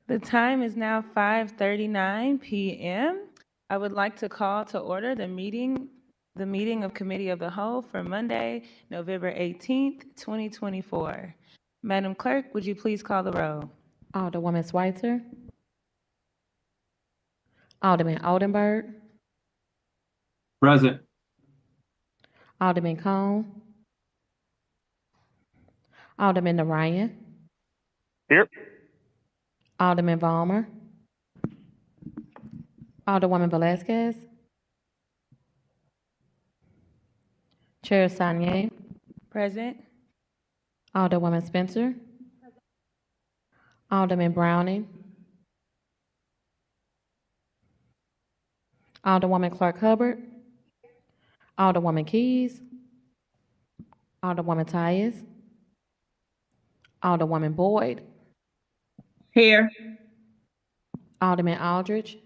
The time is now 5:39 p.m. I would like to call to order the meeting of Committee of the Whole for Monday, November 18th, 2024. Madam Clerk, would you please call the roll? Alderwoman Schweitzer. Alderman Oldenburg. Present. Alderman Cone. Alderman Narayan. Here. Alderman Vollmer. Alderwoman Velazquez. Chair Sanye. Present. Alderwoman Spencer. Alderman Browning. Alderwoman Clark Hubbard. Alderwoman Keys. Alderwoman Tyus. Alderwoman Boyd. Here. Alderman Aldridge.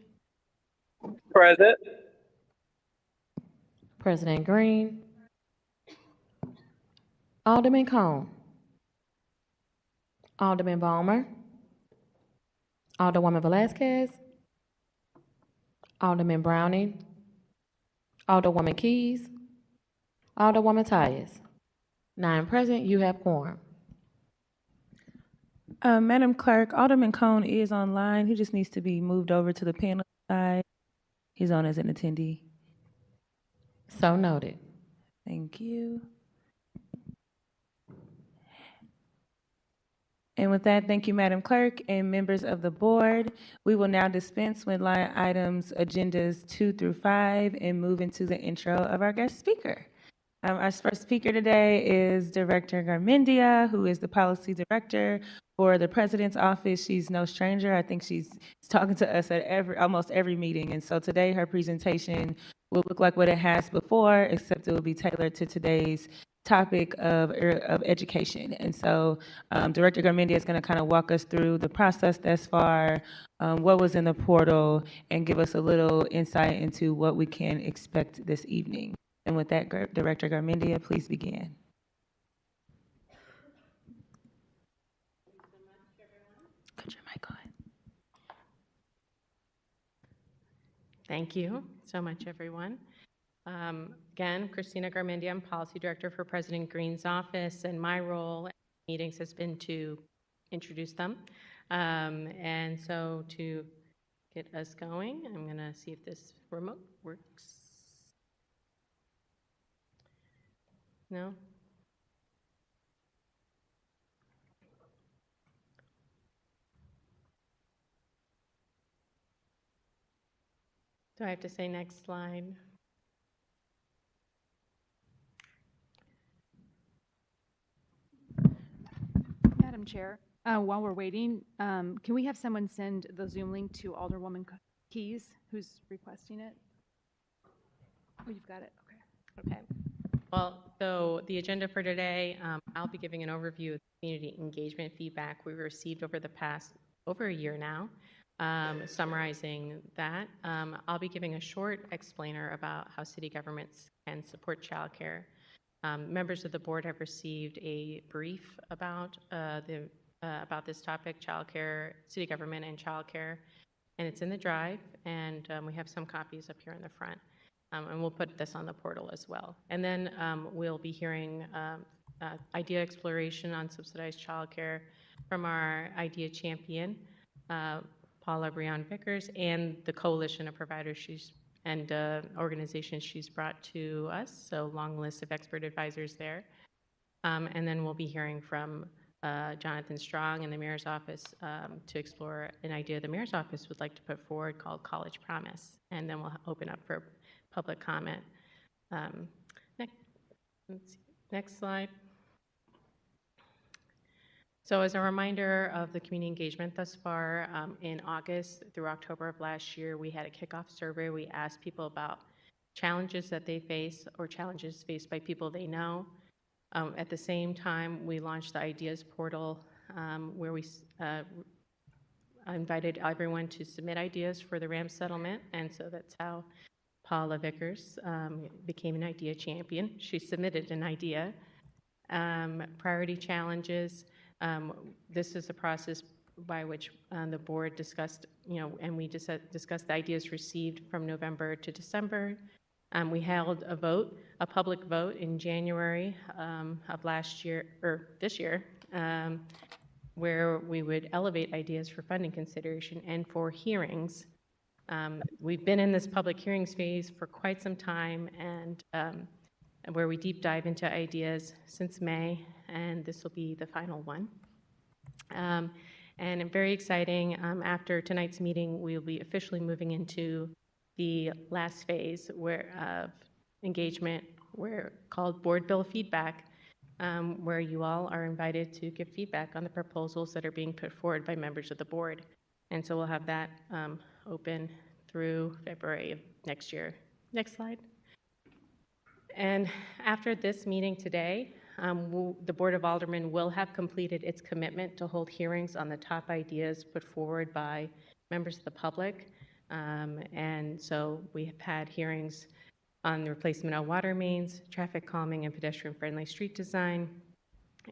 Present. President Green. Alderman Cone. Alderman Vollmer. Alderwoman Velazquez. Alderman Browning. Alderwoman Keys. Alderwoman Tyus. 9 present, you have quorum. Madam Clerk, Alderman Cone is online. He just needs to be moved over to the panel side. He's on as an attendee. So noted. Thank you. And with that, thank you, Madam Clerk and members of the board. We will now dispense with line items, agendas 2 through 5, and move into the intro of our guest speaker. Our first speaker today is Director Garmendia, who is the Policy Director for the President's Office. She's no stranger. I think she's talking to us at almost every meeting. And so today her presentation will look like what it has before, except it will be tailored to today's topic of education. And so Director Garmendia is going to kind of walk us through the process thus far, what was in the portal, and give us a little insight into what we can expect this evening. And with that, Director Garmendia, please begin. Put your mic on. Thank you so much, everyone. Again, Christina Garmendia, I'm Policy Director for President Green's office, and my role in meetings has been to introduce them. And so to get us going, I'm going to see if this remote works. No? Do I have to say next slide? Madam Chair, while we're waiting, can we have someone send the Zoom link to Alderwoman Keys, who's requesting it? Oh, you've got it. Okay. Okay. Well, so the agenda for today, I'll be giving an overview of community engagement feedback we received over the past over a year now, summarizing that. I'll be giving a short explainer about how city governments can support childcare. Members of the board have received a brief about this topic, childcare, city government and childcare, and it's in the drive, and we have some copies up here in the front. And we'll put this on the portal as well. And then we'll be hearing idea exploration on subsidized childcare from our idea champion, Paula Breon-Vickers, and the coalition of providers and organizations she's brought to us, so long list of expert advisors there. And then we'll be hearing from Jonathan Strong in the Mayor's Office to explore an idea the Mayor's Office would like to put forward called College Promise. And then we'll open up for public comment. Next slide. So as a reminder of the community engagement thus far, in August through October of last year, we had a kickoff survey. We asked people about challenges that they face or challenges faced by people they know. At the same time, we launched the Ideas Portal where we invited everyone to submit ideas for the RAM settlement, and so that's how Paula Vickers became an idea champion. She submitted an idea. Priority challenges. This is a process by which the board discussed, and we discussed the ideas received from November to December. We held a public vote in January of last year, or this year, where we would elevate ideas for funding consideration and for hearings. We've been in this public hearings phase for quite some time, and where we deep dive into ideas since May, and this will be the final one. And very exciting, after tonight's meeting, we'll be officially moving into the last phase of engagement, called board bill feedback, where you all are invited to give feedback on the proposals that are being put forward by members of the board. And so we'll have that open through February of next year. Next slide. And after this meeting today, the Board of Aldermen will have completed its commitment to hold hearings on the top ideas put forward by members of the public. And so we have had hearings on the replacement of water mains, traffic calming and pedestrian-friendly street design,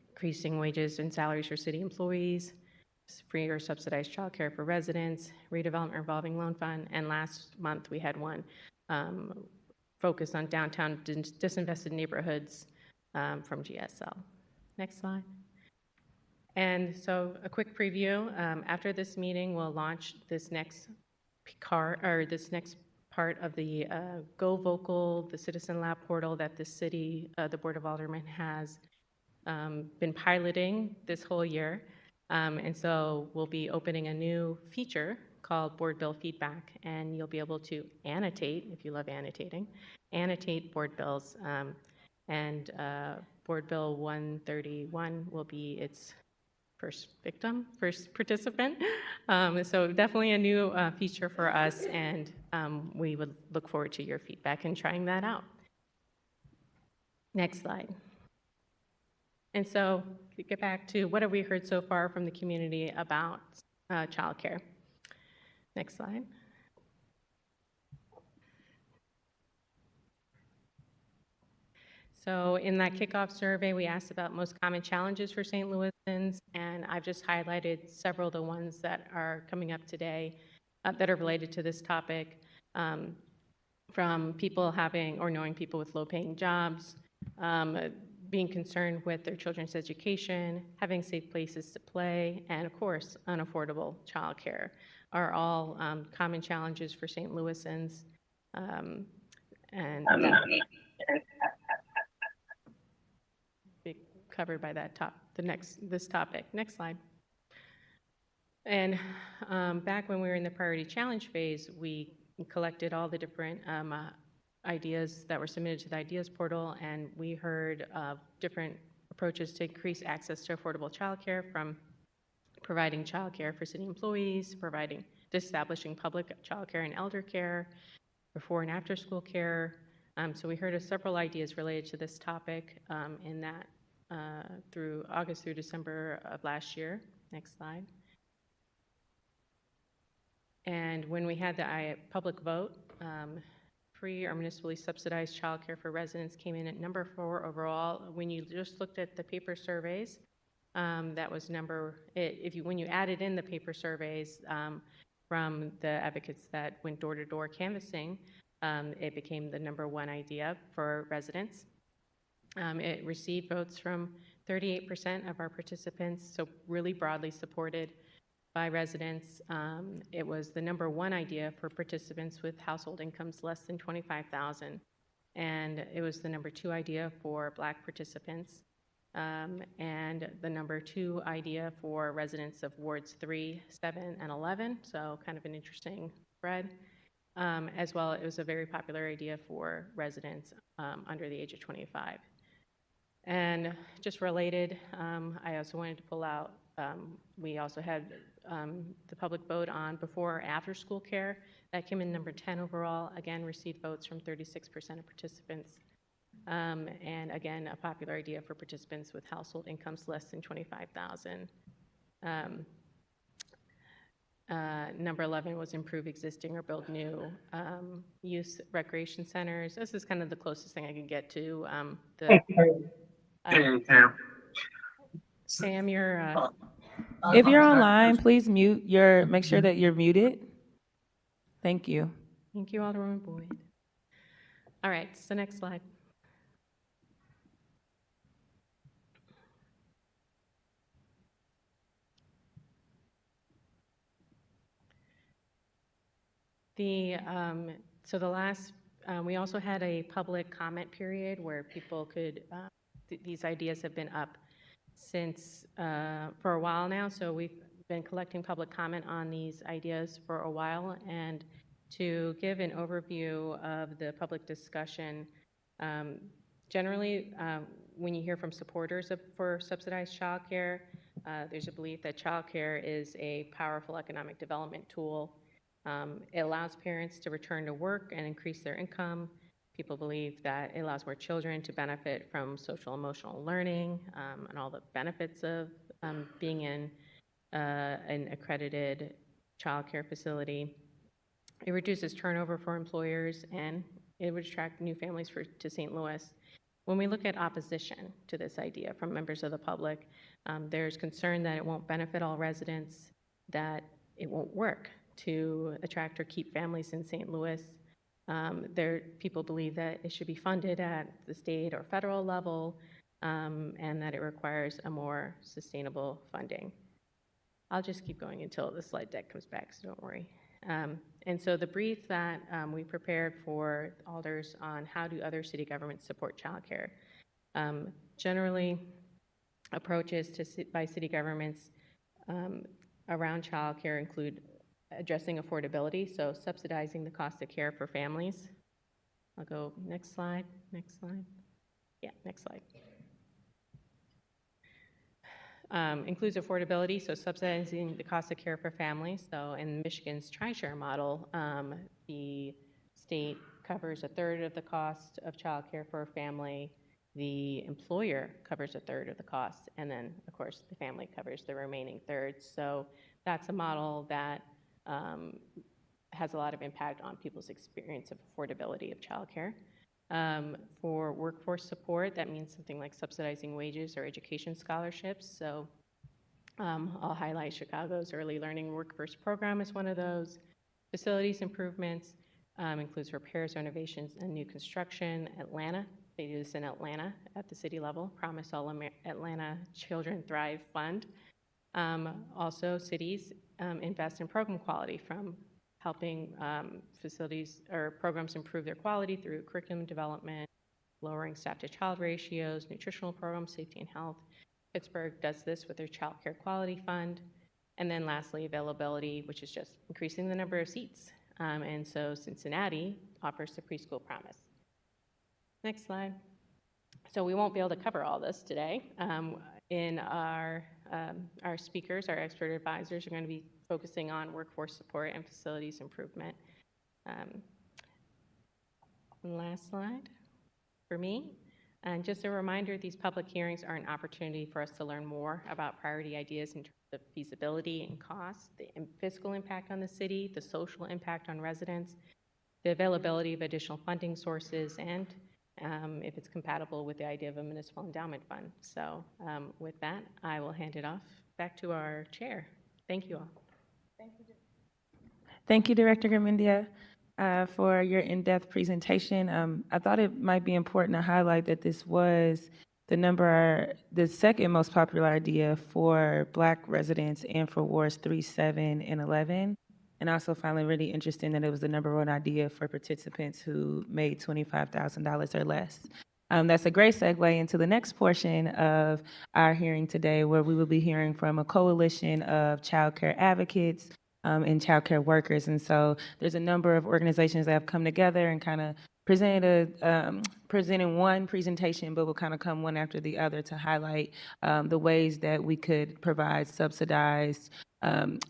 increasing wages and salaries for city employees, free or subsidized childcare for residents, redevelopment revolving loan fund, and last month we had one focused on downtown disinvested neighborhoods from GSL. Next slide. And so a quick preview. After this meeting, we'll launch this next part of the Go Vocal, the Citizen Lab portal that the city, the Board of Aldermen has been piloting this whole year. And so we'll be opening a new feature called Board Bill Feedback, and you'll be able to annotate, if you love annotating, annotate board bills. And Board Bill 131 will be its first participant. So definitely a new feature for us, and we would look forward to your feedback and trying that out. Next slide. And so to get back to what have we heard so far from the community about childcare. Next slide. So in that kickoff survey, we asked about most common challenges for St. Louisans, and I've just highlighted several of the ones that are coming up today that are related to this topic, from people having or knowing people with low-paying jobs, being concerned with their children's education, having safe places to play, and of course, unaffordable childcare are all common challenges for St. Louisans. And be covered by this topic. Next slide. And back when we were in the priority challenge phase, we collected all the different ideas that were submitted to the ideas portal, and we heard different approaches to increase access to affordable childcare, from providing childcare for city employees, establishing public childcare and elder care, before and after school care. So we heard of several ideas related to this topic in that through August through December of last year. Next slide. And when we had the public vote, free or municipally subsidized childcare for residents came in at number 4 overall. When you just looked at the paper surveys, that was when you added in the paper surveys from the advocates that went door to door canvassing, it became the number 1 idea for residents. It received votes from 38% of our participants, so really broadly supported by residents. It was the number 1 idea for participants with household incomes less than $25,000, and it was the number 2 idea for Black participants, and the number 2 idea for residents of wards 3, 7, and 11. So kind of an interesting spread. As well, it was a very popular idea for residents under the age of 25. And just related, I also wanted to pull out, we also had the public vote on before or after school care. That came in number 10 overall, again received votes from 36% of participants. And again, a popular idea for participants with household incomes less than $25,000. Number 11 was improve existing or build new youth recreation centers. This is kind of the closest thing I could get to Sam, you're If you're online, please make sure that you're muted. Thank you. Thank you, Alderwoman Boyd. All right, so next slide. So the last, we also had a public comment period where people could, these ideas have been up since, for a while now, so we've been collecting public comment on these ideas for a while, and to give an overview of the public discussion, generally, when you hear from supporters for subsidized childcare, there's a belief that childcare is a powerful economic development tool. It allows parents to return to work and increase their income. People believe that it allows more children to benefit from social emotional learning and all the benefits of being in an accredited childcare facility. It reduces turnover for employers, and it would attract new families to St. Louis. When we look at opposition to this idea from members of the public, there's concern that it won't benefit all residents, that it won't work to attract or keep families in St. Louis. People believe that it should be funded at the state or federal level, and that it requires a more sustainable funding. I'll just keep going until the slide deck comes back, so don't worry. And so the brief that we prepared for alders on how do other city governments support childcare. Generally, approaches by city governments around childcare include addressing affordability, so subsidizing the cost of care for families. I'll go next slide, next slide. Yeah, next slide. Includes affordability, so subsidizing the cost of care for families. So in Michigan's TRISHARE model, the state covers a third of the cost of childcare for a family, the employer covers a third of the cost, and then, of course, the family covers the remaining third. So that's a model that has a lot of impact on people's experience of affordability of childcare. For workforce support, that means something like subsidizing wages or education scholarships. So I'll highlight Chicago's Early Learning Workforce Program as one of those. Facilities improvements includes repairs, renovations, and new construction. Atlanta, they do this in Atlanta at the city level, Promise All Atlanta Children Thrive Fund. Also, cities invest in program quality, from helping facilities or programs improve their quality through curriculum development, lowering staff-to-child ratios, nutritional programs, safety and health. Pittsburgh does this with their Child Care Quality Fund. And then lastly, availability, which is just increasing the number of seats. And so Cincinnati offers the Preschool Promise. Next slide. So we won't be able to cover all this today. In our speakers, our expert advisors, are going to be focusing on workforce support and facilities improvement. Last slide for me. And just a reminder, these public hearings are an opportunity for us to learn more about priority ideas in terms of feasibility and cost, the fiscal impact on the city, the social impact on residents, the availability of additional funding sources, and if it's compatible with the idea of a municipal endowment fund. So with that, I will hand it off back to our chair. Thank you all. Thank you, Director Garmendia, for your in-depth presentation. I thought it might be important to highlight that this was the second most popular idea for Black residents and for wards 3, 7, and 11. And I also find it really interesting that it was the #1 idea for participants who made $25,000 or less. That's a great segue into the next portion of our hearing today, where we will be hearing from a coalition of childcare advocates and childcare workers. And so there's a number of organizations that have come together and kind of presented one presentation, but will kind of come one after the other to highlight the ways that we could provide subsidized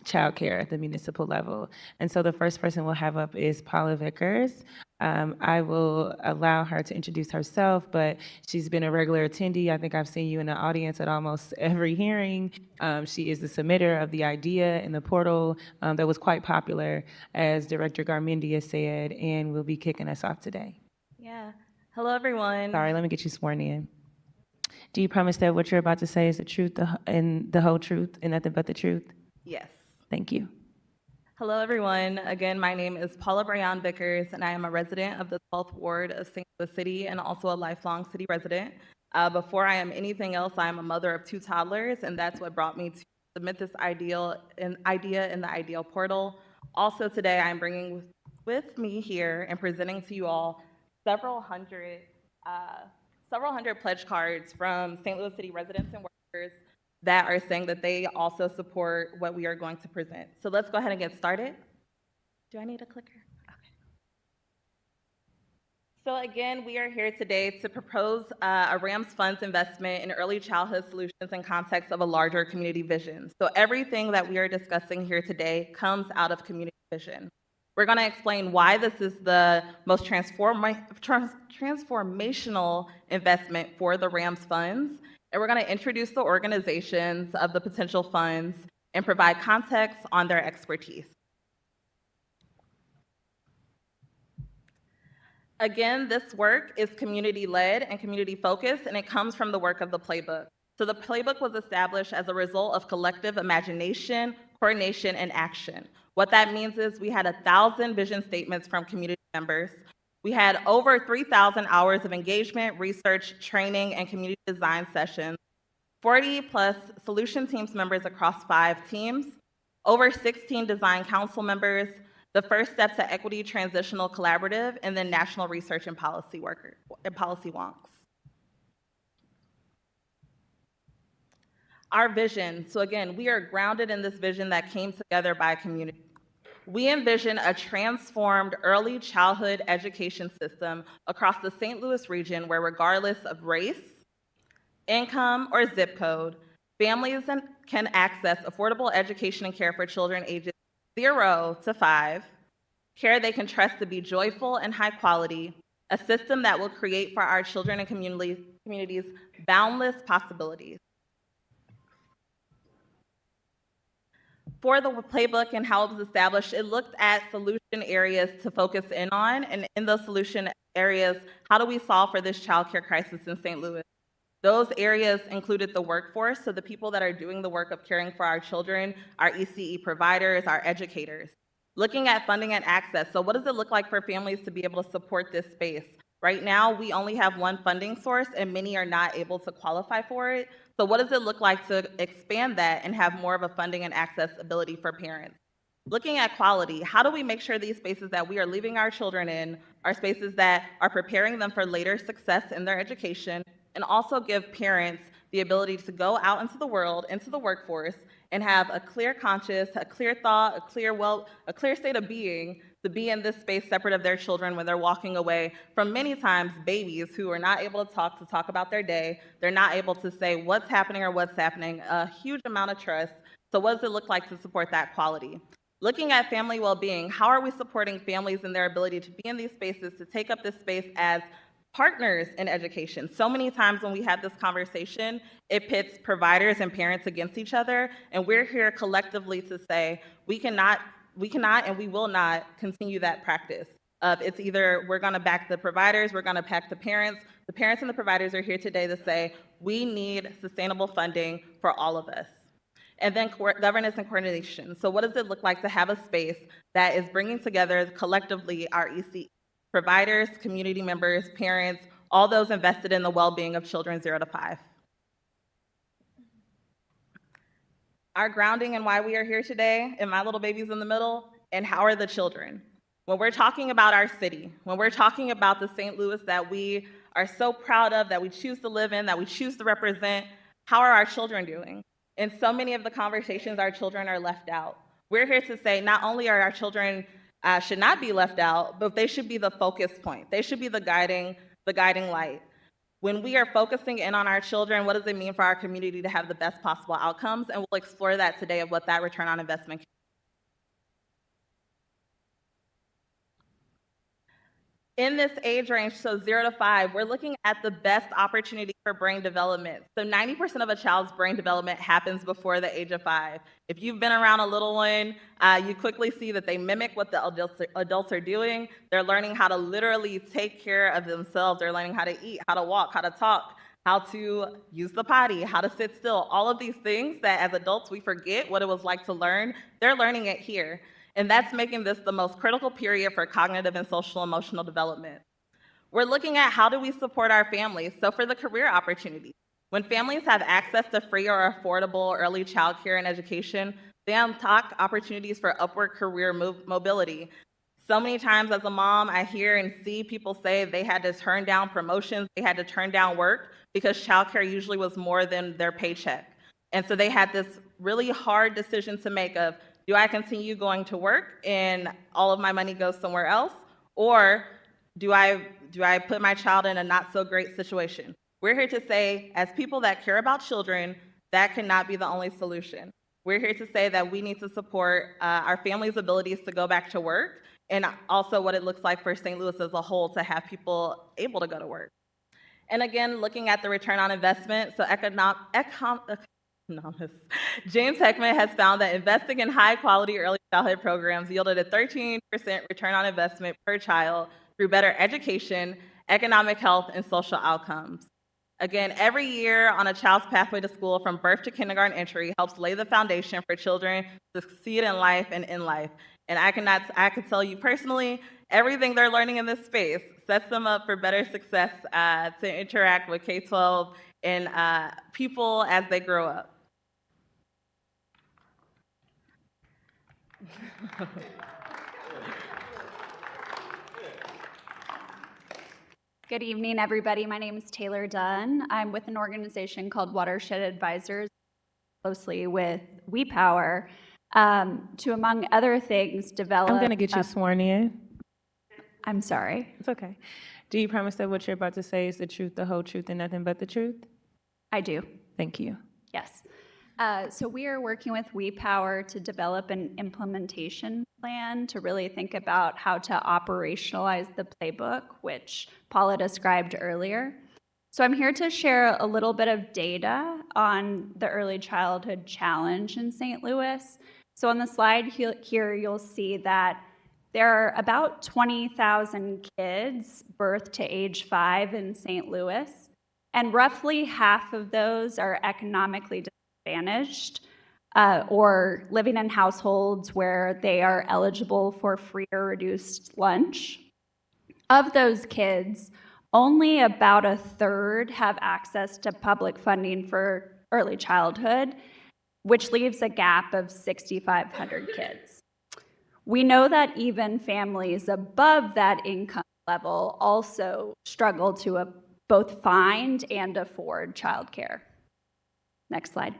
childcare at the municipal level. And so the first person we'll have up is Paula Vickers. I will allow her to introduce herself, but she's been a regular attendee. I think I've seen you in the audience at almost every hearing. She is the submitter of the idea in the portal that was quite popular, as Director Garmendia said, and will be kicking us off today. Yeah. Hello, everyone. Sorry, let me get you sworn in. Do you promise that what you're about to say is the truth and the whole truth and nothing but the truth? Yes. Thank you. Hello, everyone. Again, my name is Paula Brayan Vickers, and I am a resident of the 12th Ward of St. Louis City and also a lifelong city resident. Before I am anything else, I am a mother of 2 toddlers, and that's what brought me to submit this idea in the Ideal portal. Also today, I'm bringing with me here and presenting to you all several hundred pledge cards from St. Louis City residents and workers that are saying that they also support what we are going to present. So let's go ahead and get started. Do I need a clicker? Okay. So again, we are here today to propose a Rams Funds investment in early childhood solutions in context of a larger community vision. So everything that we are discussing here today comes out of community vision. We're going to explain why this is the most transformational investment for the Rams Funds, and we're going to introduce the organizations of the potential funds and provide context on their expertise. Again, this work is community-led and community-focused, and it comes from the work of the playbook. So the playbook was established as a result of collective imagination, coordination, and action. What that means is we had 1,000 vision statements from community members. We had over 3,000 hours of engagement, research, training, and community design sessions, 40+ solution teams members across 5 teams, over 16 design council members, the First Step to Equity Transitional Collaborative, and then national research and policy wonks. Our vision, so again, we are grounded in this vision that came together by community. We envision a transformed early childhood education system across the St. Louis region where, regardless of race, income, or zip code, families can access affordable education and care for children ages 0 to 5, care they can trust to be joyful and high quality, a system that will create for our children and communities boundless possibilities. For the playbook and how it was established, it looked at solution areas to focus in on, and in those solution areas, how do we solve for this childcare crisis in St. Louis? Those areas included the workforce, so the people that are doing the work of caring for our children, our ECE providers, our educators. Looking at funding and access, so what does it look like for families to be able to support this space? Right now, we only have one funding source, and many are not able to qualify for it. So what does it look like to expand that and have more of a funding and access ability for parents? Looking at quality, how do we make sure these spaces that we are leaving our children in are spaces that are preparing them for later success in their education, and also give parents the ability to go out into the world, into the workforce, and have a clear conscience, a clear thought, a clear state of being to be in this space separate of their children when they're walking away from many times babies who are not able to talk about their day. They're not able to say what's happening or what's happening, a huge amount of trust. So what does it look like to support that quality? Looking at family well-being, how are we supporting families in their ability to be in these spaces, to take up this space as partners in education? So many times when we have this conversation, it pits providers and parents against each other, and we're here collectively to say we cannot and we will not continue that practice. It's either we're gonna back the providers, we're gonna back the parents. The parents and the providers are here today to say we need sustainable funding for all of us. And then governance and coordination. So what does it look like to have a space that is bringing together collectively our EC providers, community members, parents, all those invested in the well-being of children 0 to 5. Our grounding and why we are here today, and my little baby's in the middle, and how are the children? When we're talking about our city, when we're talking about the St. Louis that we are so proud of, that we choose to live in, that we choose to represent, how are our children doing? In so many of the conversations, our children are left out. We're here to say not only are our children should not be left out, but they should be the focus point. They should be the guiding light. When we are focusing in on our children, what does it mean for our community to have the best possible outcomes? And we'll explore that today of what that return on investment can be. In this age range, so 0 to 5, we're looking at the best opportunity for brain development. So 90% of a child's brain development happens before the age of 5. If you've been around a little one, you quickly see that they mimic what the adults are doing. They're learning how to literally take care of themselves. They're learning how to eat, how to walk, how to talk. how to use the potty, how to sit still, all of these things that as adults we forget what it was like to learn, they're learning it here. And that's making this the most critical period for cognitive and social emotional development. We're looking at how do we support our families. So for the career opportunities, when families have access to free or affordable early childcare and education, they unlock opportunities for upward career mobility. So many times as a mom, I hear and see people say they had to turn down promotions, they had to turn down work because childcare usually was more than their paycheck. And so they had this really hard decision to make of, do I continue going to work and all of my money goes somewhere else? Or do I put my child in a not so great situation? We're here to say, as people that care about children, that cannot be the only solution. We're here to say that we need to support our families' abilities to go back to work, and also what it looks like for St. Louis as a whole to have people able to go to work. And again, looking at the return on investment, so James Heckman has found that investing in high-quality early childhood programs yielded a 13% return on investment per child through better education, economic health, and social outcomes. Again, every year on a child's pathway to school from birth to kindergarten entry helps lay the foundation for children to succeed in life and in life. And I can tell you personally, everything they're learning in this space sets them up for better success to interact with K-12 and people as they grow up. Good evening, everybody. My name is Taylor Dunn. I'm with an organization called Watershed Advisors, closely with WePower, to, among other things, develop... I'm going to get you sworn in. I'm sorry. It's okay. Do you promise that what you're about to say is the truth, the whole truth, and nothing but the truth? I do. Thank you. Yes. So we are working with WePower to develop an implementation plan to really think about how to operationalize the playbook, which Paula described earlier. So I'm here to share a little bit of data on the Early Childhood Challenge in St. Louis. So on the slide here, you'll see that there are about 20,000 kids birthed to age 5 in St. Louis, and roughly half of those are economically disadvantaged or living in households where they are eligible for free or reduced lunch. Of those kids, only about a third have access to public funding for early childhood, which leaves a gap of 6,500 kids. We know that even families above that income level also struggle to both find and afford childcare. Next slide.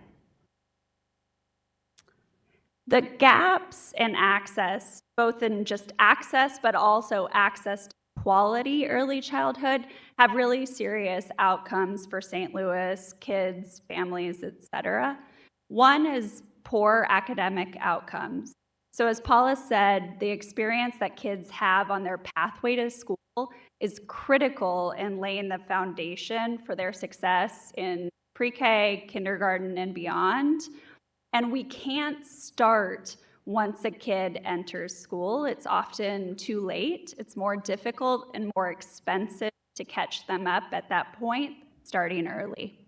The gaps in access, both in just access, but also access to quality early childhood, have really serious outcomes for St. Louis kids, families, etc. One is poor academic outcomes. So as Paula said, the experience that kids have on their pathway to school is critical in laying the foundation for their success in pre-K, kindergarten, and beyond. And we can't start once a kid enters school. It's often too late. It's more difficult and more expensive to catch them up at that point, starting early.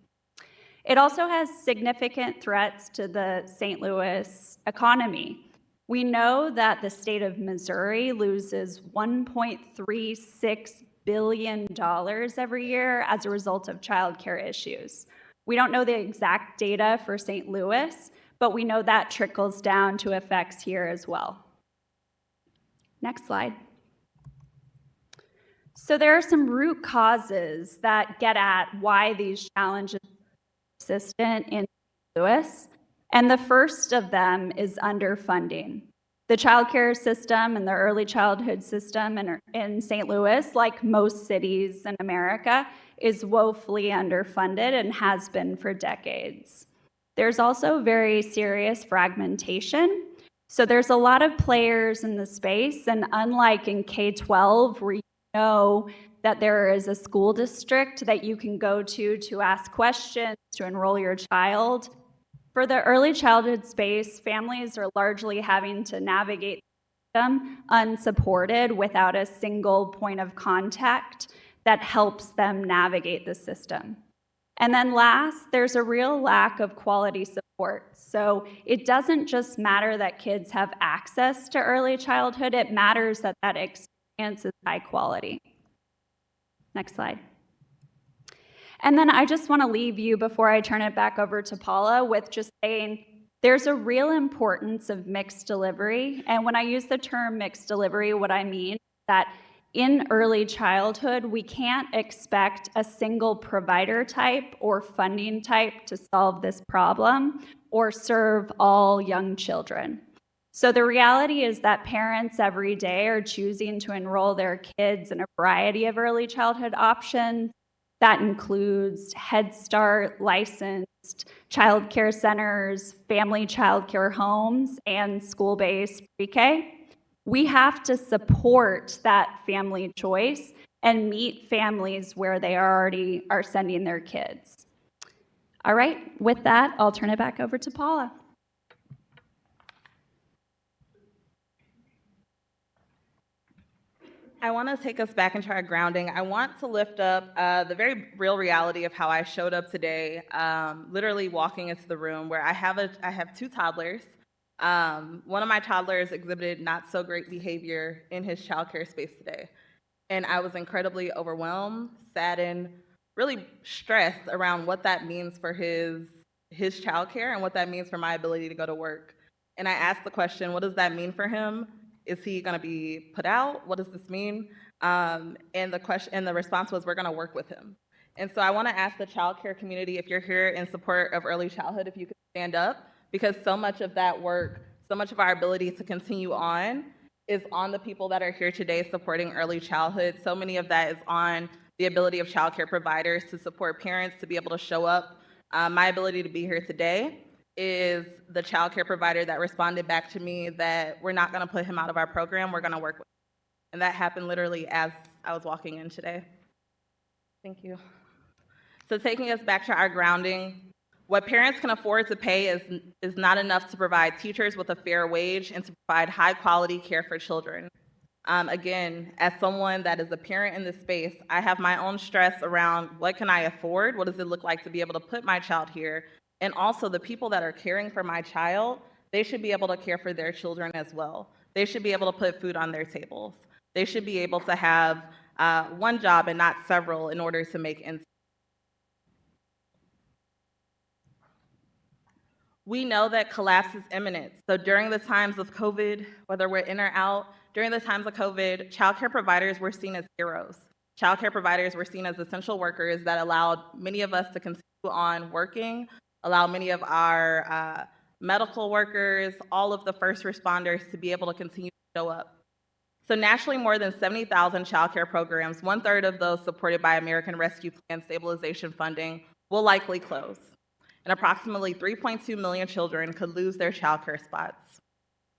It also has significant threats to the St. Louis economy. We know that the state of Missouri loses $1.36 billion every year as a result of childcare issues. We don't know the exact data for St. Louis, but we know that trickles down to effects here as well. Next slide. So there are some root causes that get at why these challenges are persistent in St. Louis, and the first of them is underfunding. The childcare system and the early childhood system in St. Louis, like most cities in America, is woefully underfunded and has been for decades. There's also very serious fragmentation. So there's a lot of players in the space, and unlike in K-12, where you know that there is a school district that you can go to ask questions, to enroll your child, for the early childhood space, families are largely having to navigate the system unsupported without a single point of contact that helps them navigate the system. And then last, there's a real lack of quality support. So it doesn't just matter that kids have access to early childhood, it matters that that experience is high quality. Next slide. And then I just want to leave you, before I turn it back over to Paula, with just saying there's a real importance of mixed delivery. And when I use the term mixed delivery, what I mean is that in early childhood, we can't expect a single provider type or funding type to solve this problem or serve all young children. So the reality is that parents every day are choosing to enroll their kids in a variety of early childhood options. That includes Head Start, licensed childcare centers, family childcare homes, and school-based pre-K. We have to support that family choice and meet families where they already are sending their kids. All right, with that, I'll turn it back over to Paula. I want to take us back into our grounding. I want to lift up the very real reality of how I showed up today, literally walking into the room where I have two toddlers. One of my toddlers exhibited not so great behavior in his childcare space today. And I was incredibly overwhelmed, saddened, really stressed around what that means for his childcare and what that means for my ability to go to work. And I asked the question, what does that mean for him? Is he going to be put out? What does this mean? And the response was, we're going to work with him. And so I want to ask the childcare community, if you're here in support of early childhood, if you could stand up, because so much of that work, so much of our ability to continue on is on the people that are here today supporting early childhood. So many of that is on the ability of childcare providers to support parents to be able to show up. My ability to be here today is the childcare provider that responded back to me that we're not going to put him out of our program, we're going to work with him. And that happened literally as I was walking in today. Thank you. So taking us back to our grounding, what parents can afford to pay is not enough to provide teachers with a fair wage and to provide high quality care for children. Again, as someone that is a parent in this space, I have my own stress around what can I afford? What does it look like to be able to put my child here? And also the people that are caring for my child, they should be able to care for their children as well. They should be able to put food on their tables. They should be able to have one job and not several in order to make ends. We know that collapse is imminent. So during the times of COVID, whether we're in or out, during the times of COVID, childcare providers were seen as heroes. Childcare providers were seen as essential workers that allowed many of us to continue on working, allow many of our medical workers, all of the first responders to be able to continue to show up. So nationally, more than 70,000 childcare programs, 1/3 of those supported by American Rescue Plan stabilization funding, will likely close. And approximately 3.2 million children could lose their childcare spots.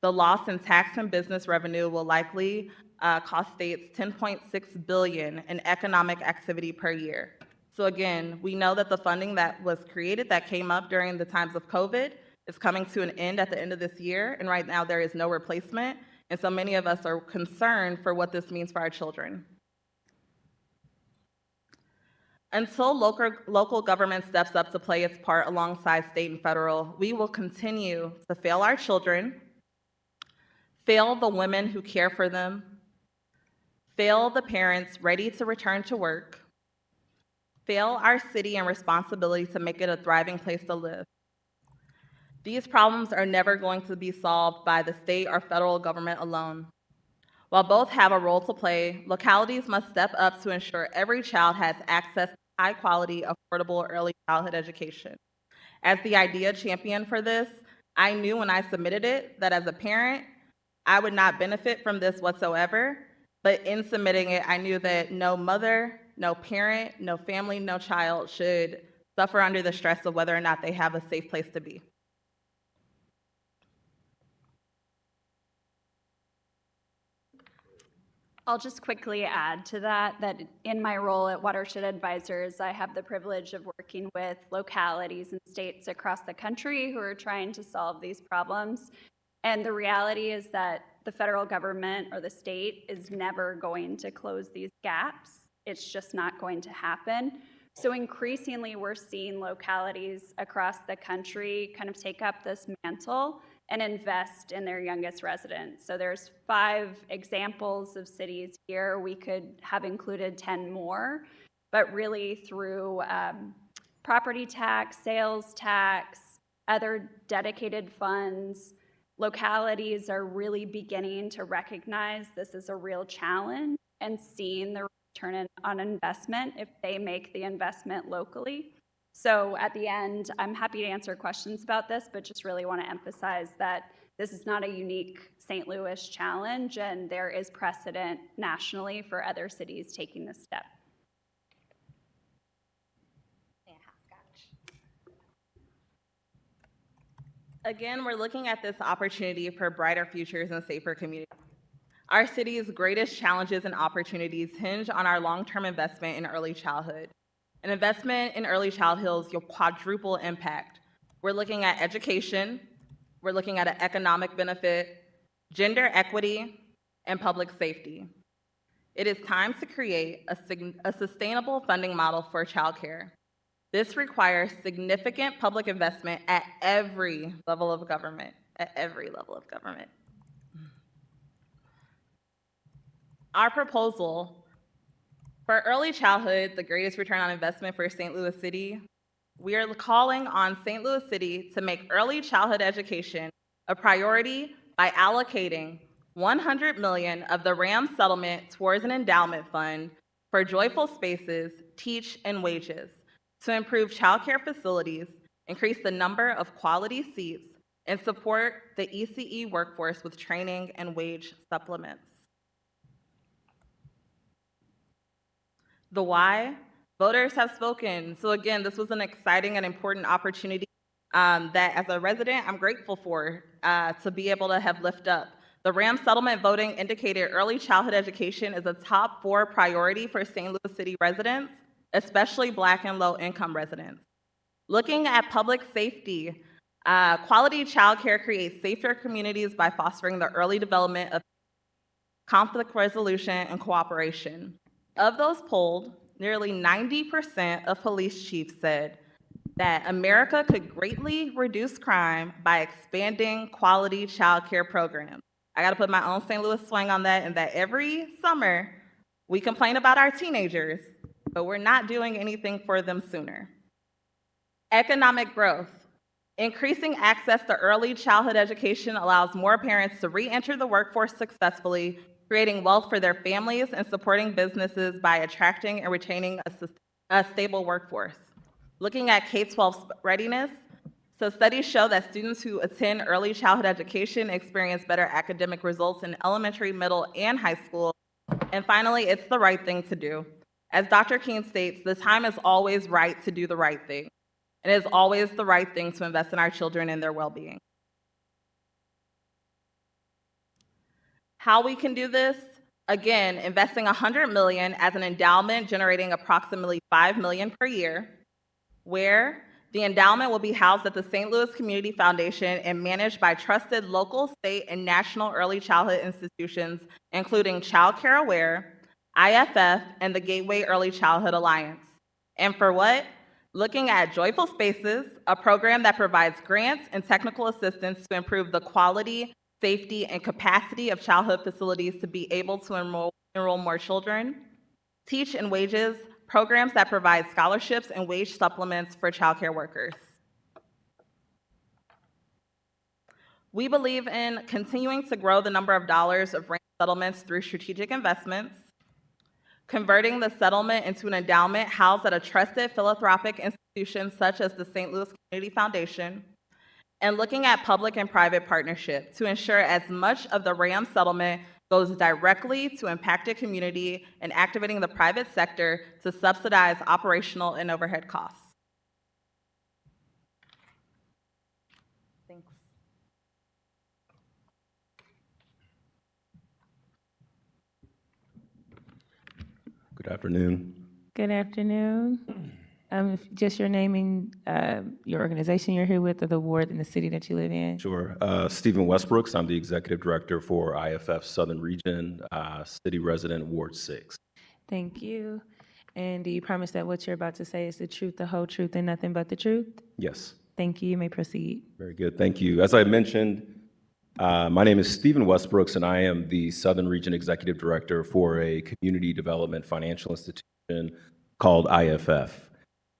The loss in tax and business revenue will likely cost states $10.6 billion in economic activity per year. So again, we know that the funding that was created, that came up during the times of COVID, is coming to an end at the end of this year, and right now there is no replacement, and so many of us are concerned for what this means for our children. Until local government steps up to play its part alongside state and federal, we will continue to fail our children, fail the women who care for them, fail the parents ready to return to work, fail our city and responsibility to make it a thriving place to live. These problems are never going to be solved by the state or federal government alone. While both have a role to play, localities must step up to ensure every child has access to high-quality, affordable early childhood education. As the IDEA champion for this, I knew when I submitted it that as a parent, I would not benefit from this whatsoever, but in submitting it, I knew that no mother, no parent, no family, no child should suffer under the stress of whether or not they have a safe place to be. I'll just quickly add to that in my role at Watershed Advisors, I have the privilege of working with localities and states across the country who are trying to solve these problems. And the reality is that the federal government or the state is never going to close these gaps. It's just not going to happen. So increasingly, we're seeing localities across the country kind of take up this mantle and invest in their youngest residents. So there's 5 examples of cities here. We could have included 10 more, but really through property tax, sales tax, other dedicated funds, localities are really beginning to recognize this is a real challenge and seeing the return on investment if they make the investment locally. So at the end, I'm happy to answer questions about this, but just really want to emphasize that this is not a unique St. Louis challenge, and there is precedent nationally for other cities taking this step. Again, we're looking at this opportunity for brighter futures and safer communities. Our city's greatest challenges and opportunities hinge on our long-term investment in early childhood. An investment in early childhood will quadruple impact. We're looking at education, we're looking at an economic benefit, gender equity, and public safety. It is time to create a sustainable funding model for childcare. This requires significant public investment at every level of government, Our proposal for early childhood, the greatest return on investment for St. Louis City, we are calling on St. Louis City to make early childhood education a priority by allocating $100 million of the RAM settlement towards an endowment fund for Joyful Spaces, Teach, and Wages to improve childcare facilities, increase the number of quality seats, and support the ECE workforce with training and wage supplements. The why? Voters have spoken. So again, this was an exciting and important opportunity that as a resident, I'm grateful for to be able to have lifted up. The RAM settlement voting indicated early childhood education is a top 4 priority for St. Louis City residents, especially Black and low-income residents. Looking at public safety, quality childcare creates safer communities by fostering the early development of conflict resolution and cooperation. Of those polled, nearly 90% of police chiefs said that America could greatly reduce crime by expanding quality childcare programs. I gotta put my own St. Louis swing on that, and that every summer we complain about our teenagers, but we're not doing anything for them sooner. Economic growth. Increasing access to early childhood education allows more parents to re-enter the workforce successfully, creating wealth for their families and supporting businesses by attracting and retaining a stable workforce. Looking at K-12 readiness, so studies show that students who attend early childhood education experience better academic results in elementary, middle, and high school. And finally, it's the right thing to do. As Dr. King states, the time is always right to do the right thing. It is always the right thing to invest in our children and their well-being. How we can do this? Again, investing $100 million as an endowment, generating approximately $5 million per year, where the endowment will be housed at the St. Louis Community Foundation and managed by trusted local, state, and national early childhood institutions, including Child Care Aware, IFF, and the Gateway Early Childhood Alliance. And for what? Looking at Joyful Spaces, a program that provides grants and technical assistance to improve the quality, safety, and capacity of childhood facilities to be able to enroll more children. Teach and Wages, programs that provide scholarships and wage supplements for childcare workers. We believe in continuing to grow the number of dollars of rent settlements through strategic investments, converting the settlement into an endowment housed at a trusted philanthropic institution such as the St. Louis Community Foundation, and looking at public and private partnership to ensure as much of the RAM settlement goes directly to impacted community and activating the private sector to subsidize operational and overhead costs. Thanks. Good afternoon. Good afternoon. Just your name and your organization you're here with, or the ward in the city that you live in. Sure. Stephen Westbrooks. I'm the executive director for IFF Southern Region, city resident, Ward 6. Thank you. And do you promise that what you're about to say is the truth, the whole truth, and nothing but the truth? Yes. Thank you. You may proceed. Very good. Thank you. As I mentioned, my name is Stephen Westbrooks, and I am the Southern Region Executive Director for a community development financial institution called IFF.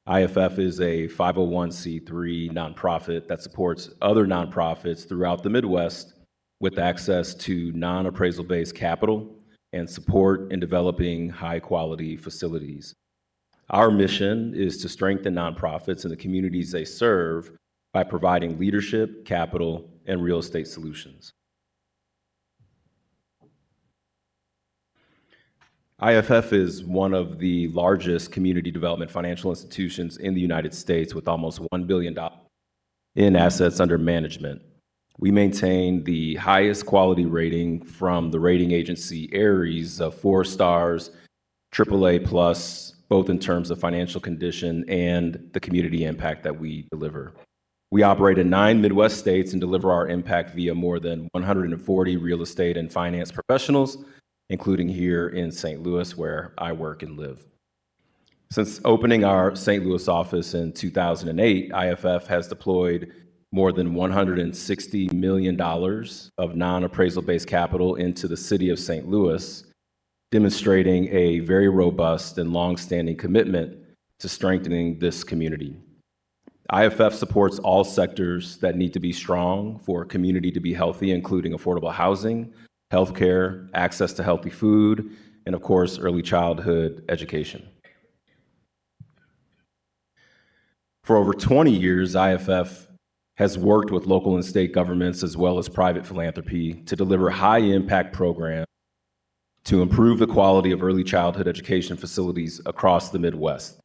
IFF is a 501c3 nonprofit that supports other nonprofits throughout the Midwest with access to non-appraisal-based capital and support in developing high-quality facilities. Our mission is to strengthen nonprofits in the communities they serve by providing leadership, capital, and real estate solutions. IFF is one of the largest community development financial institutions in the United States with almost $1 billion in assets under management. We maintain the highest quality rating from the rating agency Ares of 4 stars, AAA plus, both in terms of financial condition and the community impact that we deliver. We operate in 9 Midwest states and deliver our impact via more than 140 real estate and finance professionals, including here in St. Louis, where I work and live. Since opening our St. Louis office in 2008, IFF has deployed more than $160 million of non-appraisal-based capital into the city of St. Louis, demonstrating a very robust and long-standing commitment to strengthening this community. IFF supports all sectors that need to be strong for a community to be healthy, including affordable housing, healthcare, access to healthy food, and of course, early childhood education. For over 20 years, IFF has worked with local and state governments as well as private philanthropy to deliver high-impact programs to improve the quality of early childhood education facilities across the Midwest.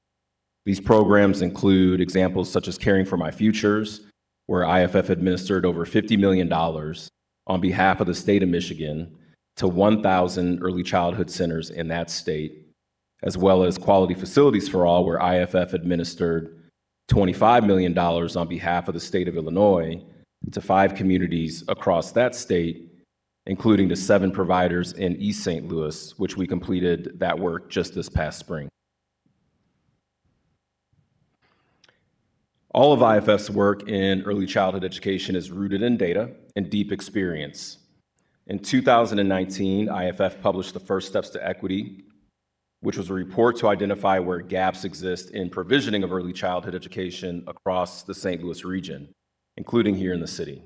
These programs include examples such as Caring for My Futures, where IFF administered over $50 million on behalf of the state of Michigan to 1,000 early childhood centers in that state, as well as Quality Facilities for All, where IFF administered $25 million on behalf of the state of Illinois to 5 communities across that state, including the 7 providers in East St. Louis, which we completed that work just this past spring. All of IFF's work in early childhood education is rooted in data and deep experience. In 2019, IFF published the First Steps to Equity, which was a report to identify where gaps exist in provisioning of early childhood education across the St. Louis region, including here in the city.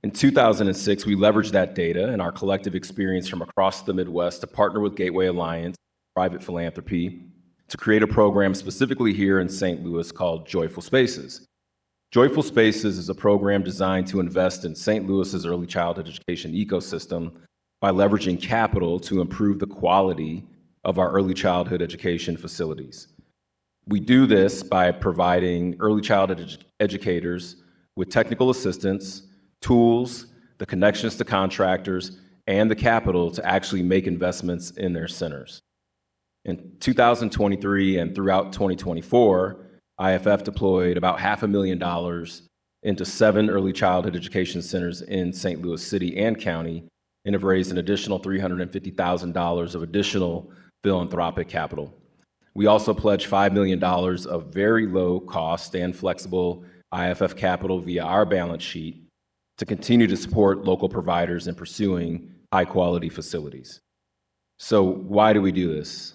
In 2006, we leveraged that data and our collective experience from across the Midwest to partner with Gateway Alliance, private philanthropy, to create a program specifically here in St. Louis called Joyful Spaces. Joyful Spaces is a program designed to invest in St. Louis's early childhood education ecosystem by leveraging capital to improve the quality of our early childhood education facilities. We do this by providing early childhood educators with technical assistance, tools, the connections to contractors, and the capital to actually make investments in their centers. In 2023 and throughout 2024, IFF deployed about $500,000 into 7 early childhood education centers in St. Louis City and County, and have raised an additional $350,000 of additional philanthropic capital. We also pledged $5 million of very low cost and flexible IFF capital via our balance sheet to continue to support local providers in pursuing high quality facilities. So why do we do this?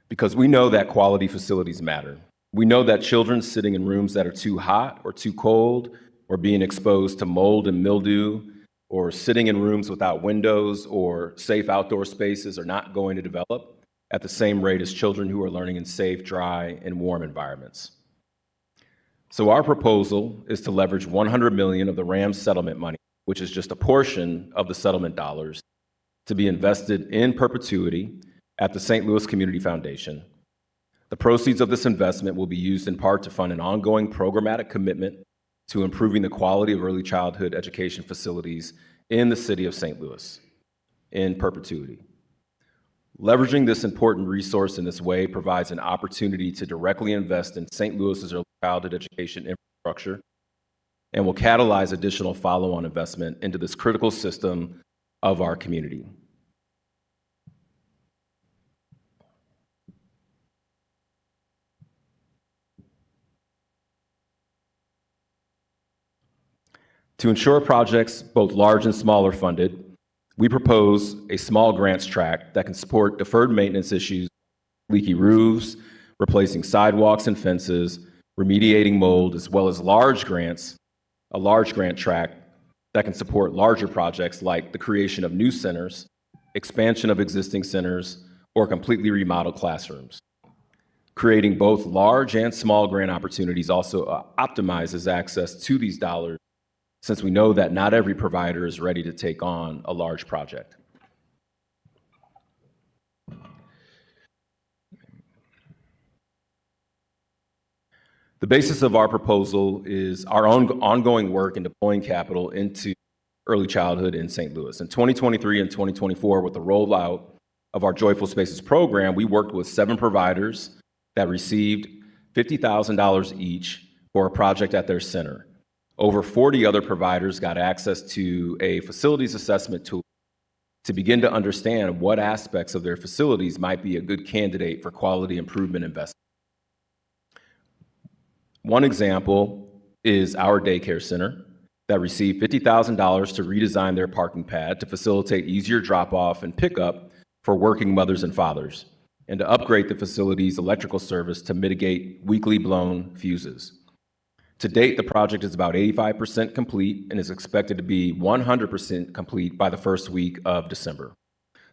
Because we know that quality facilities matter. We know that children sitting in rooms that are too hot or too cold, or being exposed to mold and mildew, or sitting in rooms without windows or safe outdoor spaces are not going to develop at the same rate as children who are learning in safe, dry, and warm environments. So our proposal is to leverage $100 million of the Rams settlement money, which is just a portion of the settlement dollars, to be invested in perpetuity at the St. Louis Community Foundation. The proceeds of this investment will be used in part to fund an ongoing programmatic commitment to improving the quality of early childhood education facilities in the city of St. Louis in perpetuity. Leveraging this important resource in this way provides an opportunity to directly invest in St. Louis's early childhood education infrastructure and will catalyze additional follow-on investment into this critical system of our community. To ensure projects, both large and small, are funded, we propose a small grants track that can support deferred maintenance issues, leaky roofs, replacing sidewalks and fences, remediating mold, as well as large grants, a large grant track that can support larger projects like the creation of new centers, expansion of existing centers, or completely remodeled classrooms. Creating both large and small grant opportunities also optimizes access to these dollars, since we know that not every provider is ready to take on a large project. The basis of our proposal is our ongoing work in deploying capital into early childhood in St. Louis. In 2023 and 2024, with the rollout of our Joyful Spaces program, we worked with 7 providers that received $50,000 each for a project at their center. Over 40 other providers got access to a facilities assessment tool to begin to understand what aspects of their facilities might be a good candidate for quality improvement investment. One example is our daycare center that received $50,000 to redesign their parking pad to facilitate easier drop-off and pickup for working mothers and fathers, and to upgrade the facility's electrical service to mitigate weekly blown fuses. To date, the project is about 85% complete and is expected to be 100% complete by the first week of December.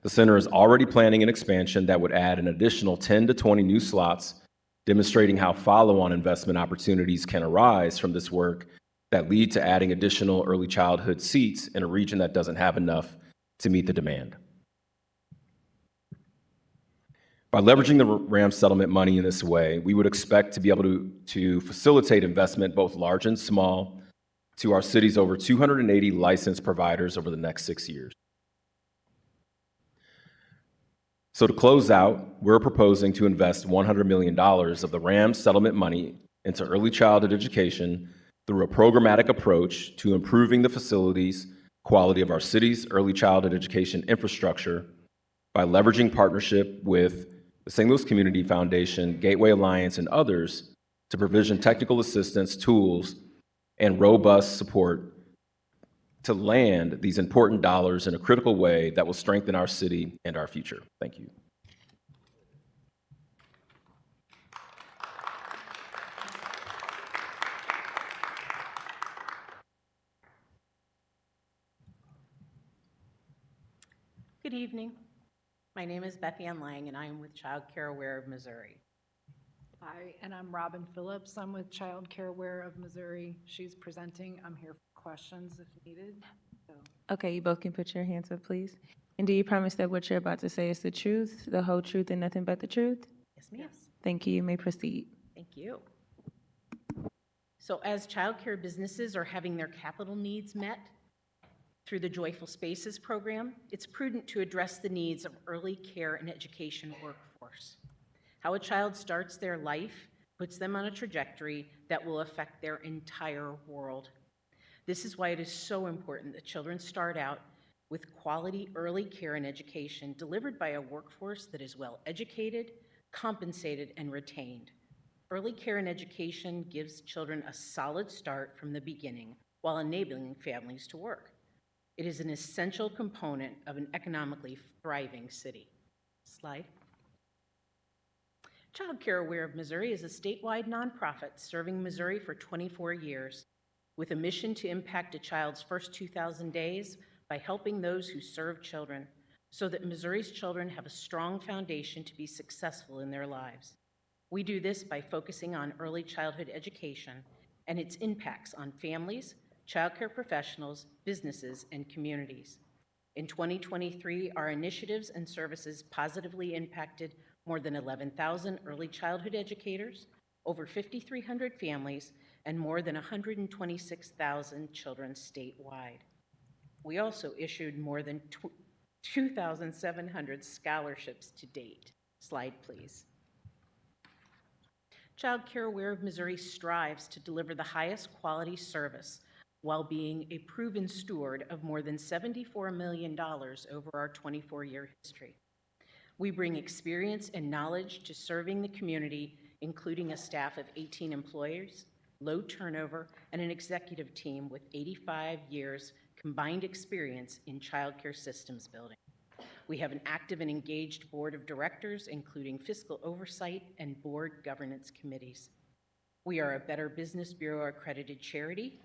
The center is already planning an expansion that would add an additional 10 to 20 new slots, demonstrating how follow-on investment opportunities can arise from this work that lead to adding additional early childhood seats in a region that doesn't have enough to meet the demand. By leveraging the RAM settlement money in this way, we would expect to be able to facilitate investment, both large and small, to our city's over 280 licensed providers over the next 6 years. So to close out, we're proposing to invest $100 million of the RAM settlement money into early childhood education through a programmatic approach to improving the facilities quality of our city's early childhood education infrastructure by leveraging partnership with the St. Louis Community Foundation, Gateway Alliance, and others to provision technical assistance, tools, and robust support to land these important dollars in a critical way that will strengthen our city and our future. Thank you. Good evening. My name is Beth Ann Lang, and I am with Childcare Aware of Missouri. Hi, and I'm Robin Phillips. I'm with Childcare Aware of Missouri. She's presenting. I'm here for questions if needed. Okay, you both can put your hands up, please. And do you promise that what you're about to say is the truth, the whole truth, and nothing but the truth? Yes, ma'am. Thank you. You may proceed. Thank you. So as childcare businesses are having their capital needs met through the Joyful Spaces program, it's prudent to address the needs of early care and education workforce. How a child starts their life puts them on a trajectory that will affect their entire world. This is why it is so important that children start out with quality early care and education delivered by a workforce that is well educated, compensated, and retained. Early care and education gives children a solid start from the beginning while enabling families to work. It is an essential component of an economically thriving city. Slide. Childcare Aware of Missouri is a statewide nonprofit serving Missouri for 24 years with a mission to impact a child's first 2,000 days by helping those who serve children so that Missouri's children have a strong foundation to be successful in their lives. We do this by focusing on early childhood education and its impacts on families, childcare professionals, businesses, and communities. In 2023, our initiatives and services positively impacted more than 11,000 early childhood educators, over 5,300 families, and more than 126,000 children statewide. We also issued more than 2,700 scholarships to date. Slide, please. Child Care Aware of Missouri strives to deliver the highest quality service while being a proven steward of more than $74 million over our 24-year history. We bring experience and knowledge to serving the community, including a staff of 18 employees, low turnover, and an executive team with 85 years combined experience in child care systems building. We have an active and engaged board of directors, including fiscal oversight and board governance committees. We are a Better Business Bureau accredited charity,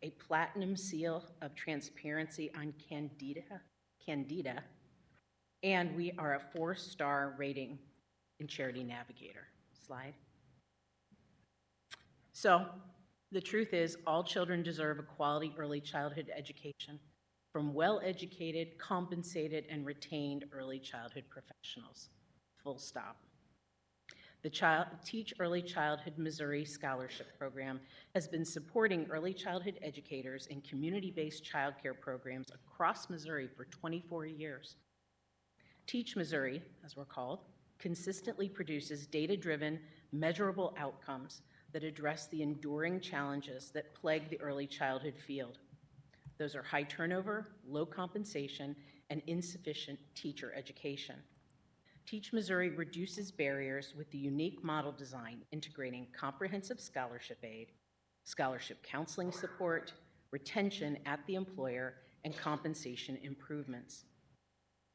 a platinum seal of transparency on Candida, and we are a 4-star rating in Charity Navigator. Slide. So, the truth is, all children deserve a quality early childhood education from well-educated, compensated, and retained early childhood professionals. Full stop. The Teach Early Childhood Missouri Scholarship Program has been supporting early childhood educators in community-based child care programs across Missouri for 24 years. Teach Missouri, as we're called, consistently produces data-driven, measurable outcomes that address the enduring challenges that plague the early childhood field. Those are high turnover, low compensation, and insufficient teacher education. Teach Missouri reduces barriers with the unique model design integrating comprehensive scholarship aid, scholarship counseling support, retention at the employer, and compensation improvements.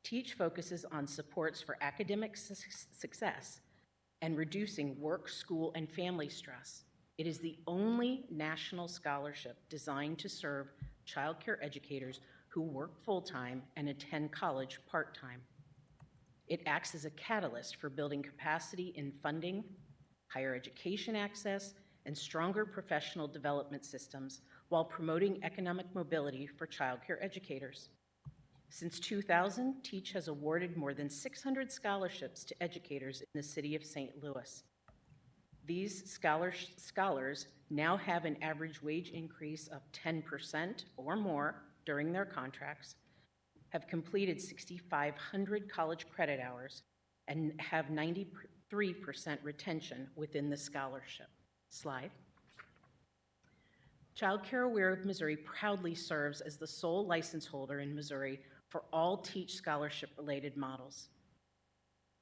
Teach focuses on supports for academic success and reducing work, school, and family stress. It is the only national scholarship designed to serve child care educators who work full-time and attend college part-time. It acts as a catalyst for building capacity in funding, higher education access, and stronger professional development systems while promoting economic mobility for child care educators. Since 2000, Teach has awarded more than 600 scholarships to educators in the city of St. Louis. These scholars now have an average wage increase of 10% or more during their contracts, have completed 6,500 college credit hours, and have 93% retention within the scholarship. Slide. Child Care Aware of Missouri proudly serves as the sole license holder in Missouri for all Teach scholarship-related models.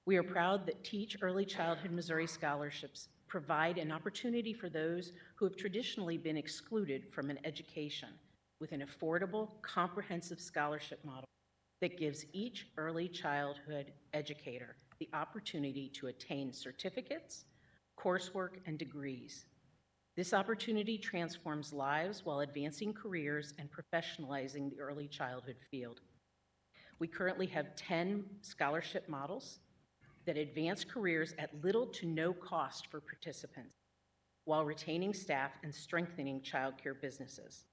We are proud that Teach Early Childhood Missouri scholarships provide an opportunity for those who have traditionally been excluded from an education with an affordable, comprehensive scholarship model that gives each early childhood educator the opportunity to attain certificates, coursework, and degrees. This opportunity transforms lives while advancing careers and professionalizing the early childhood field. We currently have 10 scholarship models that advance careers at little to no cost for participants, while retaining staff and strengthening child care businesses.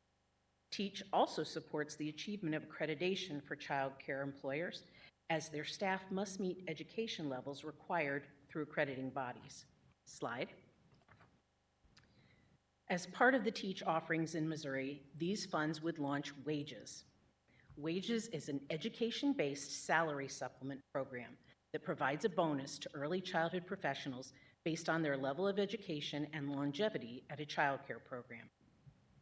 Teach also supports the achievement of accreditation for child care employers, as their staff must meet education levels required through accrediting bodies. Slide. As part of the Teach offerings in Missouri, these funds would launch Wages. Wages is an education-based salary supplement program that provides a bonus to early childhood professionals based on their level of education and longevity at a child care program.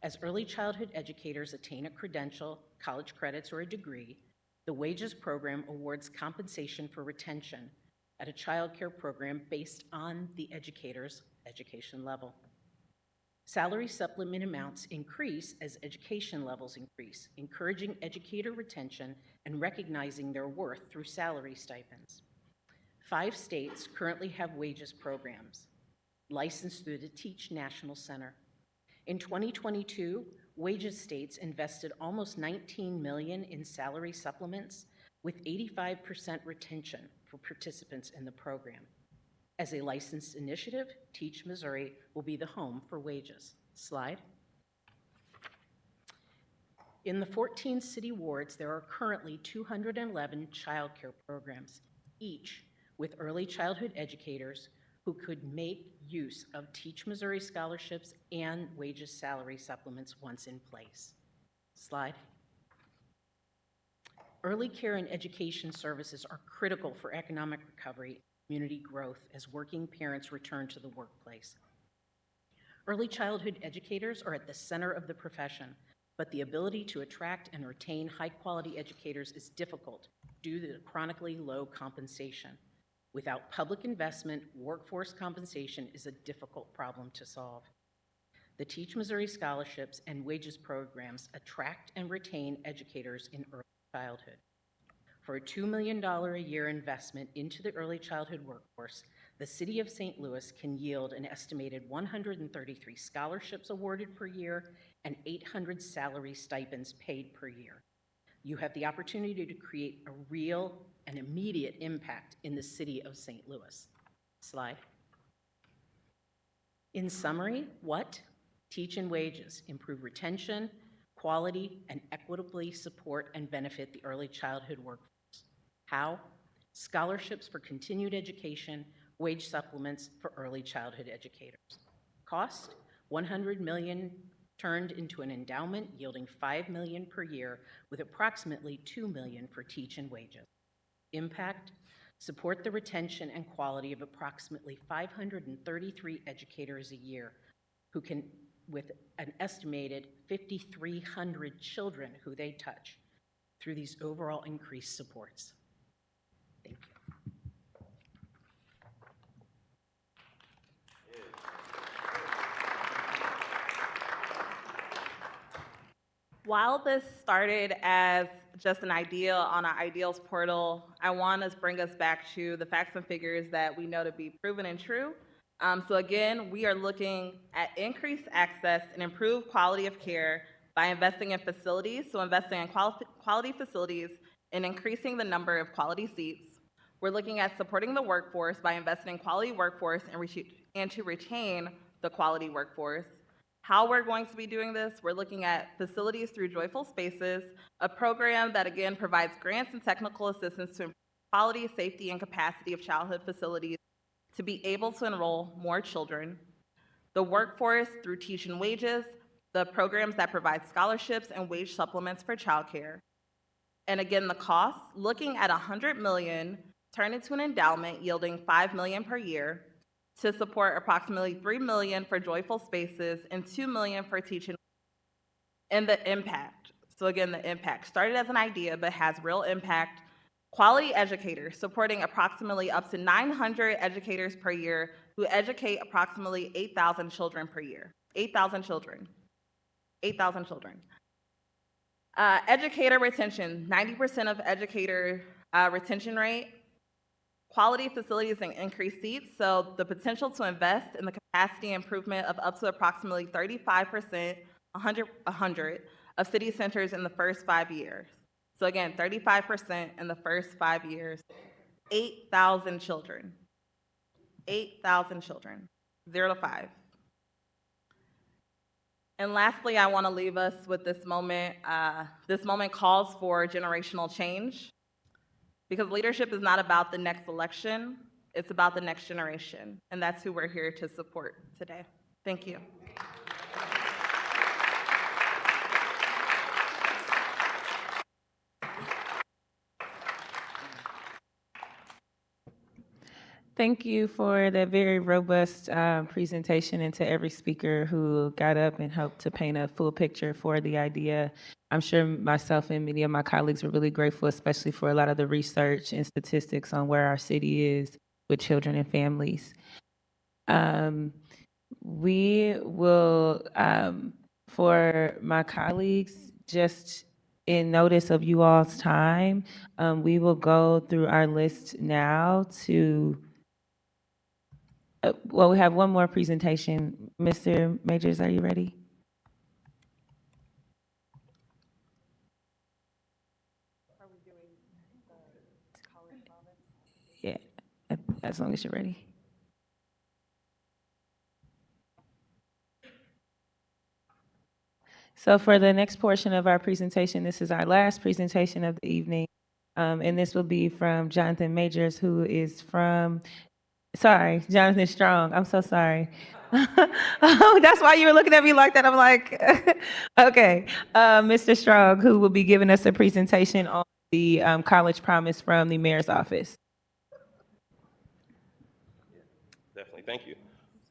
As early childhood educators attain a credential, college credits, or a degree, the Wages program awards compensation for retention at a child care program based on the educator's education level. Salary supplement amounts increase as education levels increase, encouraging educator retention and recognizing their worth through salary stipends. 5 states currently have Wages programs, licensed through the Teach National Center. In 2022, Wages states invested almost $19 million in salary supplements with 85% retention for participants in the program. As a licensed initiative, Teach Missouri will be the home for Wages. Slide. In the 14 city wards, there are currently 211 child care programs, each with early childhood educators who could make use of Teach Missouri scholarships and Wages salary supplements once in place. Slide. Early care and education services are critical for economic recovery community growth as working parents return to the workplace. Early childhood educators are at the center of the profession, but the ability to attract and retain high-quality educators is difficult due to chronically low compensation. Without public investment, workforce compensation is a difficult problem to solve. The Teach Missouri scholarships and wages programs attract and retain educators in early childhood. For a $2 million a year investment into the early childhood workforce, the City of St. Louis can yield an estimated 133 scholarships awarded per year and 800 salary stipends paid per year. You have the opportunity to create a real and immediate impact in the City of St. Louis. Slide. In summary, what? Teach and wages, improve retention, quality, and equitably support and benefit the early childhood workforce. How? Scholarships for continued education, wage supplements for early childhood educators. Cost? $100 million turned into an endowment yielding $5 million per year with approximately $2 million for teach and wages. Impact? Support the retention and quality of approximately 533 educators a year who can, with an estimated 5,300 children who they touch through these overall increased supports. Thank you. While this started as just an idea on our ideals portal, I want to bring us back to the facts and figures that we know to be proven and true. So again, we are looking at increased access and improved quality of care by investing in facilities, so investing in quality facilities and increasing the number of quality seats. We're looking at supporting the workforce by investing in quality workforce and to retain the quality workforce. How we're going to be doing this, we're looking at facilities through Joyful Spaces, a program that again provides grants and technical assistance to improve quality, safety, and capacity of childhood facilities to be able to enroll more children. The workforce through Teach and Wages, the programs that provide scholarships and wage supplements for childcare. And again, the cost, looking at $100 million turned into an endowment yielding $5 million per year to support approximately $3 million for Joyful Spaces and $2 million for Teach and and the impact. So again, the impact started as an idea, but has real impact. Quality educators, supporting approximately up to 900 educators per year who educate approximately 8,000 children per year. 8,000 children. 8,000 children. Educator retention, 90% of educator retention rate. Quality facilities and increased seats, so the potential to invest in the capacity improvement of up to approximately 35%, 100 of city centers in the first 5 years. So again, 35% in the first 5 years, 8,000 children. 8,000 children, 0 to 5. And lastly, I want to leave us with this moment. This moment calls for generational change, because leadership is not about the next election, it's about the next generation. And that's who we're here to support today. Thank you. Thank you for that very robust presentation, and to every speaker who got up and helped to paint a full picture for the idea. I'm sure myself and many of my colleagues were really grateful, especially for a lot of the research and statistics on where our city is with children and families. We will, for my colleagues, just in notice of you all's time, we will go through our list now to well, we have one more presentation. Mr. Majors, are you ready? Are we doing the college comments? Yeah, as long as you're ready. So for the next portion of our presentation, this is our last presentation of the evening, and this will be from Jonathan Majors, who is from Jonathan Strong. I'm so sorry. Oh, that's why you were looking at me like that. I'm like, okay. Mr. Strong, who will be giving us a presentation on the college promise from the mayor's office. thank you.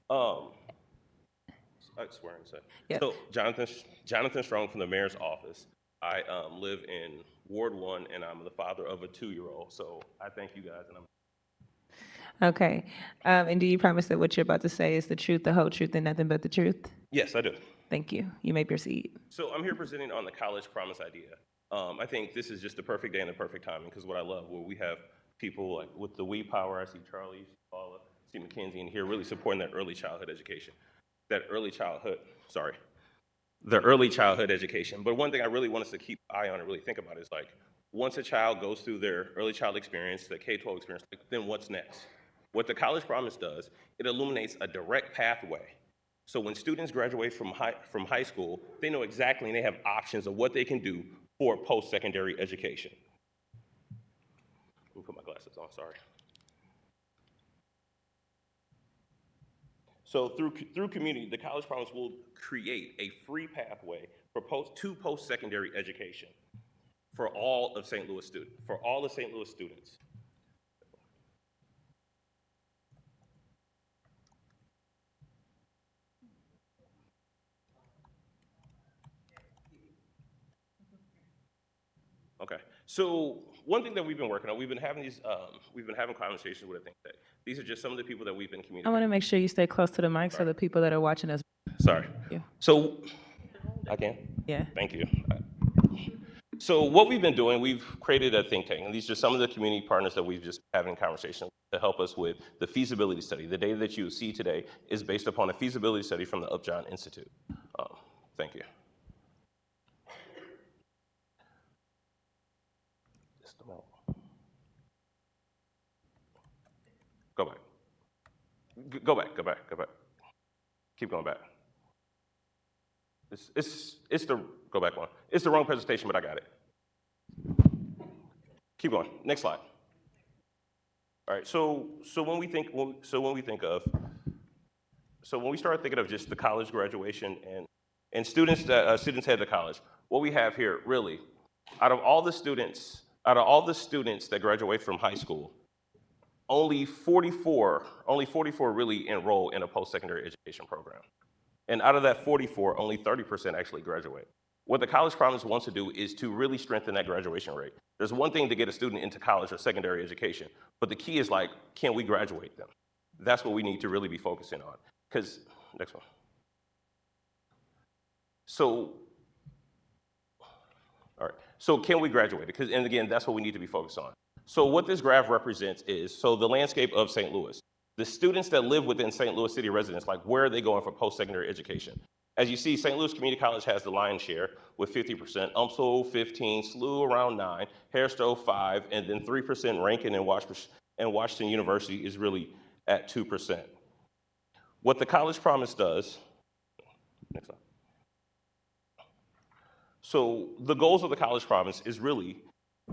I swear and say. Yeah. So Jonathan Strong from the mayor's office. I live in Ward 1, and I'm the father of a 2-year-old. So I thank you guys, and I'm. Okay. And do you promise that what you're about to say is the truth, the whole truth, and nothing but the truth? Yes, I do. Thank you. You may proceed. So I'm here presenting on the college promise idea. I think this is just the perfect day and the perfect timing, because what I love, where we have people like with the We Power. I see Charlie, Paula, see Mackenzie in here, really supporting that early childhood education. The early childhood education. But one thing I really want us to keep an eye on and really think about is like, once a child goes through their early child experience, the K-12 experience, then what's next? What the College Promise does, it illuminates a direct pathway. So when students graduate from high school, they know exactly, and they have options of what they can do for post-secondary education. Let me put my glasses on, sorry. So through community, the College Promise will create a free pathway for post-secondary education for all of St. Louis students. Okay, so one thing that we've been working on, we've been having conversations with, I think that these are just some of the people that we've been communicating. I want to make sure you stay close to the mic so the people that are watching us. Sorry. Yeah. So, I can? Yeah. Thank you. So what we've been doing, we've created a think tank, and these are some of the community partners that we've just having conversations to help us with the feasibility study. The data that you see today is based upon a feasibility study from the Upjohn Institute. Thank you. Just a moment. Go back. Go back. Keep going back. Go back one. It's the wrong presentation, but I got it. Keep going. Next slide. All right. So when we start thinking of just the college graduation and students head to college, what we have here really, out of all the students that graduate from high school, only 44 really enroll in a post-secondary education program. And out of that 44, only 30% actually graduate. What the College Promise wants to do is to really strengthen that graduation rate. There's one thing to get a student into college or secondary education, but the key is like, can we graduate them? That's what we need to really be focusing on. Because, next one. So, all right, so can we graduate? Because, and again, that's what we need to be focused on. So what this graph represents is, so the landscape of St. Louis. The students that live within St. Louis City residents, like where are they going for post-secondary education? As you see, St. Louis Community College has the lion's share with 50%, UMSL 15, SLU around 9, Hairston 5, and then 3% Rankin and Washington University is really at 2%. What the College Promise does, next slide. So the goals of the College Promise is really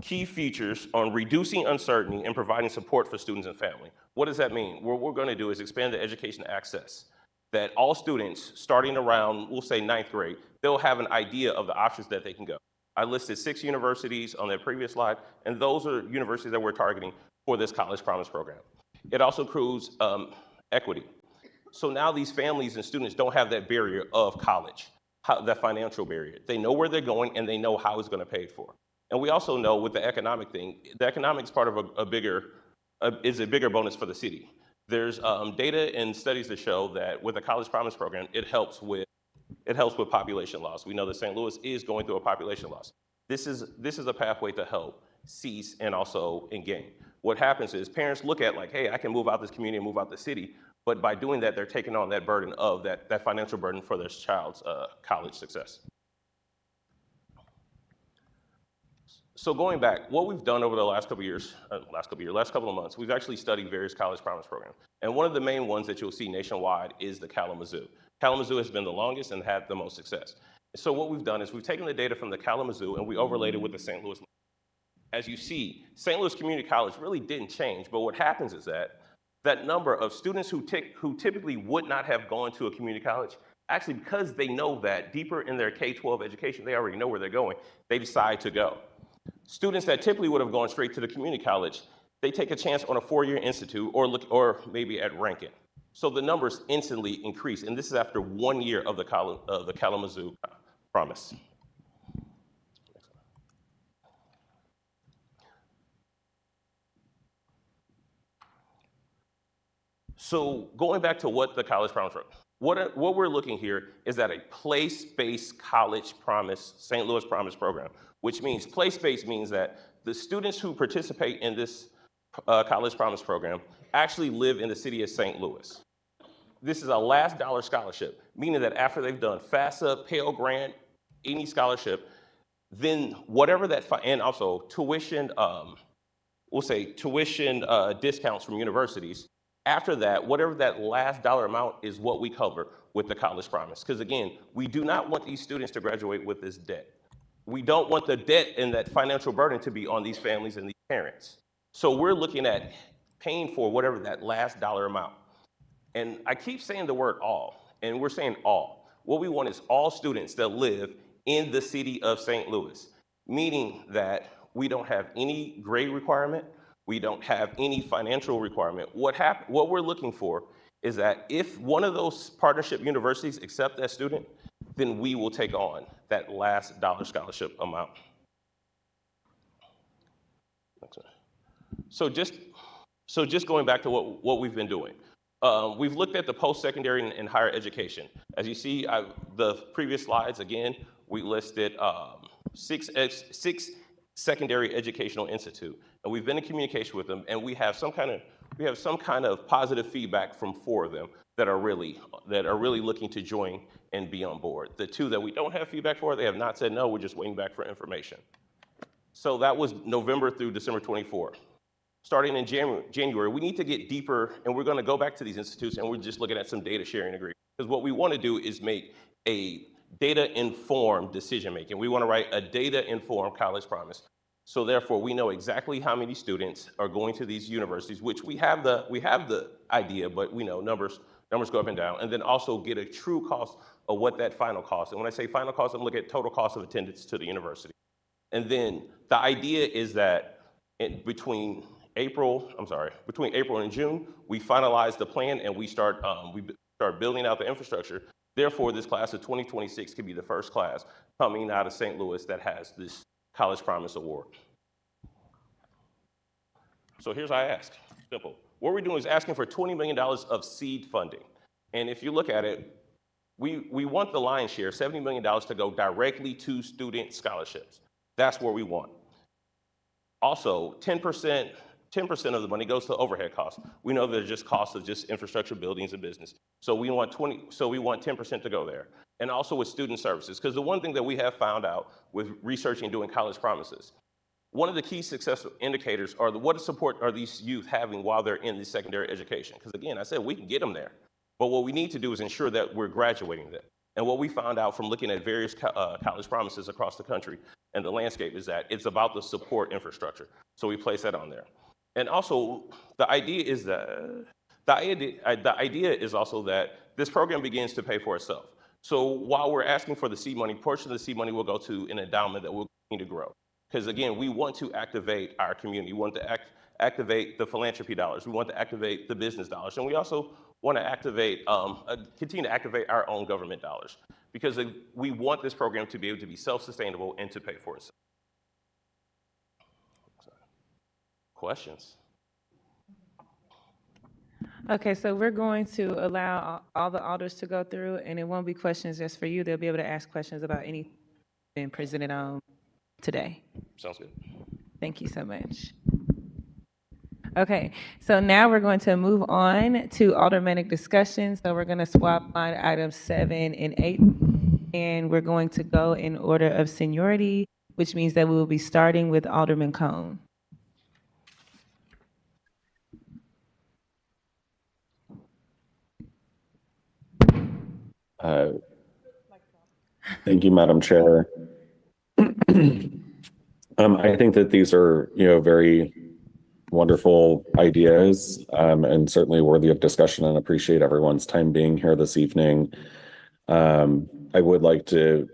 key features on reducing uncertainty and providing support for students and family. What does that mean? What we're going to do is expand the education access, that all students starting around, we'll say 9th grade, they'll have an idea of the options that they can go. I listed 6 universities on that previous slide, and those are universities that we're targeting for this College Promise program. It also includes equity. So now these families and students don't have that barrier of college, that financial barrier. They know where they're going and they know how it's going to pay for. And we also know with the economic thing, the economics part of is a bigger bonus for the city. There's data and studies that show that with the College Promise program, it helps with population loss. We know that St. Louis is going through a population loss. This is a pathway to help cease and also in gain. What happens is parents look at like, hey, I can move out this community and move out the city, but by doing that, they're taking on that burden of that financial burden for their child's college success. So going back, what we've done over the last couple of months, we've actually studied various College Promise programs. And one of the main ones that you'll see nationwide is the Kalamazoo. Kalamazoo has been the longest and had the most success. So what we've done is we've taken the data from the Kalamazoo and we overlaid it with the St. Louis. As you see, St. Louis Community College really didn't change, but what happens is that number of students who typically would not have gone to a community college, actually because they know that deeper in their K-12 education, they already know where they're going, they decide to go. Students that typically would have gone straight to the community college, they take a chance on a 4-year institute or maybe at Rankin. So the numbers instantly increase, and this is after 1 year of the Kalamazoo promise. So going back to what the college promise program, what we're looking here is at a place-based college promise, St. Louis Promise program, which means place-based means that the students who participate in this college promise program actually live in the city of St. Louis. This is a last dollar scholarship, meaning that after they've done FAFSA, Pell Grant, any scholarship, then whatever that, and also tuition, we'll say tuition discounts from universities. After that, whatever that last dollar amount is what we cover with the college promise. Because again, we do not want these students to graduate with this debt. We don't want the debt and that financial burden to be on these families and these parents. So we're looking at paying for whatever that last dollar amount. And I keep saying the word all, and we're saying all. What we want is all students that live in the city of St. Louis, meaning that we don't have any grade requirement, we don't have any financial requirement. What we're looking for is that if one of those partnership universities accept that student, then we will take on that last dollar scholarship amount. So just going back to what we've been doing. We've looked at the post-secondary and higher education. As you see, the previous slides, again, we listed six secondary educational institute, and we've been in communication with them, and we have some kind of positive feedback from 4 of them that are really looking to join and be on board. The 2 that we don't have feedback for, they have not said no. We're just waiting back for information. So that was November through December 24. Starting in January, we need to get deeper, and we're going to go back to these institutes, and we're just looking at some data sharing agreements. Because what we want to do is make a data-informed decision-making. We want to write a data-informed college promise. So therefore, we know exactly how many students are going to these universities, which we have the idea, but we know numbers go up and down, and then also get a true cost of what that final cost. And when I say final cost, I'm looking at total cost of attendance to the university. And then the idea is that between April and June, we finalize the plan and we start building out the infrastructure. Therefore, this class of 2026 could be the first class coming out of St. Louis that has this College Promise Award. So here's what I ask, simple. What we're doing is asking for $20 million of seed funding. And if you look at it, we want the lion's share, $70 million, to go directly to student scholarships. That's where we want. Also, 10% of the money goes to overhead costs. We know there's just costs of just infrastructure, buildings, and business. So we want 10% to go there. And also with student services, because the one thing that we have found out with researching and doing college promises, one of the key success indicators are what support are these youth having while they're in the secondary education? Because again, I said we can get them there, but what we need to do is ensure that we're graduating them. And what we found out from looking at various college promises across the country and the landscape is that it's about the support infrastructure. So we place that on there. And also, the idea is also that this program begins to pay for itself. So while we're asking for the seed money, portion of the seed money will go to an endowment that will continue to grow. Because again, we want to activate our community. We want to activate the philanthropy dollars. We want to activate the business dollars. And we also want to activate, continue to activate our own government dollars. Because we want this program to be able to be self-sustainable and to pay for itself. Questions? Okay, so we're going to allow all the alders to go through, and it won't be questions just for you. They'll be able to ask questions about anything being presented on today. Sounds good. Thank you so much. Okay, so now we're going to move on to Aldermanic discussion. So we're going to swap line items 7 and 8, and we're going to go in order of seniority, which means that we will be starting with Alderman Cone. Thank you, Madam Chair. I think that these are, very wonderful ideas and certainly worthy of discussion, and appreciate everyone's time being here this evening. I would like to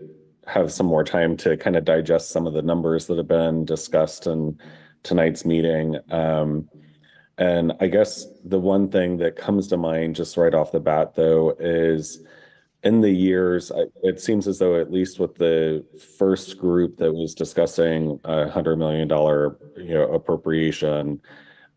have some more time to kind of digest some of the numbers that have been discussed in tonight's meeting. And I guess the one thing that comes to mind just right off the bat, though, is in the years, it seems as though at least with the first group that was discussing $100 million, appropriation,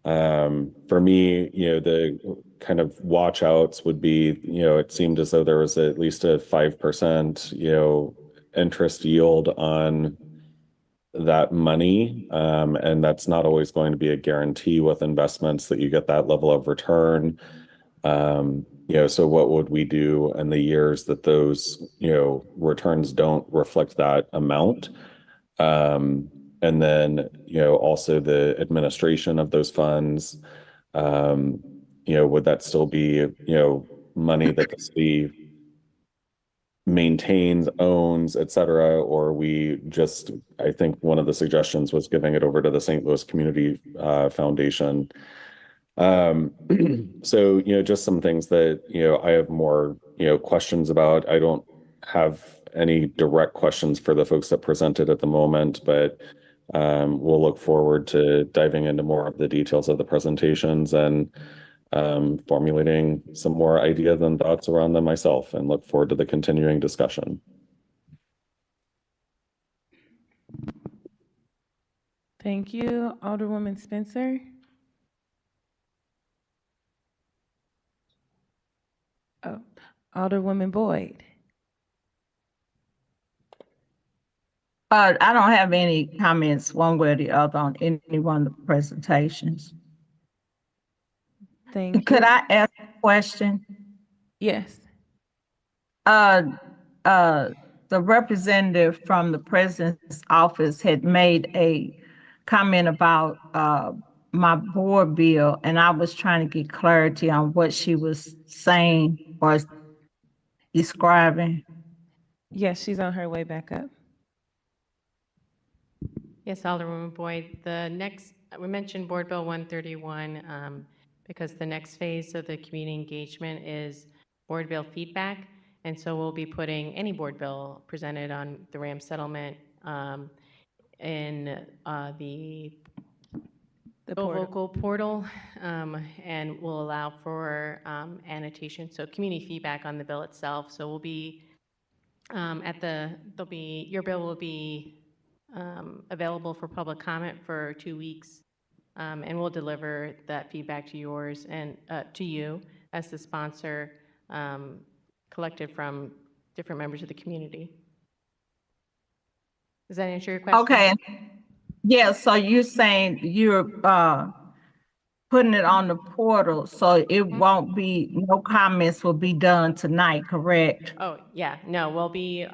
for me, the kind of watch outs would be, it seemed as though there was at least a 5%, interest yield on that money. And that's not always going to be a guarantee with investments that you get that level of return. So what would we do in the years that those, returns don't reflect that amount? And then, also the administration of those funds, would that still be, money that the city maintains, owns, et cetera, or we just, I think one of the suggestions was giving it over to the St. Louis Community Foundation. So, just some things that, I have more, questions about. I don't have any direct questions for the folks that presented at the moment, but we'll look forward to diving into more of the details of the presentations and formulating some more ideas and thoughts around them myself, and look forward to the continuing discussion. Thank you. Alderwoman Spencer. Oh, Alderwoman Boyd. I don't have any comments one way or the other on any one of the presentations. Thank you. Could I ask a question? Yes. The representative from the president's office had made a comment about my board bill, and I was trying to get clarity on what she was saying or describing. Yes, she's on her way back up. Yes, Alderwoman Boyd. We mentioned Board Bill 131 because the next phase of the community engagement is board bill feedback. And so we'll be putting any board bill presented on the RAM settlement in the local portal, and will allow for annotation, so community feedback on the bill itself. So we'll be your bill will be available for public comment for 2 weeks, and we'll deliver that feedback to yours and to you as the sponsor, collected from different members of the community. Does that answer your question? Okay. Yeah, so you're saying you're putting it on the portal, so it won't be, no comments will be done tonight, correct? Oh, yeah, no, we'll be,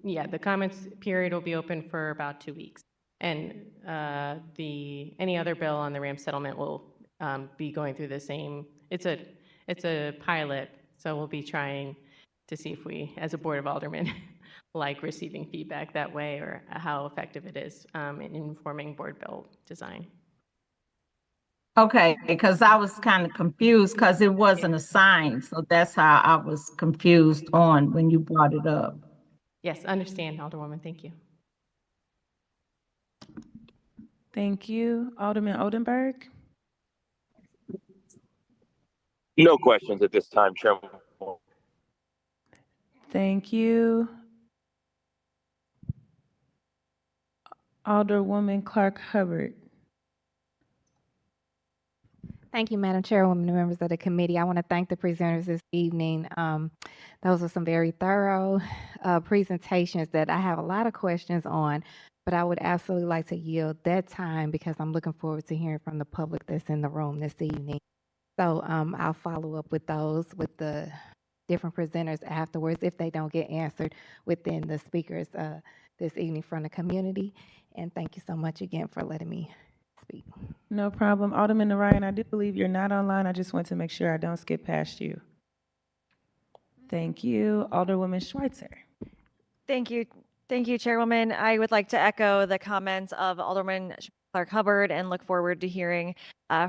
the comments period will be open for about 2 weeks. And any other bill on the RAM settlement will be going through the same, it's a pilot, so we'll be trying to see if we, as a Board of Aldermen, like receiving feedback that way, or how effective it is in informing board bill design. Okay, because I was kind of confused because it wasn't assigned, so that's how I was confused on when you brought it up. Yes, understand, Alderwoman, thank you. Thank you. Alderman Oldenburg. No questions at this time, Chairman. Thank you. Alderwoman Clark Hubbard. Thank you, Madam Chairwoman and members of the committee. I want to thank the presenters this evening. Those were some very thorough presentations that I have a lot of questions on, but I would absolutely like to yield that time because I'm looking forward to hearing from the public that's in the room this evening. So I'll follow up with those with the different presenters afterwards if they don't get answered within the speakers this evening from the community. And thank you so much again for letting me speak. No problem. Alderman Narayan, I do believe you're not online. I just want to make sure I don't skip past you. Thank you. Alderwoman Schweitzer. Thank you. Thank you, Chairwoman. I would like to echo the comments of Alderman Clerk Hubbard and look forward to hearing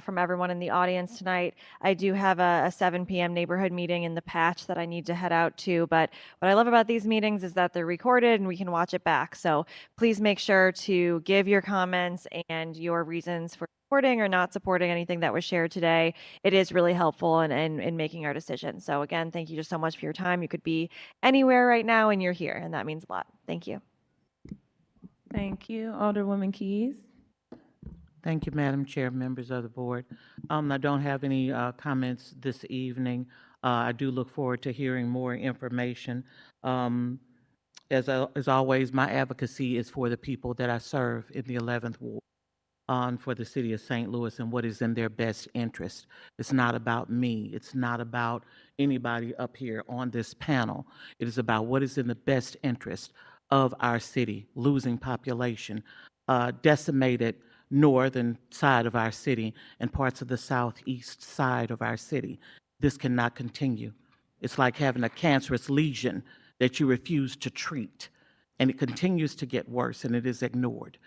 from everyone in the audience tonight. I do have a 7 p.m. neighborhood meeting in the Patch that I need to head out to, but what I love about these meetings is that they're recorded and we can watch it back. So please make sure to give your comments and your reasons for supporting or not supporting anything that was shared today. It is really helpful in making our decision. So again, thank you just so much for your time. You could be anywhere right now and you're here, and that means a lot. Thank you. Thank you. Alderwoman Keys. Thank you, Madam Chair, members of the board. I don't have any comments this evening. I do look forward to hearing more information. As always, my advocacy is for the people that I serve in the 11th Ward, for the city of St. Louis and what is in their best interest. It's not about me. It's not about anybody up here on this panel. It is about what is in the best interest of our city, losing population, decimated northern side of our city and parts of the southeast side of our city. This cannot continue. It's like having a cancerous lesion that you refuse to treat, and it continues to get worse and it is ignored.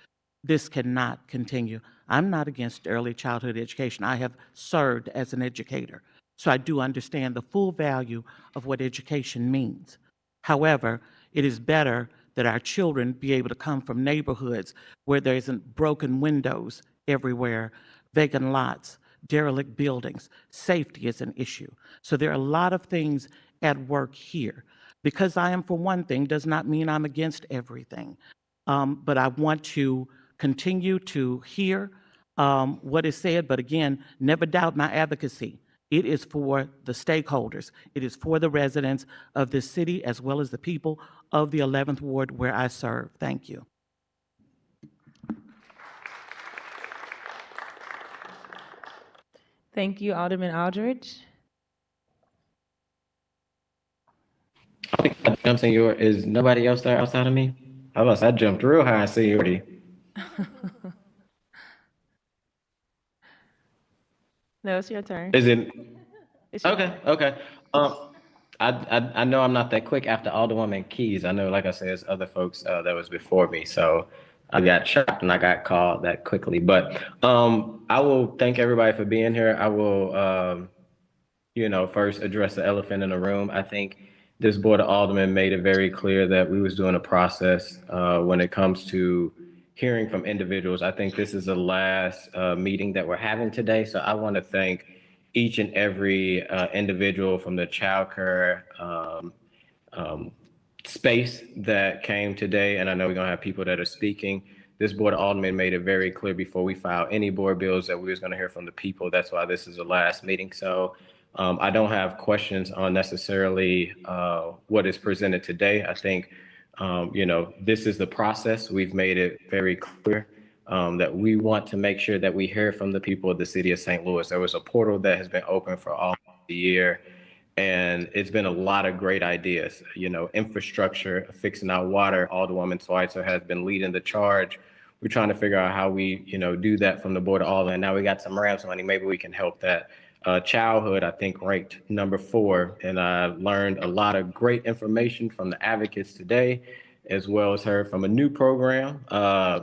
This cannot continue. I'm not against early childhood education. I have served as an educator, so I do understand the full value of what education means. However, it is better that our children be able to come from neighborhoods where there isn't broken windows everywhere, vacant lots, derelict buildings. Safety is an issue. So there are a lot of things at work here. Because I am for one thing does not mean I'm against everything. But I want to continue to hear what is said, but again, never doubt my advocacy. It is for the stakeholders. It is for the residents of this city as well as the people of the 11th Ward where I serve. Thank you. Thank you, Alderman Aldridge. I jumped in your, is nobody else there outside of me? I jumped real high in seniority. No, it's your turn. Is it? Okay. Okay. I know I'm not that quick after Alderwoman Keys. I know, like I said, there's other folks that was before me, so I got chopped and I got called that quickly. But I will thank everybody for being here. I will, first address the elephant in the room. I think this Board of Aldermen made it very clear that we was doing a process when it comes to hearing from individuals. I think this is the last meeting that we're having today, so I want to thank each and every individual from the childcare space that came today, and I know we're gonna have people that are speaking. This Board of Aldermen made it very clear before we filed any board bills that we was gonna hear from the people. That's why this is the last meeting. So I don't have questions on necessarily what is presented today. I think, this is the process. We've made it very clear that we want to make sure that we hear from the people of the city of St. Louis. There was a portal that has been open for all the year, and it's been a lot of great ideas. Infrastructure, fixing our water. Alderwoman Schweitzer has been leading the charge. We're trying to figure out how we, do that from the Board of Aldermen. Now we got some Rams money. Maybe we can help that. Childhood, I think, ranked number 4, and I learned a lot of great information from the advocates today, as well as heard from a new program.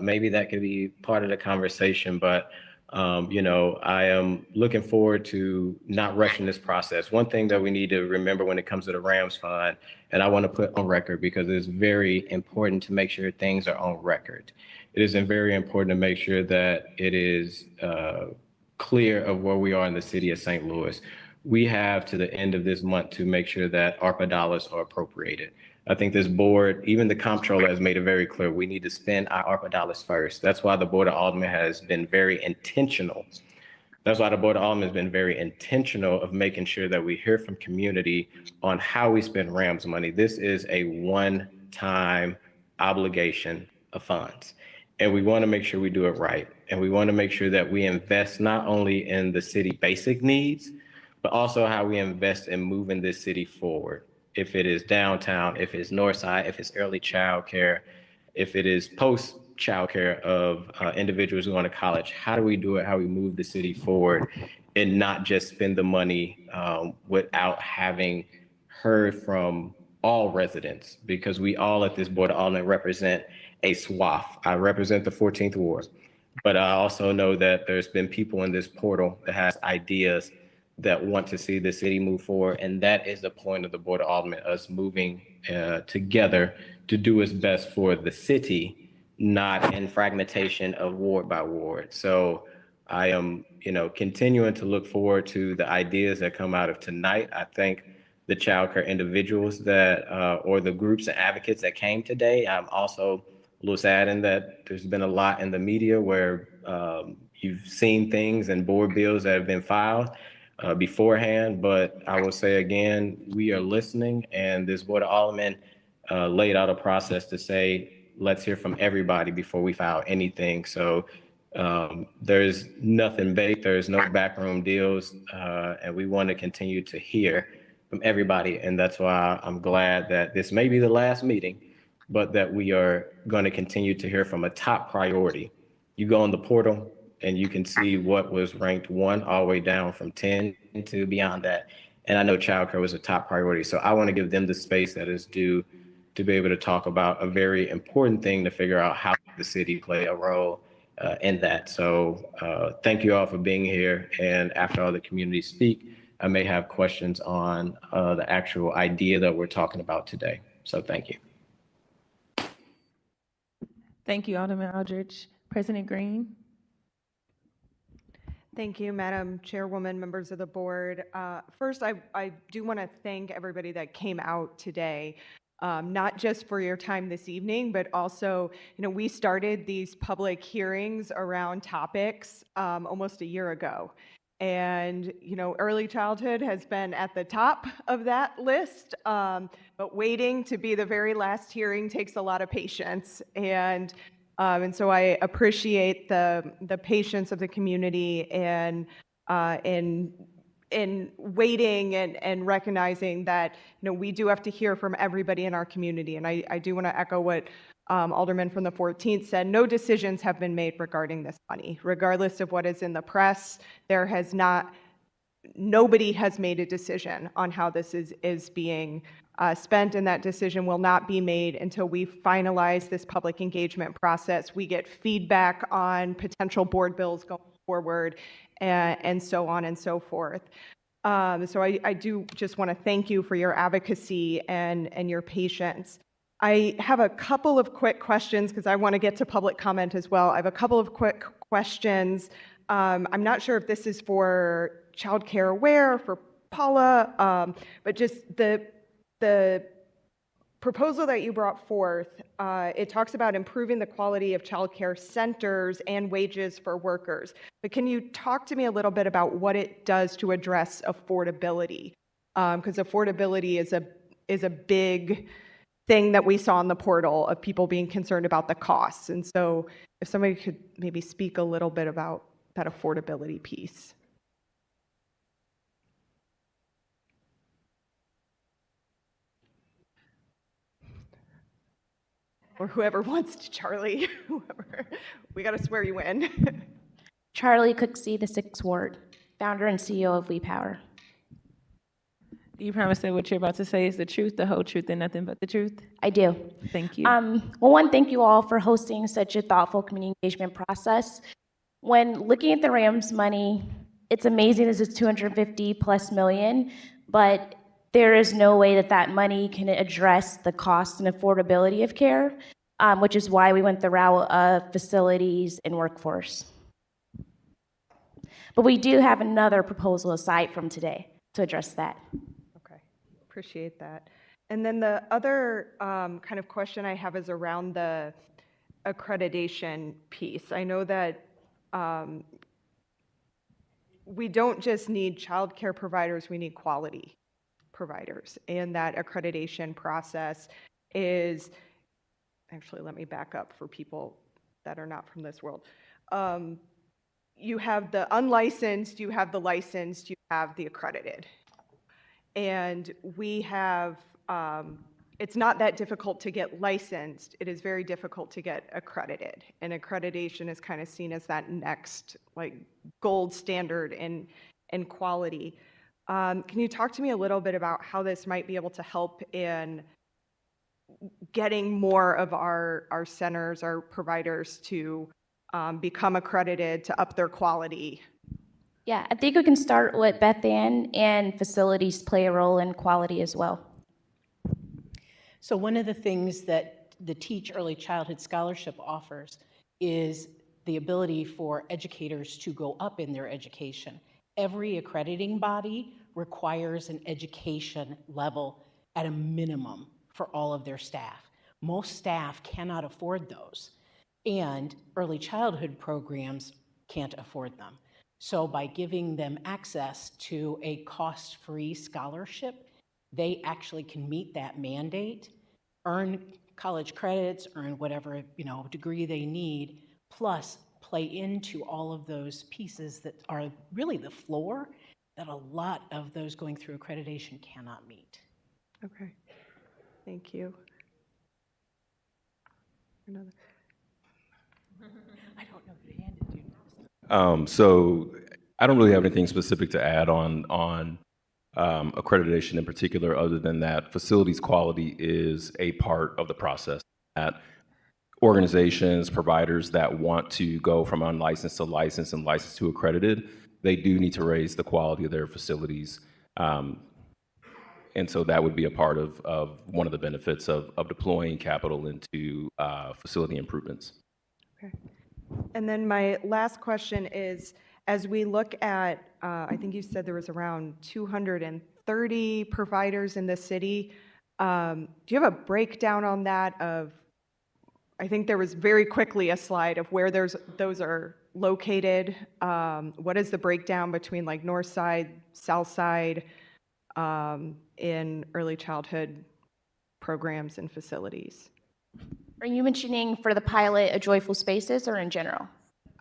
Maybe that could be part of the conversation, but I am looking forward to not rushing this process. One thing that we need to remember when it comes to the Rams Fund, and I want to put on record because it's very important to make sure things are on record. It is very important to make sure that it is clear of where we are in the city of St. Louis. We have to the end of this month to make sure that ARPA dollars are appropriated. I think this board, even the comptroller, has made it very clear we need to spend our ARPA dollars first. That's why the Board of Aldermen has been very intentional. That's why the Board of Aldermen has been very intentional of making sure that we hear from community on how we spend Rams money. This is a one-time obligation of funds. And we want to make sure we do it right. And we want to make sure that we invest not only in the city basic needs, but also how we invest in moving this city forward. If it is downtown, if it's north side, if it's early childcare, if it is post childcare of individuals going to college, how do we do it? How we move the city forward and not just spend the money without having heard from all residents, because we all at this Board of Aldermen represent a swath. I represent the 14th Ward. But I also know that there's been people in this portal that has ideas that want to see the city move forward. And that is the point of the Board of Aldermen, us moving together to do what's best for the city, not in fragmentation of ward by ward. So I am, continuing to look forward to the ideas that come out of tonight. I thank the childcare individuals that, or the groups and advocates that came today. I'm also a little saddened that there's been a lot in the media where you've seen things and board bills that have been filed beforehand. But I will say again, we are listening, and this Board of Aldermen laid out a process to say, let's hear from everybody before we file anything. So there's nothing baked, there's no backroom deals, and we want to continue to hear from everybody. And that's why I'm glad that this may be the last meeting, but that we are going to continue to hear from a top priority. You go on the portal and you can see what was ranked 1 all the way down from 10 to beyond that. And I know childcare was a top priority. So I want to give them the space that is due to be able to talk about a very important thing to figure out how the city play a role in that. So thank you all for being here. And after all the community speak, I may have questions on the actual idea that we're talking about today. So thank you. Thank you, Alderman Aldridge. President Green. Thank you, Madam Chairwoman, members of the board. First, I do want to thank everybody that came out today, not just for your time this evening, but also, we started these public hearings around topics almost a year ago. And, early childhood has been at the top of that list, but waiting to be the very last hearing takes a lot of patience. And so I appreciate the patience of the community and in waiting and recognizing that, we do have to hear from everybody in our community. And I do want to echo what Alderman from the 14th said. No decisions have been made regarding this money. Regardless of what is in the press, nobody has made a decision on how this is being spent, and that decision will not be made until we finalize this public engagement process. We get feedback on potential board bills going forward, and so on and so forth. So I do just want to thank you for your advocacy and your patience. I have a couple of quick questions because I want to get to public comment as well. I have a couple of quick questions. I'm not sure if this is for childcare aware, for Paula, but just the proposal that you brought forth, it talks about improving the quality of childcare centers and wages for workers. But can you talk to me a little bit about what it does to address affordability? Because affordability is a big thing that we saw in the portal of people being concerned about the costs. And so if somebody could maybe speak a little bit about that affordability piece. Or whoever wants to, Charlie, whoever. We got to swear you in. Charlie Cooksey, the 6th Ward, founder and CEO of We Power. Do you promise that what you're about to say is the truth, the whole truth, and nothing but the truth? I do. Thank you. Well, one, thank you all for hosting such a thoughtful community engagement process. When looking at the Rams money, it's amazing this is $250+ million, but there is no way that money can address the cost and affordability of care, which is why we went the route of facilities and workforce. But we do have another proposal aside from today to address that. Okay, appreciate that. And then the other kind of question I have is around the accreditation piece. I know that we don't just need childcare providers, we need quality providers. And that accreditation process is, actually, let me back up for people that are not from this world. You have the unlicensed, you have the licensed, you have the accredited. And we have, it's not that difficult to get licensed. It is very difficult to get accredited. And accreditation is kind of seen as that next, gold standard in quality. Can you talk to me a little bit about how this might be able to help in getting more of our centers, our providers to become accredited to up their quality? Yeah, I think we can start with Beth Ann, and facilities play a role in quality as well. So one of the things that the Teach Early Childhood Scholarship offers is the ability for educators to go up in their education. Every accrediting body requires an education level at a minimum for all of their staff. Most staff cannot afford those, and early childhood programs can't afford them. So by giving them access to a cost-free scholarship, they actually can meet that mandate, earn college credits, earn whatever degree they need, plus play into all of those pieces that are really the floor that a lot of those going through accreditation cannot meet. Okay, thank you. Another. I don't know who handed you. So I don't really have anything specific to add on accreditation in particular, other than that facilities quality is a part of the process. That organizations, providers that want to go from unlicensed to licensed and licensed to accredited, they do need to raise the quality of their facilities. And so that would be a part of one of the benefits of deploying capital into facility improvements. Okay. And then my last question is, as we look at, I think you said there was around 230 providers in the city. Do you have a breakdown on that of, I think there was very quickly a slide of where those are located. What is the breakdown between like north side, south side, in early childhood programs and facilities? Are you mentioning for the pilot of Joyful Spaces or in general?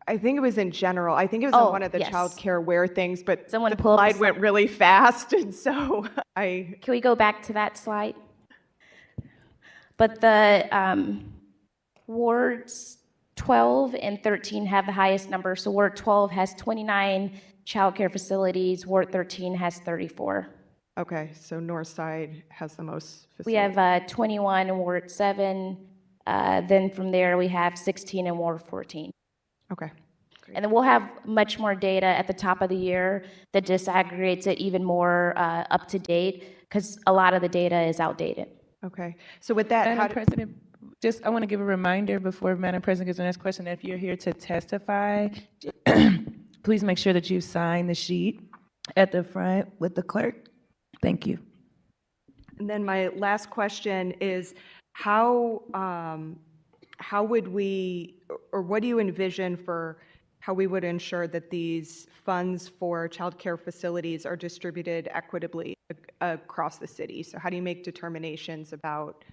I think it was in general. I think it was on one of the yes. childcare aware things, but Someone the pull up the slide went really fast, and so I. Can we go back to that slide? But the wards 12 and 13 have the highest number. So Ward 12 has 29 childcare facilities. Ward 13 has 34. Okay, so north side has the most facilities. We have 21 in Ward 7. Then from there, we have 16 in Ward 14. Okay. And then we'll have much more data at the top of the year that disaggregates it even more up to date, because a lot of the data is outdated. Okay. So with that, Madam President, I want to give a reminder before Madam President gives the next question, that if you're here to testify, please make sure that you sign the sheet at the front with the clerk. Thank you. And then my last question is, how would we, or what do you envision for how we would ensure that these funds for childcare facilities are distributed equitably across the city? So how do you make determinations about?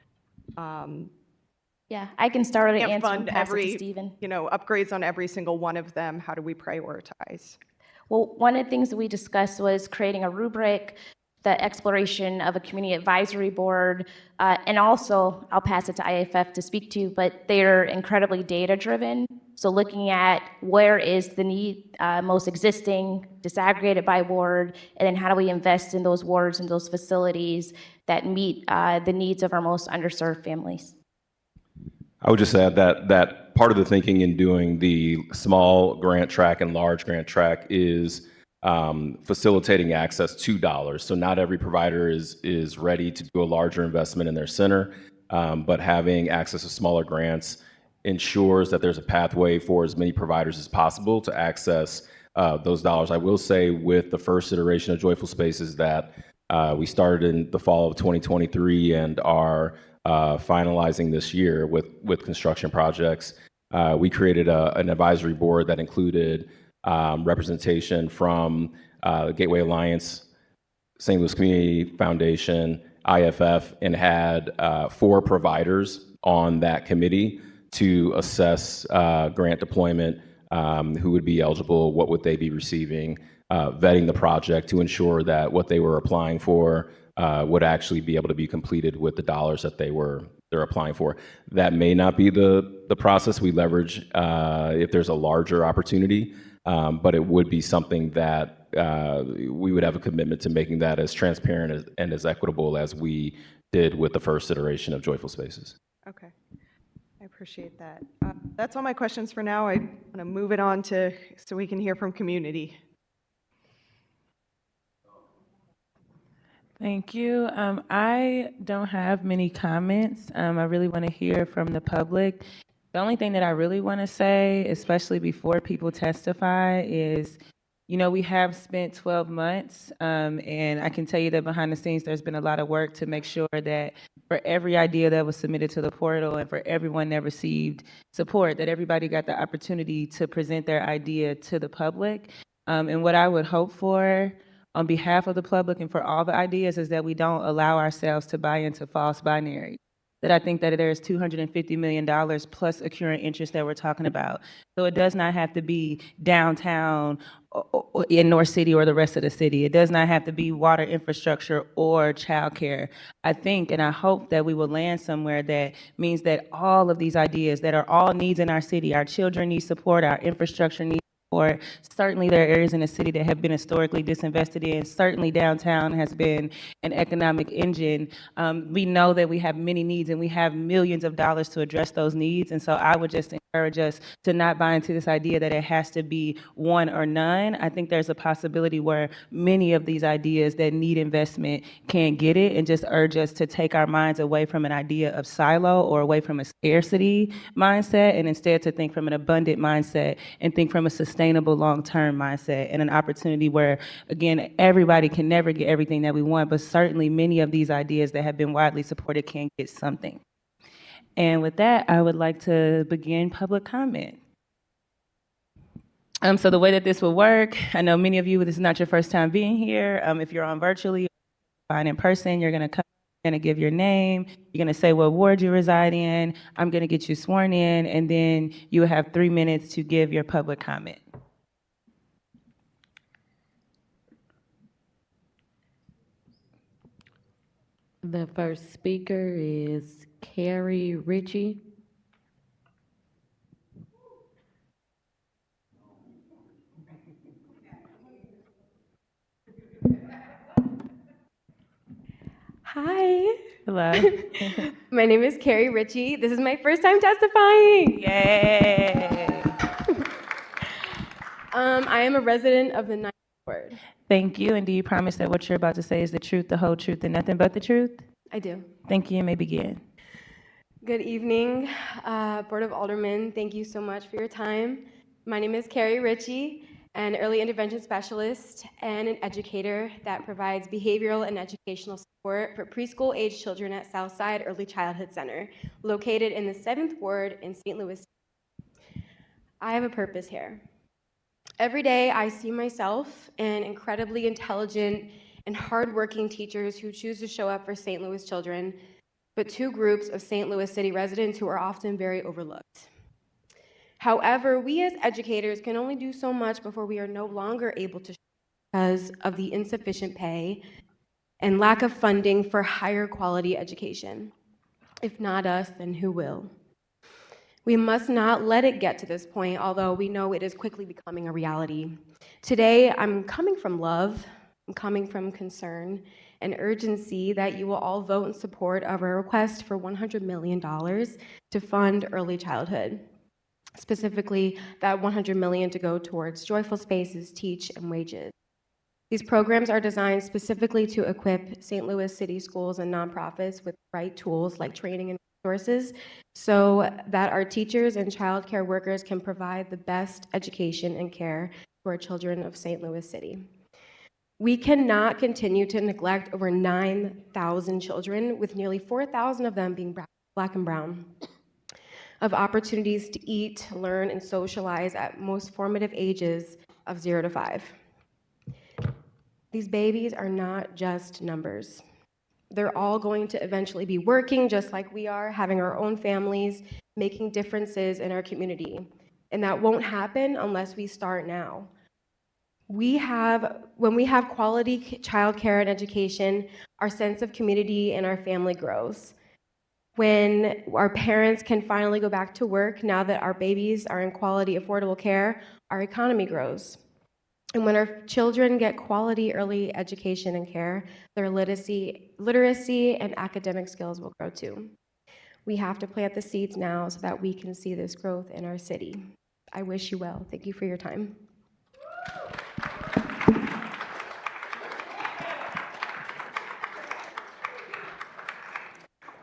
Yeah, I can start to answer fund and pass it to every, Stephen. upgrades on every single one of them. How do we prioritize? Well, one of the things that we discussed was creating a rubric, the exploration of a community advisory board, and also I'll pass it to IFF to speak to, but they're incredibly data driven. So looking at where is the need most existing, disaggregated by ward, and then how do we invest in those wards and those facilities that meet the needs of our most underserved families. I would just add that part of the thinking in doing the small grant track and large grant track is facilitating access to dollars. So not every provider is ready to do a larger investment in their center, but having access to smaller grants ensures that there's a pathway for as many providers as possible to access those dollars. I will say with the first iteration of Joyful Spaces that we started in the fall of 2023 and are finalizing this year with construction projects. We created an advisory board that included representation from Gateway Alliance, St. Louis Community Foundation, IFF, and had 4 providers on that committee to assess grant deployment, who would be eligible, what would they be receiving, vetting the project to ensure that what they were applying for would actually be able to be completed with the dollars that they're applying for. That may not be the process we leverage if there's a larger opportunity, but it would be something that we would have a commitment to making that as transparent and as equitable as we did with the first iteration of Joyful Spaces. Okay, I appreciate that. That's all my questions for now. I going to move it on to so we can hear from community. Thank you. I don't have many comments. I really want to hear from the public. The only thing that I really want to say, especially before people testify, is, we have spent 12 months, and I can tell you that behind the scenes, there's been a lot of work to make sure that for every idea that was submitted to the portal and for everyone that received support, that everybody got the opportunity to present their idea to the public. And what I would hope for on behalf of the public and for all the ideas is that we don't allow ourselves to buy into false binaries. That I think that there's $250 million plus accruing interest that we're talking about. So it does not have to be downtown or in North City or the rest of the city. It does not have to be water infrastructure or childcare. I think and I hope that we will land somewhere that means that all of these ideas that are all needs in our city, our children need support, our infrastructure needs support. Certainly there are areas in the city that have been historically disinvested in. Certainly downtown has been an economic engine. We know that we have many needs and we have millions of dollars to address those needs. And so I would just encourage us to not buy into this idea that it has to be one or none. I think there's a possibility where many of these ideas that need investment can get it, and just urge us to take our minds away from an idea of silo or away from a scarcity mindset, and instead to think from an abundant mindset and think from a sustainable long-term mindset, and an opportunity where, again, everybody can never get everything that we want, but certainly many of these ideas that have been widely supported can get something. And with that, I would like to begin public comment. So the way that this will work, I know many of you, this is not your first time being here. If you're on virtually or fine in person, you're gonna come, you're gonna give your name, you're gonna say what ward you reside in, I'm gonna get you sworn in, and then you will have 3 minutes to give your public comment. The first speaker is Carrie Ritchie. Hi. Hello. My name is Carrie Ritchie. This is my first time testifying. Yay. I am a resident of the 9th Ward. Thank you. And do you promise that what you're about to say is the truth, the whole truth, and nothing but the truth? I do. Thank you, and may begin. Good evening, Board of Aldermen. Thank you so much for your time. My name is Carrie Ritchie, an early intervention specialist and an educator that provides behavioral and educational support for preschool-age children at Southside Early Childhood Center, located in the 7th Ward in St. Louis. I have a purpose here. Every day, I see myself and incredibly intelligent and hardworking teachers who choose to show up for St. Louis children, but two groups of St. Louis City residents who are often very overlooked. However, we as educators can only do so much before we are no longer able to because of the insufficient pay and lack of funding for higher quality education. If not us, then who will? We must not let it get to this point, although we know it is quickly becoming a reality. Today, I'm coming from love, I'm coming from concern and urgency that you will all vote in support of a request for $100 million to fund early childhood. Specifically, that $100 million to go towards Joyful Spaces, Teach, and Wages. These programs are designed specifically to equip St. Louis City schools and nonprofits with the right tools like training and resources so that our teachers and childcare workers can provide the best education and care for our children of St. Louis City. We cannot continue to neglect over 9,000 children, with nearly 4,000 of them being Black and brown, of opportunities to eat, learn, and socialize at most formative ages of 0 to 5. These babies are not just numbers. They're all going to eventually be working just like we are, having our own families, making differences in our community. And that won't happen unless we start now. When we have quality childcare and education, our sense of community and our family grows. When our parents can finally go back to work now that our babies are in quality, affordable care, our economy grows. And when our children get quality early education and care, their literacy and academic skills will grow too. We have to plant the seeds now so that we can see this growth in our city. I wish you well. Thank you for your time.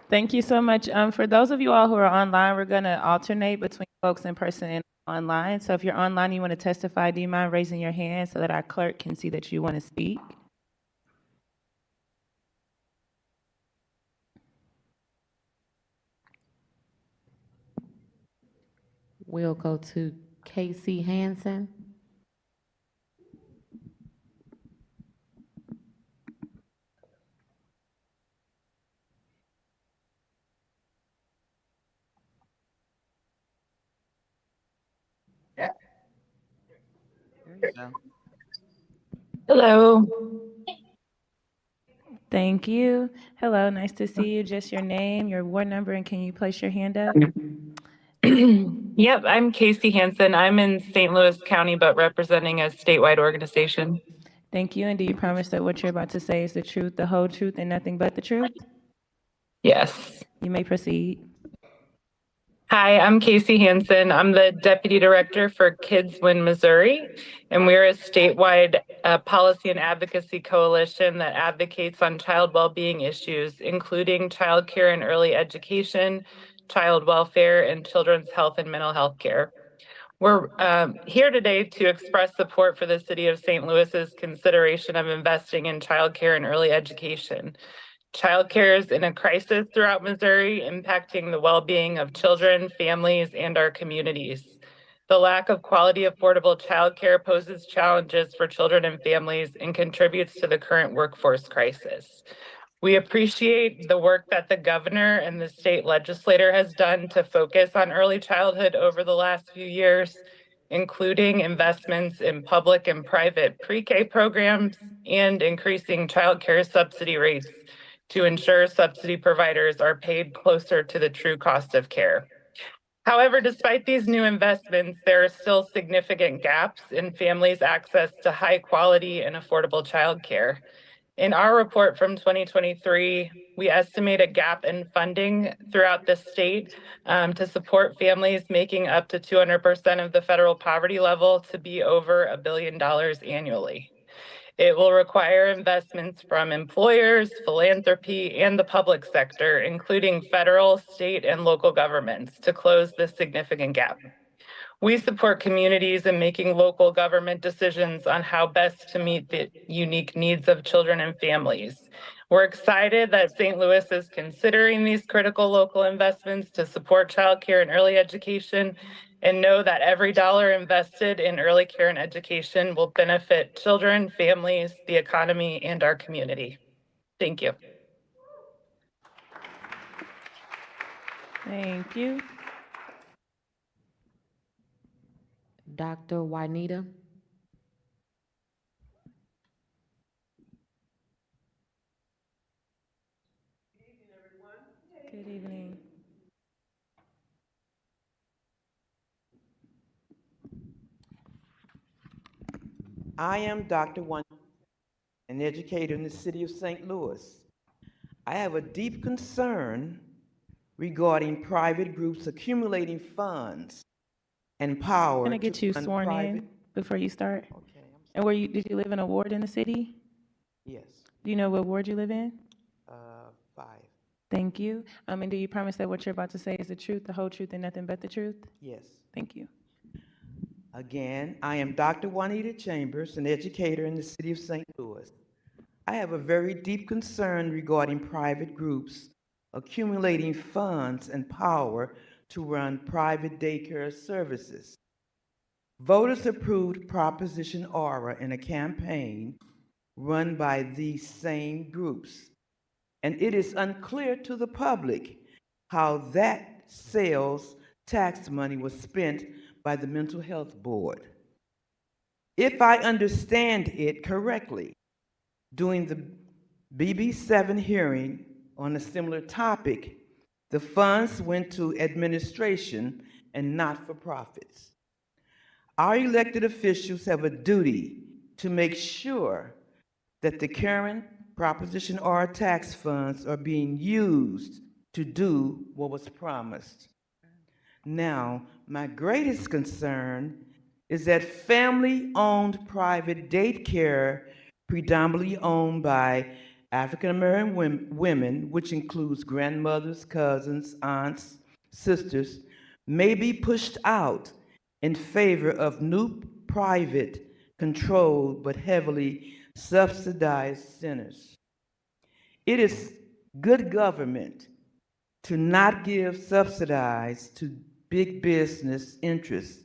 Thank you so much. For those of you all who are online, we're going to alternate between folks in person and online. So if you're online and you want to testify, do you mind raising your hand so that our clerk can see that you want to speak? We'll go to Casey Hansen. Hello. Thank you. Hello, nice to see you. Just your name, your ward number, and can you place your hand up? Yep, I'm Casey Hansen. I'm in St. Louis County, but representing a statewide organization. Thank you. And do you promise that what you're about to say is the truth, the whole truth, and nothing but the truth? Yes. You may proceed. Hi, I'm Casey Hansen. I'm the Deputy Director for Kids Win Missouri, and we're a statewide policy and advocacy coalition that advocates on child well-being issues, including childcare and early education, child welfare, and children's health and mental health care. We're here today to express support for the City of St. Louis's consideration of investing in childcare and early education. Childcare is in a crisis throughout Missouri, impacting the well-being of children, families, and our communities. The lack of quality, affordable childcare poses challenges for children and families and contributes to the current workforce crisis. We appreciate the work that the governor and the state legislator has done to focus on early childhood over the last few years, including investments in public and private pre-K programs and increasing childcare subsidy rates to ensure subsidy providers are paid closer to the true cost of care. However, despite these new investments, there are still significant gaps in families' access to high quality and affordable childcare. In our report from 2023, we estimate a gap in funding throughout the state to support families making up to 200% of the federal poverty level to be over $1 billion annually. It will require investments from employers, philanthropy, and the public sector, including federal, state, and local governments, to close this significant gap. We support communities in making local government decisions on how best to meet the unique needs of children and families. We're excited that St. Louis is considering these critical local investments to support childcare and early education, and know that every dollar invested in early care and education will benefit children, families, the economy, and our community. Thank you. Thank you. Dr. Juanita. Good evening. I am Dr. One, an educator in the city of St. Louis. I have a deep concern regarding private groups accumulating funds and power. Can I get you sworn in before you start? Okay. And did you live in a ward in the city? Yes. Do you know what ward you live in? 5. Thank you. And do you promise that what you're about to say is the truth, the whole truth, and nothing but the truth? Yes. Thank you. Again, I am Dr. Juanita Chambers, an educator in the city of St. Louis. I have a very deep concern regarding private groups accumulating funds and power to run private daycare services. Voters approved Proposition Aura in a campaign run by these same groups, and it is unclear to the public how that sales tax money was spent by the Mental Health Board. If I understand it correctly, during the BB7 hearing on a similar topic, the funds went to administration and not-for-profits. Our elected officials have a duty to make sure that the current Proposition R tax funds are being used to do what was promised. Now, my greatest concern is that family-owned private daycare, predominantly owned by African American women, which includes grandmothers, cousins, aunts, sisters, may be pushed out in favor of new private, controlled, but heavily subsidized centers. It is good government to not give subsidies to big business interests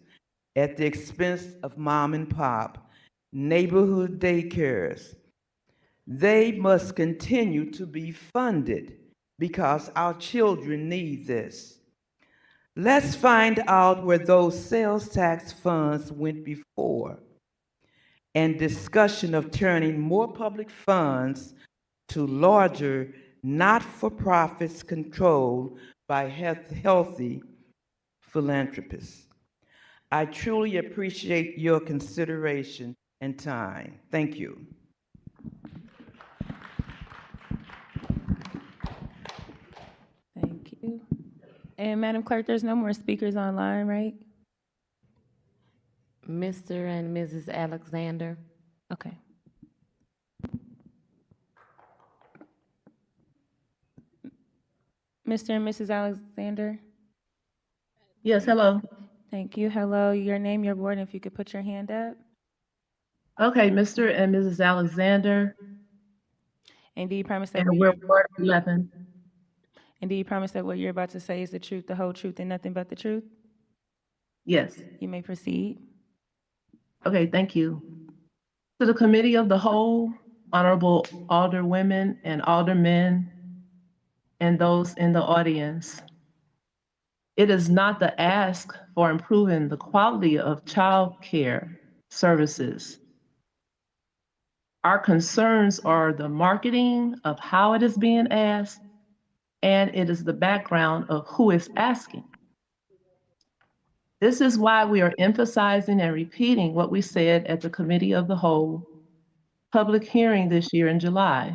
at the expense of mom and pop neighborhood daycares. They must continue to be funded because our children need this. Let's find out where those sales tax funds went before, and discussion of turning more public funds to larger not-for-profits controlled by healthy philanthropists. I truly appreciate your consideration and time. Thank you. Thank you. And Madam Clerk, there's no more speakers online, right? Mr. and Mrs. Alexander. Okay. Mr. and Mrs. Alexander? Yes, hello. Thank you. Hello, your name, your board, and if you could put your hand up. Okay, Mr. and Mrs. Alexander, And do you promise that and what we're you're, Ward 11. and do you promise that what you're about to say is the truth, the whole truth, and nothing but the truth? Yes. You may proceed. Okay, thank you. To the Committee of the Whole, Honorable Alderwomen and Aldermen, and those in the audience, it is not the ask for improving the quality of child care services. Our concerns are the marketing of how it is being asked, and it is the background of who is asking. This is why we are emphasizing and repeating what we said at the Committee of the Whole public hearing this year in July.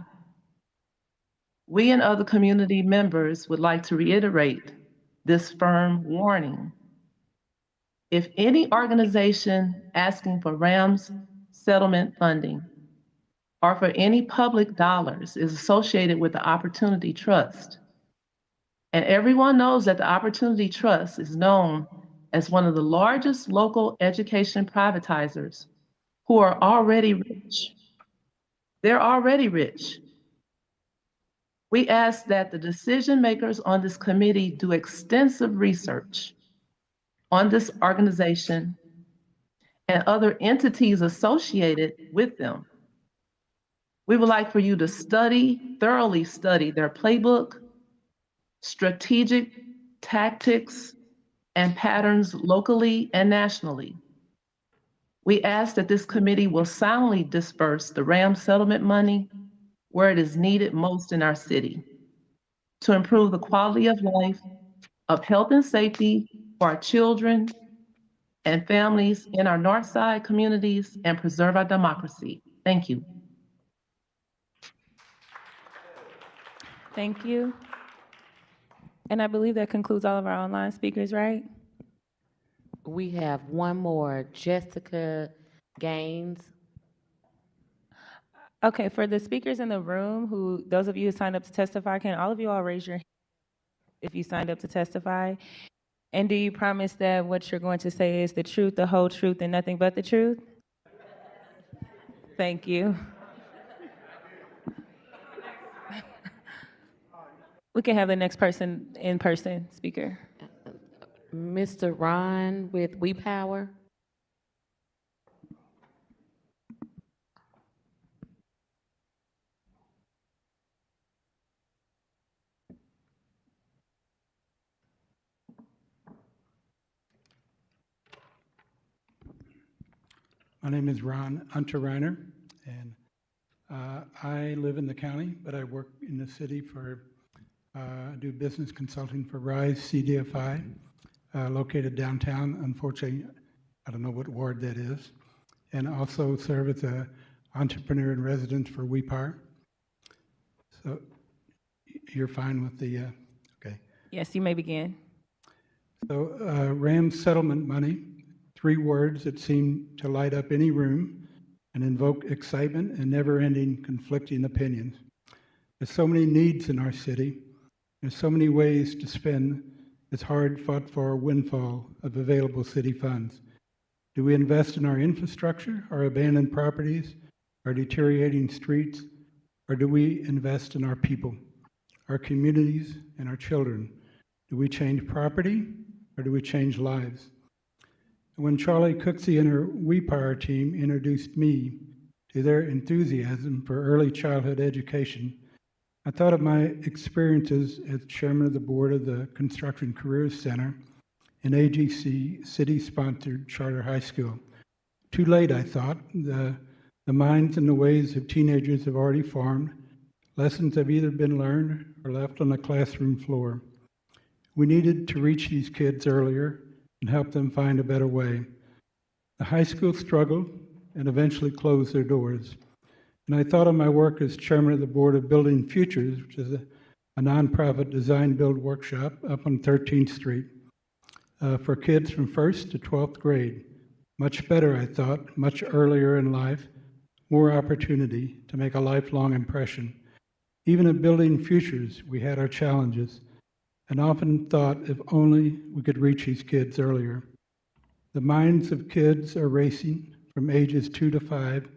We and other community members would like to reiterate this firm warning. If any organization asking for RAMS settlement funding or for any public dollars is associated with the Opportunity Trust, and everyone knows that the Opportunity Trust is known as one of the largest local education privatizers who are already rich. They're already rich. We ask that the decision makers on this committee do extensive research on this organization and other entities associated with them. We would like for you to thoroughly study their playbook, strategic tactics, and patterns locally and nationally. We ask that this committee will soundly disperse the RAM settlement money where it is needed most in our city to improve the quality of life, of health and safety for our children and families in our Northside communities and preserve our democracy. Thank you. Thank you. And I believe that concludes all of our online speakers, right? We have one more, Jessica Gaines. Okay, for the speakers in the room, those of you who signed up to testify, can all of you all raise your hand if you signed up to testify? And do you promise that what you're going to say is the truth, the whole truth, and nothing but the truth? Thank you. We can have the next person in-person speaker. Mr. Ron with We Power. My name is Ron Unterreiner, and I live in the county, but I work in the city do business consulting for RISE CDFI, located downtown. Unfortunately, I don't know what ward that is, and also serve as an entrepreneur in residence for WePower. So you're fine with the, okay. Yes, you may begin. So Rams settlement money, 3 words that seem to light up any room and invoke excitement and never-ending conflicting opinions. There's so many needs in our city. There's so many ways to spend this hard-fought-for windfall of available city funds. Do we invest in our infrastructure, our abandoned properties, our deteriorating streets, or do we invest in our people, our communities, and our children? Do we change property, or do we change lives? When Charlie Cooksey and her We Power team introduced me to their enthusiasm for early childhood education, I thought of my experiences as chairman of the board of the Construction Careers Center in AGC city-sponsored charter high school. Too late, I thought. The minds and the ways of teenagers have already formed. Lessons have either been learned or left on the classroom floor. We needed to reach these kids earlier and help them find a better way. The high school struggled and eventually closed their doors. And I thought of my work as chairman of the Board of Building Futures, which is a nonprofit design build workshop up on 13th Street for kids from 1st to 12th grade. Much better, I thought, much earlier in life, more opportunity to make a lifelong impression. Even at Building Futures, we had our challenges, and often thought if only we could reach these kids earlier. The minds of kids are racing from ages 2 to 5,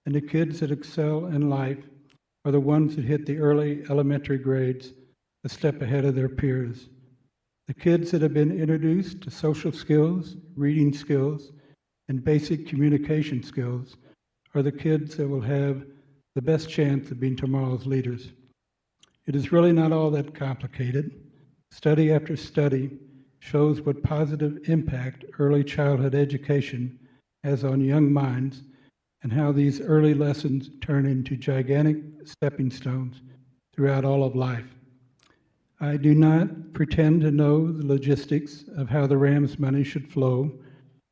and the kids that excel in life are the ones that hit the early elementary grades a step ahead of their peers. The kids that have been introduced to social skills, reading skills, and basic communication skills are the kids that will have the best chance of being tomorrow's leaders. It is really not all that complicated. Study after study shows what positive impact early childhood education has on young minds and how these early lessons turn into gigantic stepping stones throughout all of life. I do not pretend to know the logistics of how the Rams money should flow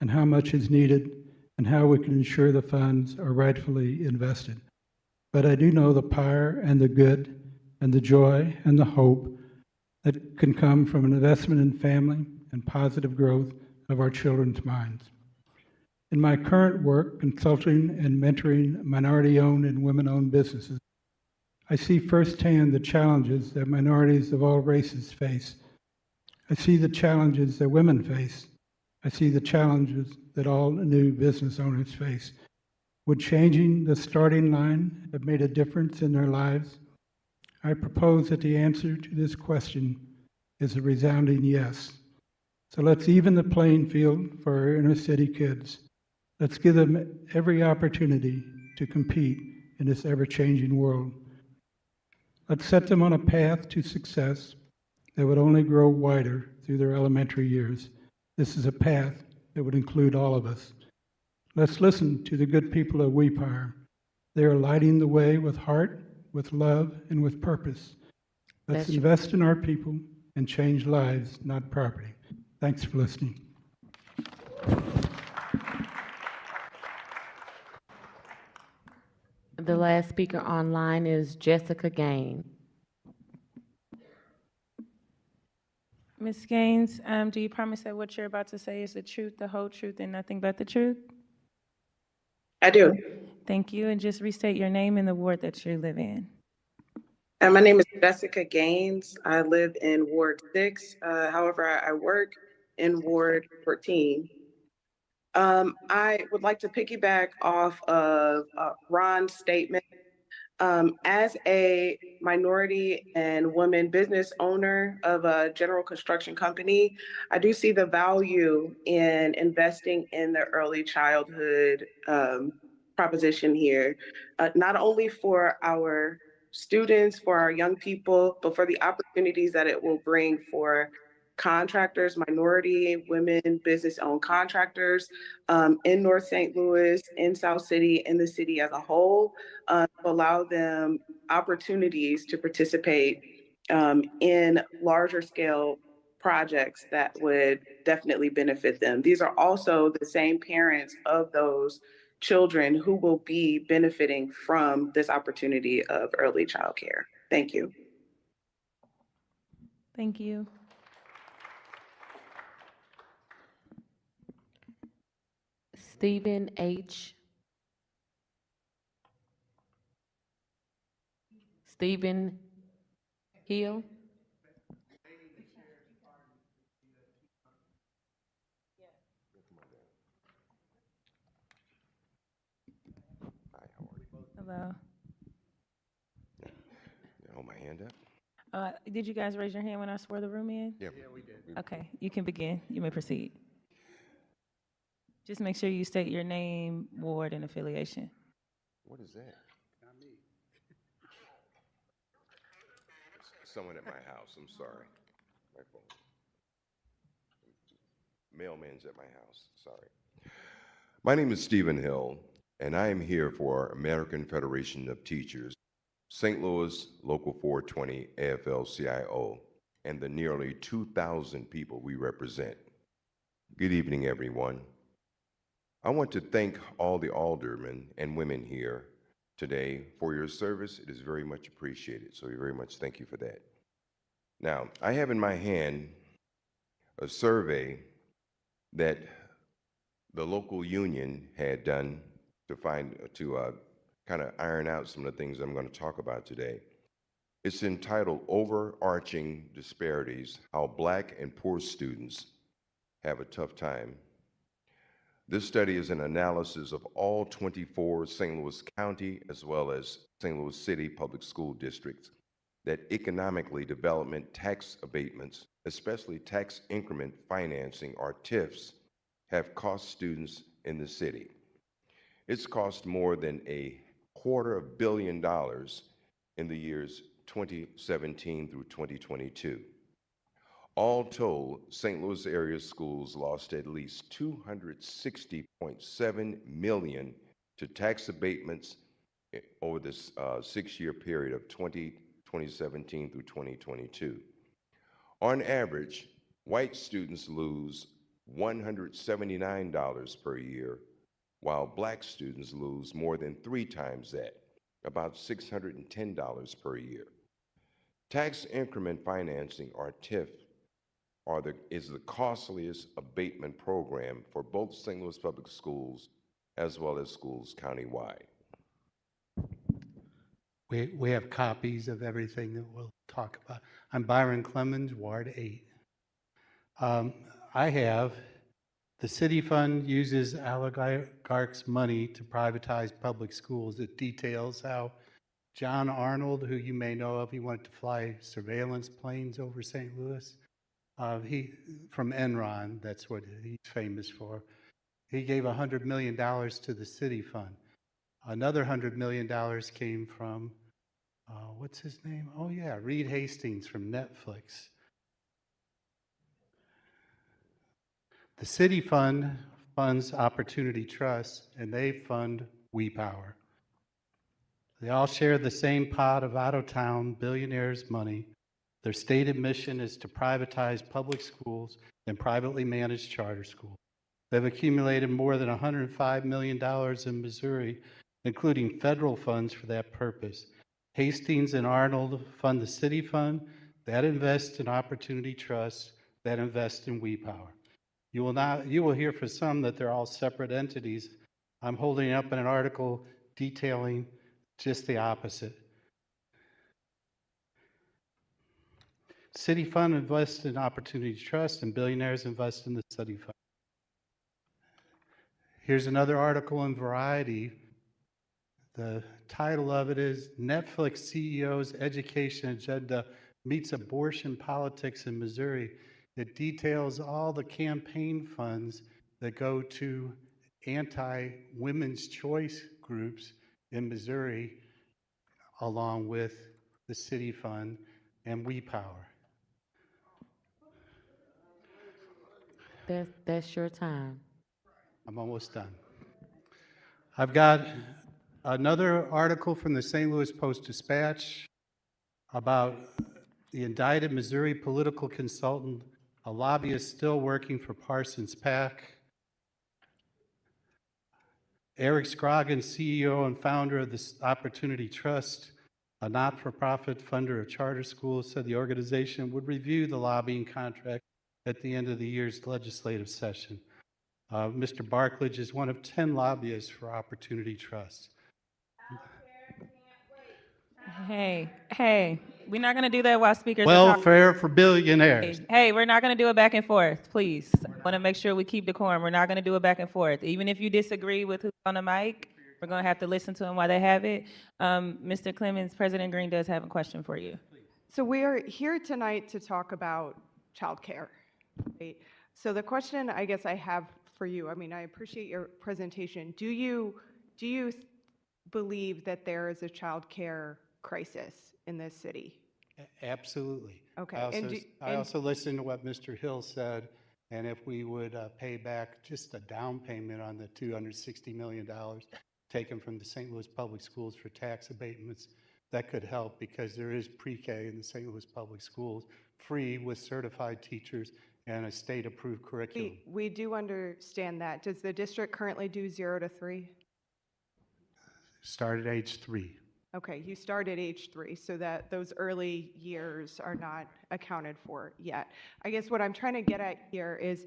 and how much is needed and how we can ensure the funds are rightfully invested. But I do know the power and the good and the joy and the hope that can come from an investment in family and positive growth of our children's minds. In my current work, consulting and mentoring minority-owned and women-owned businesses, I see firsthand the challenges that minorities of all races face. I see the challenges that women face. I see the challenges that all new business owners face. Would changing the starting line have made a difference in their lives? I propose that the answer to this question is a resounding yes. So let's even the playing field for our inner city kids. Let's give them every opportunity to compete in this ever-changing world. Let's set them on a path to success that would only grow wider through their elementary years. This is a path that would include all of us. Let's listen to the good people of We Power. They are lighting the way with heart, with love, and with purpose. Let's invest in our people and change lives, not property. Thanks for listening. The last speaker online is Jessica Gaines. Ms. Gaines, do you promise that what you're about to say is the truth, the whole truth, and nothing but the truth? I do. Thank you, and just restate your name and the ward that you live in. My name is Jessica Gaines. I live in Ward 6. However, I work in Ward 14. I would like to piggyback off of Ron's statement. As a minority and woman business owner of a general construction company, I do see the value in investing in the early childhood proposition here, not only for our students, for our young people, but for the opportunities that it will bring for contractors, minority, women, business-owned contractors in North St. Louis, in South City, in the city as a whole, to allow them opportunities to participate in larger scale projects that would definitely benefit them. These are also the same parents of those children who will be benefiting from this opportunity of early childcare. Thank you. Thank you. Stephen H. Stephen Hill. Hello. Hold my hand up. Did you guys raise your hand when I swore the room in? Yeah, we did. Okay, you can begin. You may proceed. Just make sure you state your name, ward, and affiliation. What is that? Not me. Someone at my house. I'm sorry. My phone. Mailman's at my house. Sorry. My name is Stephen Hill, and I am here for American Federation of Teachers, St. Louis Local 420 AFL-CIO, and the nearly 2,000 people we represent. Good evening, everyone. I want to thank all the aldermen and women here today for your service. It is very much appreciated, so we very much thank you for that. Now, I have in my hand a survey that the local union had done to kind of iron out some of the things I'm going to talk about today. It's entitled Overarching Disparities, How Black and Poor Students Have a Tough Time. This study is an analysis of all 24 St. Louis County as well as St. Louis City public school districts that economically development tax abatements, especially tax increment financing or TIFs, have cost students in the city. It's cost more than $250 million in the years 2017 through 2022. All told, St. Louis area schools lost at least $260.7 million to tax abatements over this 6-year period of 2017 through 2022. On average, white students lose $179 per year, while black students lose more than 3 times that, about $610 per year. Tax increment financing, or TIF, is the costliest abatement program for both St. Louis public schools as well as schools countywide. We have copies of everything that we'll talk about. I'm Byron Clemens, Ward 8. I have the city fund uses oligarchs' money to privatize public schools. It details how John Arnold, who you may know of, he wanted to fly surveillance planes over St. Louis. From Enron, that's what he's famous for. He gave $100 million to the city fund. Another $100 million came from, what's his name? Oh yeah, Reed Hastings from Netflix. The city fund funds Opportunity Trust, and they fund WePower. They all share the same pot of out-of-town billionaires' money. Their stated mission is to privatize public schools and privately managed charter schools. They've accumulated more than $105 million in Missouri, including federal funds for that purpose. Hastings and Arnold fund the city fund, that invests in Opportunity Trust, that invests in WePower. You will hear from some that they're all separate entities. I'm holding up an article detailing just the opposite. City fund invests in Opportunity Trust, and billionaires invest in the city fund. Here's another article in Variety. The title of it is Netflix CEO's Education Agenda Meets Abortion Politics in Missouri. It details all the campaign funds that go to anti-women's choice groups in Missouri, along with the city fund and WePower. That's your time. I'm almost done. I've got another article from the St. Louis Post-Dispatch about the indicted Missouri political consultant, a lobbyist still working for Parsons PAC. Eric Scroggins, CEO and founder of the Opportunity Trust, a not-for-profit funder of charter schools, said the organization would review the lobbying contract at the end of the year's legislative session. Mr. Barklage is one of 10 lobbyists for Opportunity Trust. Hey, we're not going to do that while speakers are talking. Welfare for billionaires. Hey, we're not going to do it back and forth, please. I want to make sure we keep decorum. We're not going to do it back and forth. Even if you disagree with who's on the mic, we're going to have to listen to them while they have it. Mr. Clemens, President Green does have a question for you. So we are here tonight to talk about childcare. Right? So the question I guess I have for you, I mean, I appreciate your presentation. Do you believe that there is a childcare crisis in this city? Absolutely. Okay. I also listened to what Mr. Hill said, and if we would pay back just a down payment on the $260 million taken from the St. Louis Public Schools for tax abatements, that could help because there is pre-K in the St. Louis Public Schools, free with certified teachers and a state-approved curriculum. We do understand that. Does the district currently do 0 to 3? Start at age 3. Okay, you start at age 3, so that those early years are not accounted for yet. I guess what I'm trying to get at here is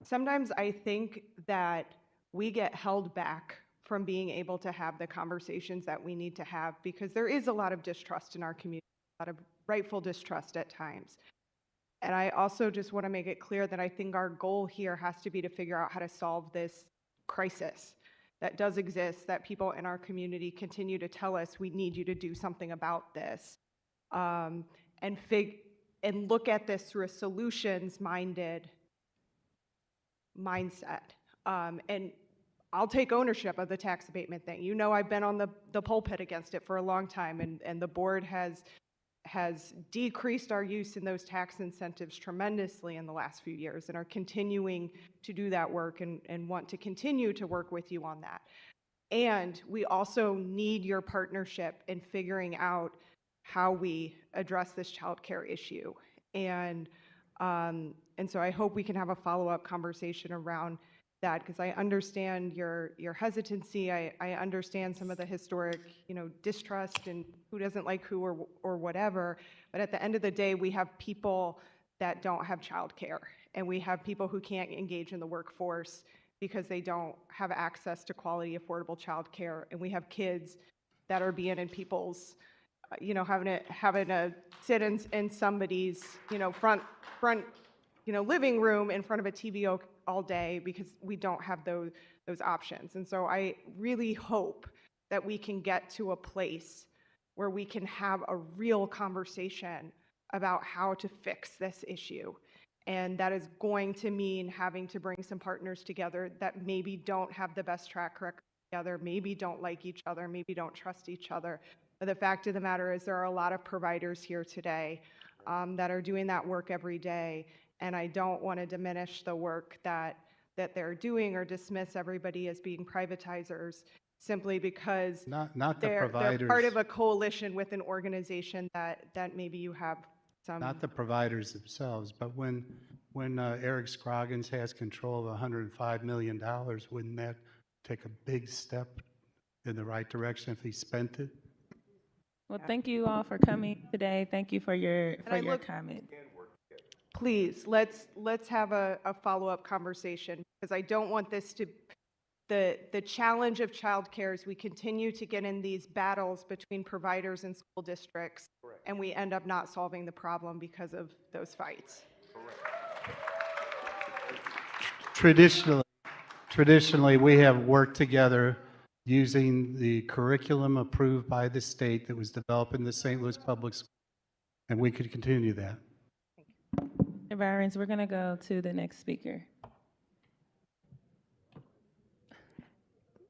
sometimes I think that we get held back from being able to have the conversations that we need to have because there is a lot of distrust in our community, a lot of rightful distrust at times. And I also just want to make it clear that I think our goal here has to be to figure out how to solve this crisis that does exist, that people in our community continue to tell us we need you to do something about this, and look at this through a solutions-minded mindset. And I'll take ownership of the tax abatement thing. You know, I've been on the pulpit against it for a long time, and the board has decreased our use in those tax incentives tremendously in the last few years and are continuing to do that work and want to continue to work with you on that. And we also need your partnership in figuring out how we address this childcare issue. And so I hope we can have a follow-up conversation around that because I understand your hesitancy. I understand some of the historic, distrust and who doesn't like who or whatever. But at the end of the day, we have people that don't have childcare, and we have people who can't engage in the workforce because they don't have access to quality, affordable childcare, and we have kids that are being in people's, having to sit in somebody's, front living room in front of a TV all day because we don't have those options. And so I really hope that we can get to a place where we can have a real conversation about how to fix this issue. And that is going to mean having to bring some partners together that maybe don't have the best track record together, maybe don't like each other, maybe don't trust each other. But the fact of the matter is there are a lot of providers here today that are doing that work every day. And I don't want to diminish the work that they're doing or dismiss everybody as being privatizers simply because they're part of a coalition with an organization that maybe you have some. Not the providers themselves, but when Eric Scroggins has control of $105 million, wouldn't that take a big step in the right direction if he spent it? Well, thank you all for coming today. Thank you for your comment. Please, let's have a follow-up conversation because I don't want this to, the challenge of childcare is we continue to get in these battles between providers and school districts, and we end up not solving the problem because of those fights. Traditionally, we have worked together using the curriculum approved by the state that was developed in the St. Louis Public Schools, and we could continue that. Mr. Byrons, we're going to go to the next speaker.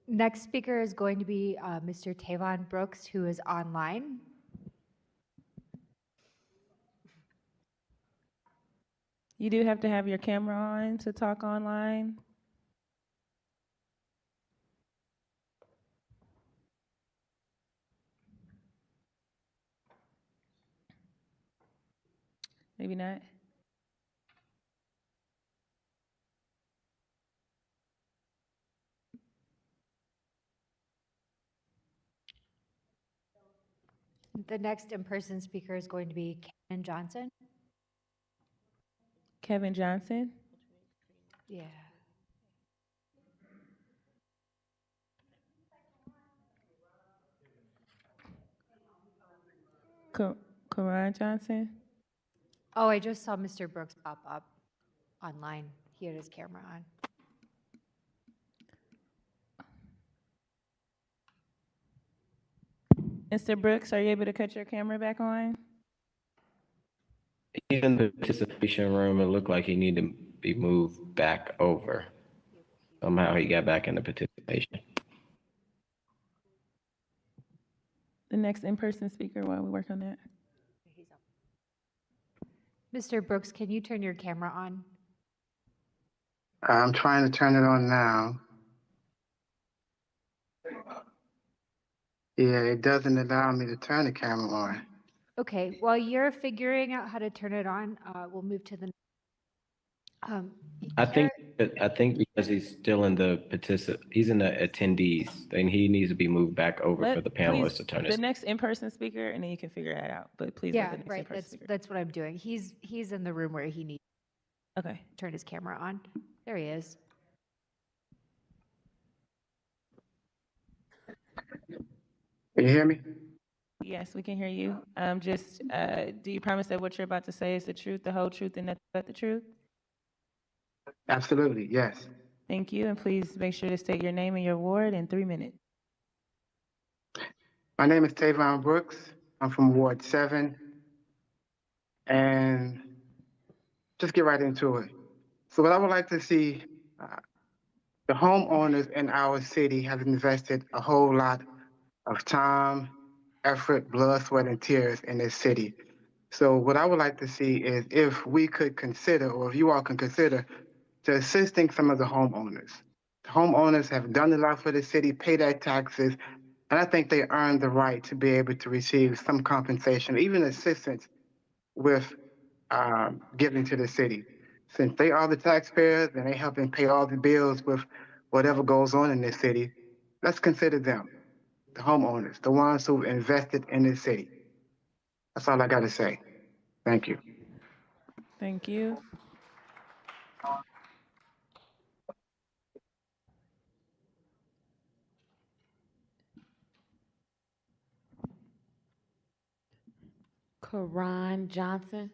Next speaker is going to be Mr. Tavon Brooks, who is online. You do have to have your camera on to talk online. Maybe not. The next in-person speaker is going to be Kevin Johnson. Kevin Johnson? Yeah. Karan Johnson? Oh, I just saw Mr. Brooks pop up online. He had his camera on. Mr. Brooks, are you able to cut your camera back on? He's in the participation room. It looked like he needed to be moved back over. Somehow he got back in the participation. The next in-person speaker while we work on that. Mr. Brooks, can you turn your camera on? I'm trying to turn it on now. Yeah, it doesn't allow me to turn the camera on. Okay, while you're figuring out how to turn it on, we'll move to the. I think because he's still in the he's in the attendees, then he needs to be moved back over for the panelists to turn the his. next in-person speaker, and then you can figure that out. But please let Yeah, the next right. in-person speaker. That's what I'm doing. He's in the room where he needs. Okay. Turn his camera on. There he is. Can you hear me? Yes, we can hear you. Do you promise that what you're about to say is the truth, the whole truth, and nothing but the truth? Absolutely, yes. Thank you, and please make sure to state your name and your ward in 3 minutes. My name is Tavon Brooks. I'm from Ward 7. And just get right into it. So what I would like to see, the homeowners in our city have invested a whole lot of time, effort, blood, sweat, and tears in this city. So what I would like to see is if we could consider, or if you all can consider, to assisting some of the homeowners. The homeowners have done a lot for the city, pay their taxes, and I think they earn the right to be able to receive some compensation, even assistance with giving to the city. Since they are the taxpayers and they helping pay all the bills with whatever goes on in this city, let's consider them, the homeowners, the ones who invested in this city. That's all I got to say. Thank you. Thank you. Karan Johnson.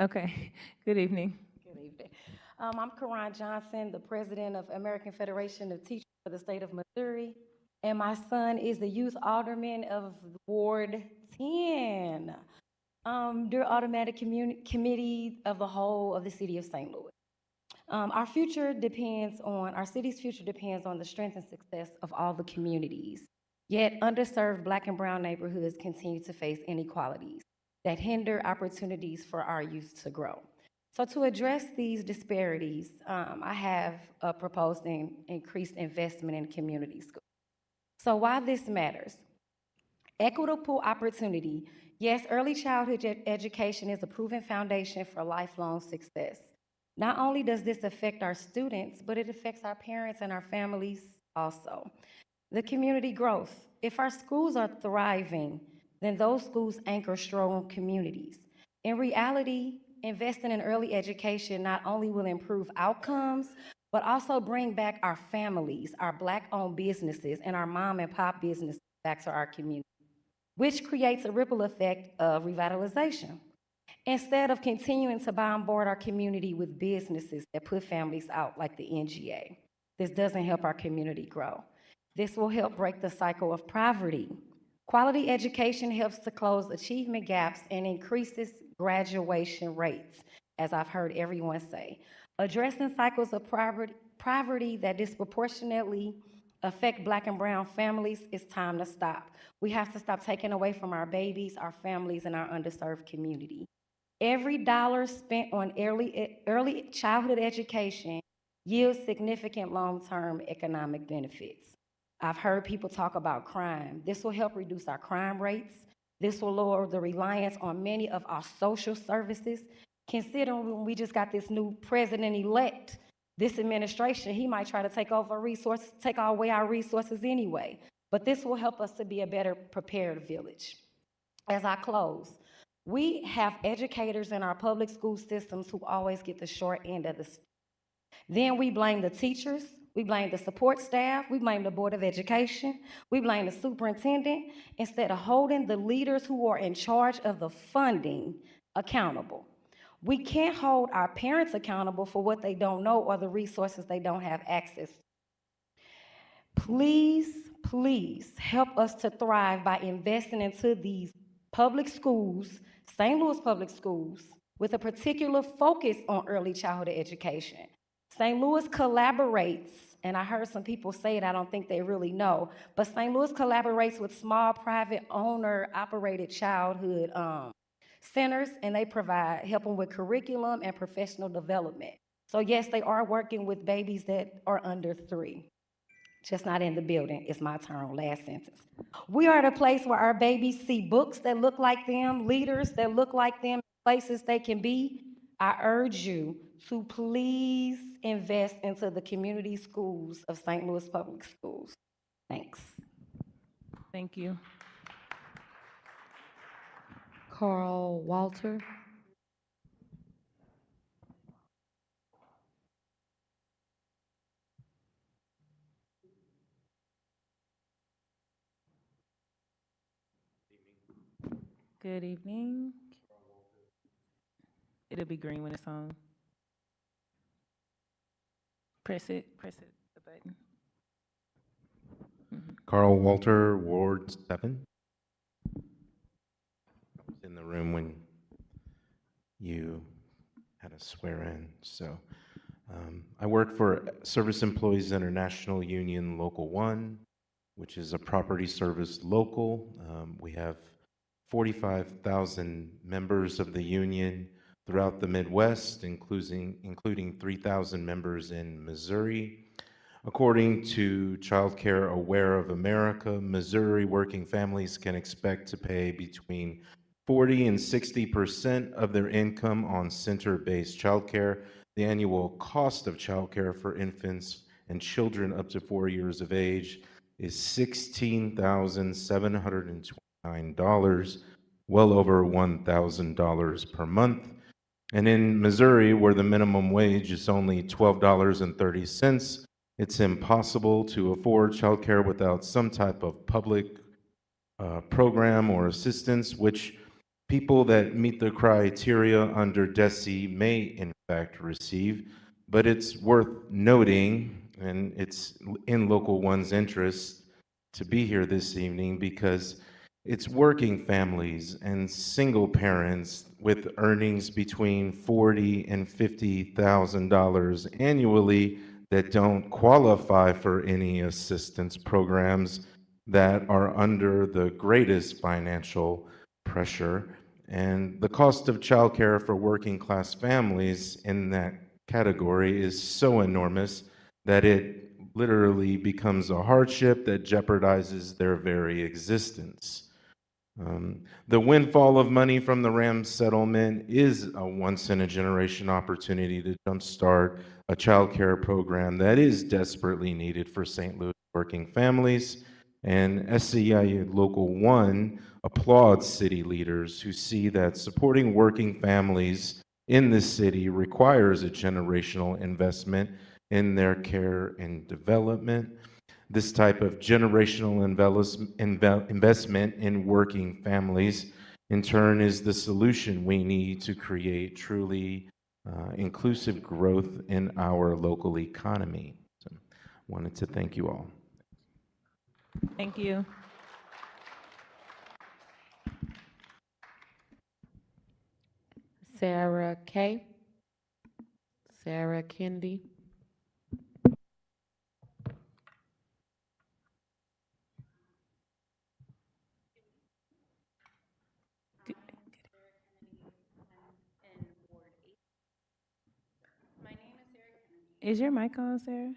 Okay. Good evening. Good evening. I'm Karan Johnson, the president of American Federation of Teachers for the state of Missouri, and my son is the youth alderman of Ward 10, dear Automatic Committee of the whole of the city of St. Louis. Our city's future depends on the strength and success of all the communities. Yet underserved Black and brown neighborhoods continue to face inequalities that hinder opportunities for our youth to grow. So to address these disparities, I have proposed an increased investment in community schools. So why this matters? Equitable opportunity. Yes, early childhood education is a proven foundation for lifelong success. Not only does this affect our students, but it affects our parents and our families also. The community growth. If our schools are thriving, then those schools anchor strong communities. In reality, investing in early education not only will improve outcomes, but also bring back our families, our Black-owned businesses, and our mom and pop businesses back to our community, which creates a ripple effect of revitalization. Instead of continuing to bombard our community with businesses that put families out like the NGA, this doesn't help our community grow. This will help break the cycle of poverty. Quality education helps to close achievement gaps and increases graduation rates, as I've heard everyone say. Addressing cycles of poverty that disproportionately affect Black and brown families, it's time to stop. We have to stop taking away from our babies, our families, and our underserved community. Every dollar spent on early childhood education yields significant long-term economic benefits. I've heard people talk about crime. This will help reduce our crime rates. This will lower the reliance on many of our social services. Considering when we just got this new president-elect, this administration, he might try to take away our resources anyway. But this will help us to be a better prepared village. As I close, We have educators in our public school systems who always get the short end of the stick. Then we blame the teachers, we blame the support staff, we blame the Board of Education, we blame the superintendent, instead of holding the leaders who are in charge of the funding accountable. We can't hold our parents accountable for what they don't know or the resources they don't have access to. Please help us to thrive by investing into these public schools, St. Louis public schools, with a particular focus on early childhood education. St. Louis collaborates, and I heard some people say it, I don't think they really know, but St. Louis collaborates with small private owner operated childhood centers, and they provide help them with curriculum and professional development. So yes, they are working with babies that are under 3. Just not in the building. It's my turn, last sentence. We are at a place where our babies see books that look like them, leaders that look like them, places they can be. I urge you to please invest into the community schools of St. Louis Public Schools. Thanks. Thank you. Carl Walter. Good evening. It'll be green when it's on. Press it, the button. Carl Walter, Ward 7. I was in the room when you had a swear in. So I work for Service Employees International Union Local 1, which is a property service local. We have 45,000 members of the union throughout the Midwest, including 3,000 members in Missouri. According to Childcare Aware of America, Missouri working families can expect to pay between 40 and 60% of their income on center-based childcare. The annual cost of childcare for infants and children up to 4 years of age is $16,729, well over $1,000 per month. And in Missouri, where the minimum wage is only $12.30, it's impossible to afford childcare without some type of public program or assistance, which people that meet the criteria under DESE may in fact receive. But it's worth noting, and it's in Local One's interest to be here this evening, because it's working families and single parents with earnings between $40,000 and $50,000 annually that don't qualify for any assistance programs that are under the greatest financial pressure. And the cost of childcare for working class families in that category is so enormous that it literally becomes a hardship that jeopardizes their very existence. The windfall of money from the Rams settlement is a once-in-a-generation opportunity to jumpstart a child care program that is desperately needed for St. Louis working families. And SCI Local 1 applauds city leaders who see that supporting working families in this city requires a generational investment in their care and development. This type of generational investment in working families, in turn, is the solution we need to create truly inclusive growth in our local economy. So, wanted to thank you all. Thank you. Sarah Kay. Sarah Kendi. Is your mic on, Sarah?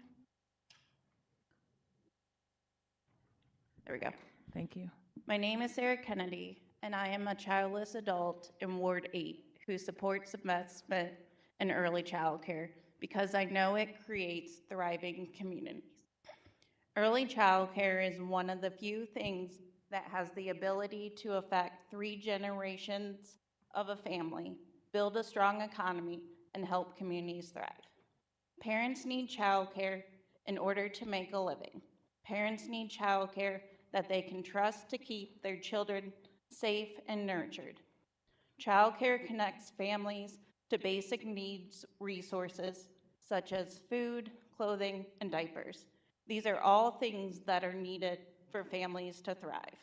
There we go. Thank you. My name is Sarah Kennedy, and I am a childless adult in Ward 8 who supports investment in early childcare because I know it creates thriving communities. Early childcare is one of the few things that has the ability to affect 3 generations of a family, build a strong economy, and help communities thrive. Parents need childcare in order to make a living. Parents need childcare that they can trust to keep their children safe and nurtured. Childcare connects families to basic needs resources such as food, clothing, and diapers. These are all things that are needed for families to thrive.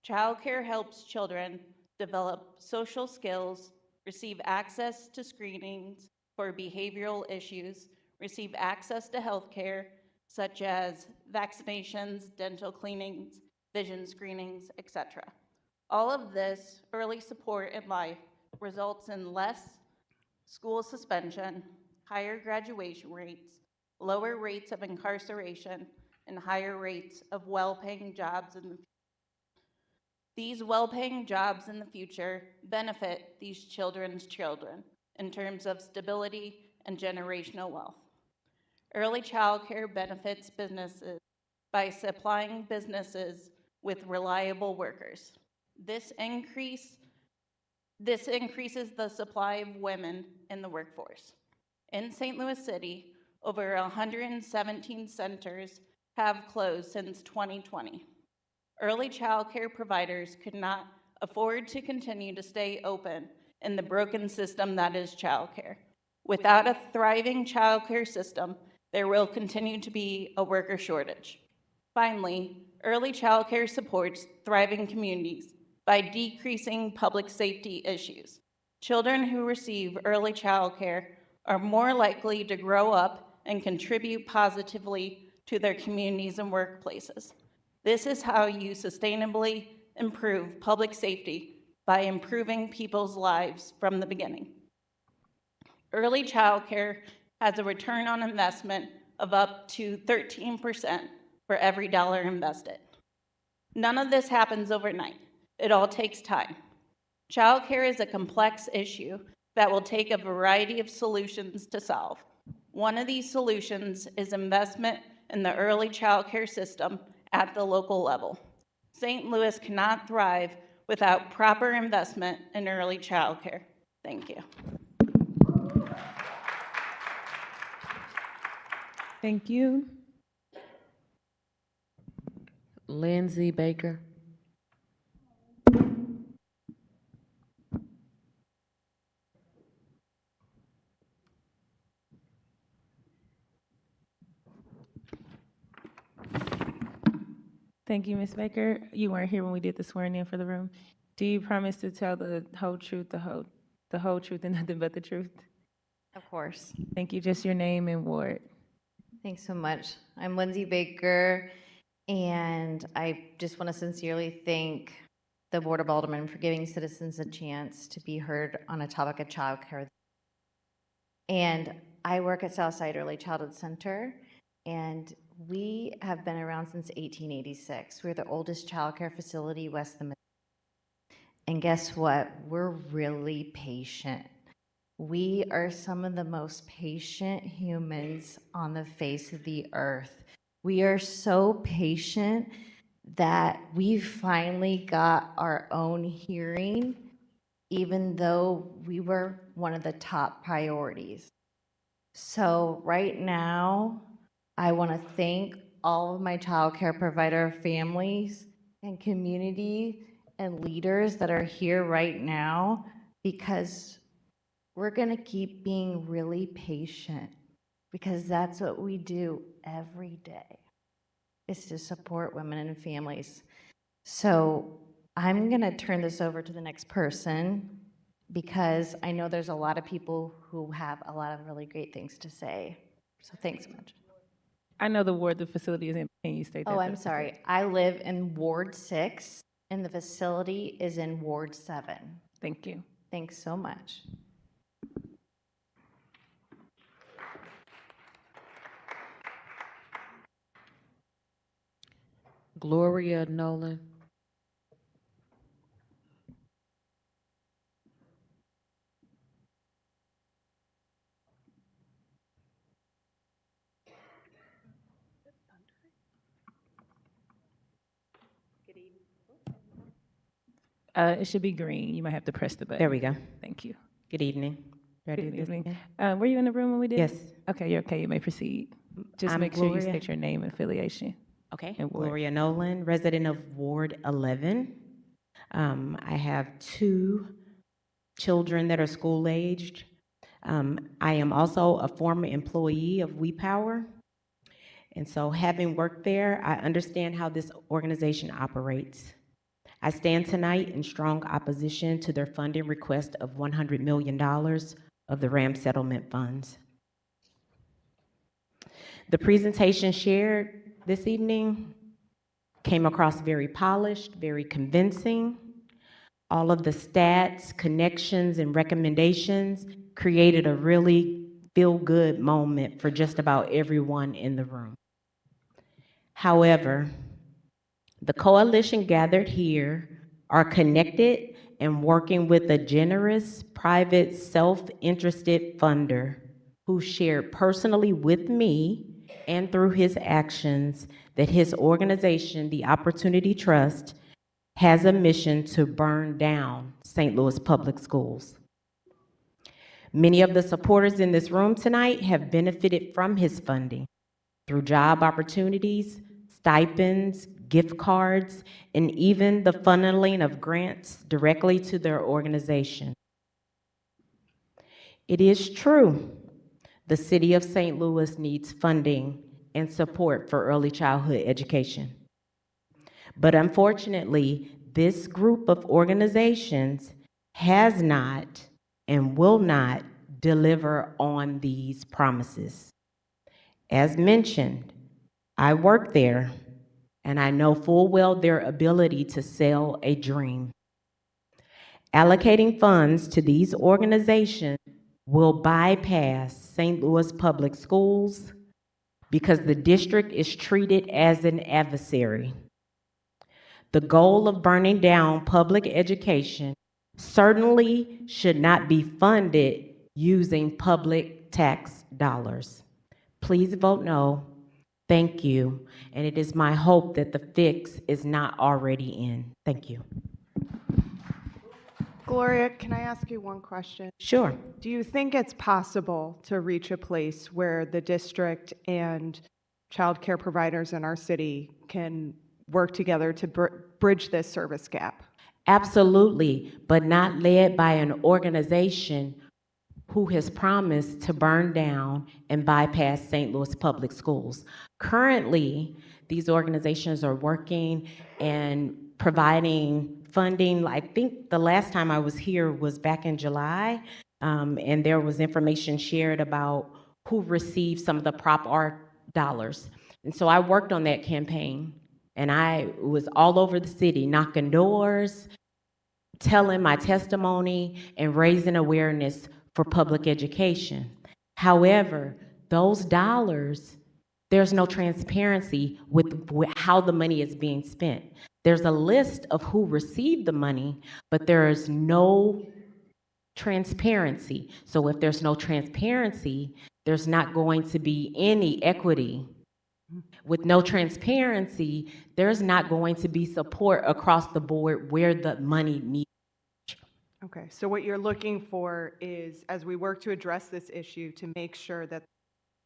Childcare helps children develop social skills, receive access to screenings for behavioral issues, receive access to health care, such as vaccinations, dental cleanings, vision screenings, etc. All of this early support in life results in less school suspension, higher graduation rates, lower rates of incarceration, and higher rates of well-paying jobs in the future. These well-paying jobs in the future benefit these children's children in terms of stability and generational wealth. Early childcare benefits businesses by supplying businesses with reliable workers. This increases the supply of women in the workforce. In St. Louis City, over 117 centers have closed since 2020. Early childcare providers could not afford to continue to stay open in the broken system that is childcare. Without a thriving childcare system, there will continue to be a worker shortage. Finally, early childcare supports thriving communities by decreasing public safety issues. Children who receive early childcare are more likely to grow up and contribute positively to their communities and workplaces. This is how you sustainably improve public safety, by improving people's lives from the beginning. Early childcare has a return on investment of up to 13% for every dollar invested. None of this happens overnight. It all takes time. Childcare is a complex issue that will take a variety of solutions to solve. One of these solutions is investment in the early childcare system at the local level. St. Louis cannot thrive without proper investment in early childcare. Thank you. Thank you. Lindsay Baker. Thank you, Ms. Baker. You weren't here when we did the swearing in for the room. Do you promise to tell the whole truth, the whole truth, and nothing but the truth? Of course. Thank you. Just your name and ward. Thanks so much. I'm Lindsay Baker, and I just want to sincerely thank the Board of Aldermen for giving citizens a chance to be heard on a topic of childcare. And I work at Southside Early Childhood Center, and we have been around since 1886. We're the oldest childcare facility west of the Mississippi. And guess what? We're really patient. We are some of the most patient humans on the face of the earth. We are so patient that we finally got our own hearing, even though we were one of the top priorities. So right now, I want to thank all of my childcare provider families and community and leaders that are here right now, because we're going to keep being really patient, because that's what we do every day, is to support women and families. So I'm going to turn this over to the next person, because I know there's a lot of people who have a lot of really great things to say. So thanks so much. I know the ward the facility is in. Can you state that? Oh, I'm sorry. I live in Ward 6, and the facility is in Ward 7. Thank you. Thanks so much. Gloria Nolan. It should be green. You might have to press the button. There we go. Thank you. Good evening. Ready Good to do this evening. again? Were you in the room when we did Yes. it? Okay, you're okay. You may proceed. Just I'm make sure you Gloria. state your name and affiliation. Okay, and ward. Gloria Nolan, resident of Ward 11. I have 2 children that are school-aged. I am also a former employee of WePower. And so having worked there, I understand how this organization operates. I stand tonight in strong opposition to their funding request of $100 million of the RAM settlement funds. The presentation shared this evening came across very polished, very convincing. All of the stats, connections, and recommendations created a really feel-good moment for just about everyone in the room. However, the coalition gathered here are connected and working with a generous, private, self-interested funder who shared personally with me and through his actions that his organization, the Opportunity Trust, has a mission to burn down St. Louis public schools. Many of the supporters in this room tonight have benefited from his funding through job opportunities, stipends, gift cards, and even the funneling of grants directly to their organization. It is true, the city of St. Louis needs funding and support for early childhood education. But unfortunately, this group of organizations has not and will not deliver on these promises. As mentioned, I work there, and I know full well their ability to sell a dream. Allocating funds to these organizations will bypass St. Louis public schools because the district is treated as an adversary. The goal of burning down public education certainly should not be funded using public tax dollars. Please vote no. Thank you. And it is my hope that the fix is not already in. Thank you. Gloria, can I ask you one question? Sure. Do you think it's possible to reach a place where the district and childcare providers in our city can work together to bridge this service gap? Absolutely, but not led by an organization who has promised to burn down and bypass St. Louis public schools. Currently, these organizations are working and providing funding. I think the last time I was here was back in July, and there was information shared about who received some of the Prop R dollars. And so I worked on that campaign, and I was all over the city, knocking doors, telling my testimony, and raising awareness for public education. However, those dollars, there's no transparency with how the money is being spent. There's a list of who received the money, but there is no transparency. So if there's no transparency, there's not going to be any equity. With no transparency, there's not going to be support across the board where the money needs. Okay, so what you're looking for is, as we work to address this issue, to make sure that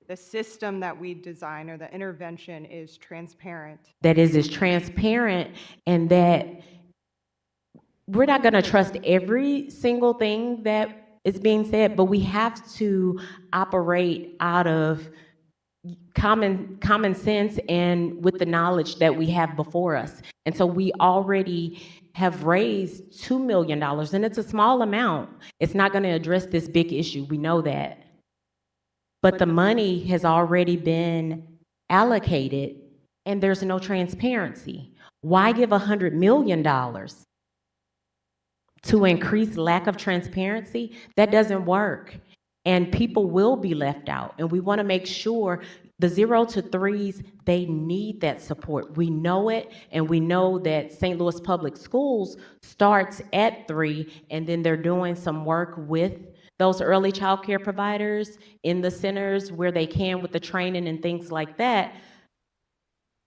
the system that we design or the intervention is transparent. That is transparent, and that we're not going to trust every single thing that is being said, but we have to operate out of common sense and with the knowledge that we have before us. And so we already have raised $2 million, and it's a small amount. It's not going to address this big issue. We know that. But the money has already been allocated, and there's no transparency. Why give $100 million to increase lack of transparency? That doesn't work. And people will be left out. And we want to make sure the 0 to 3s, they need that support. We know it, and we know that St. Louis Public Schools starts at 3, and then they're doing some work with those early child care providers in the centers where they can with the training and things like that.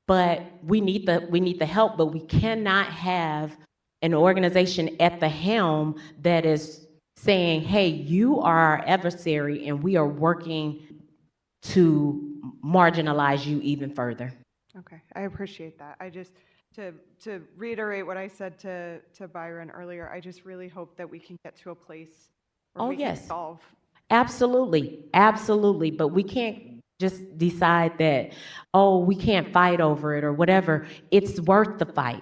But we need the help, but we cannot have an organization at the helm that is saying, hey, you are our adversary and we are working to marginalize you even further. Okay, I appreciate that. I just, to reiterate what I said to Byron earlier, I just really hope that we can get to a place where we can solve. Absolutely, absolutely. But we can't just decide that, oh, we can't fight over it or whatever. It's worth the fight.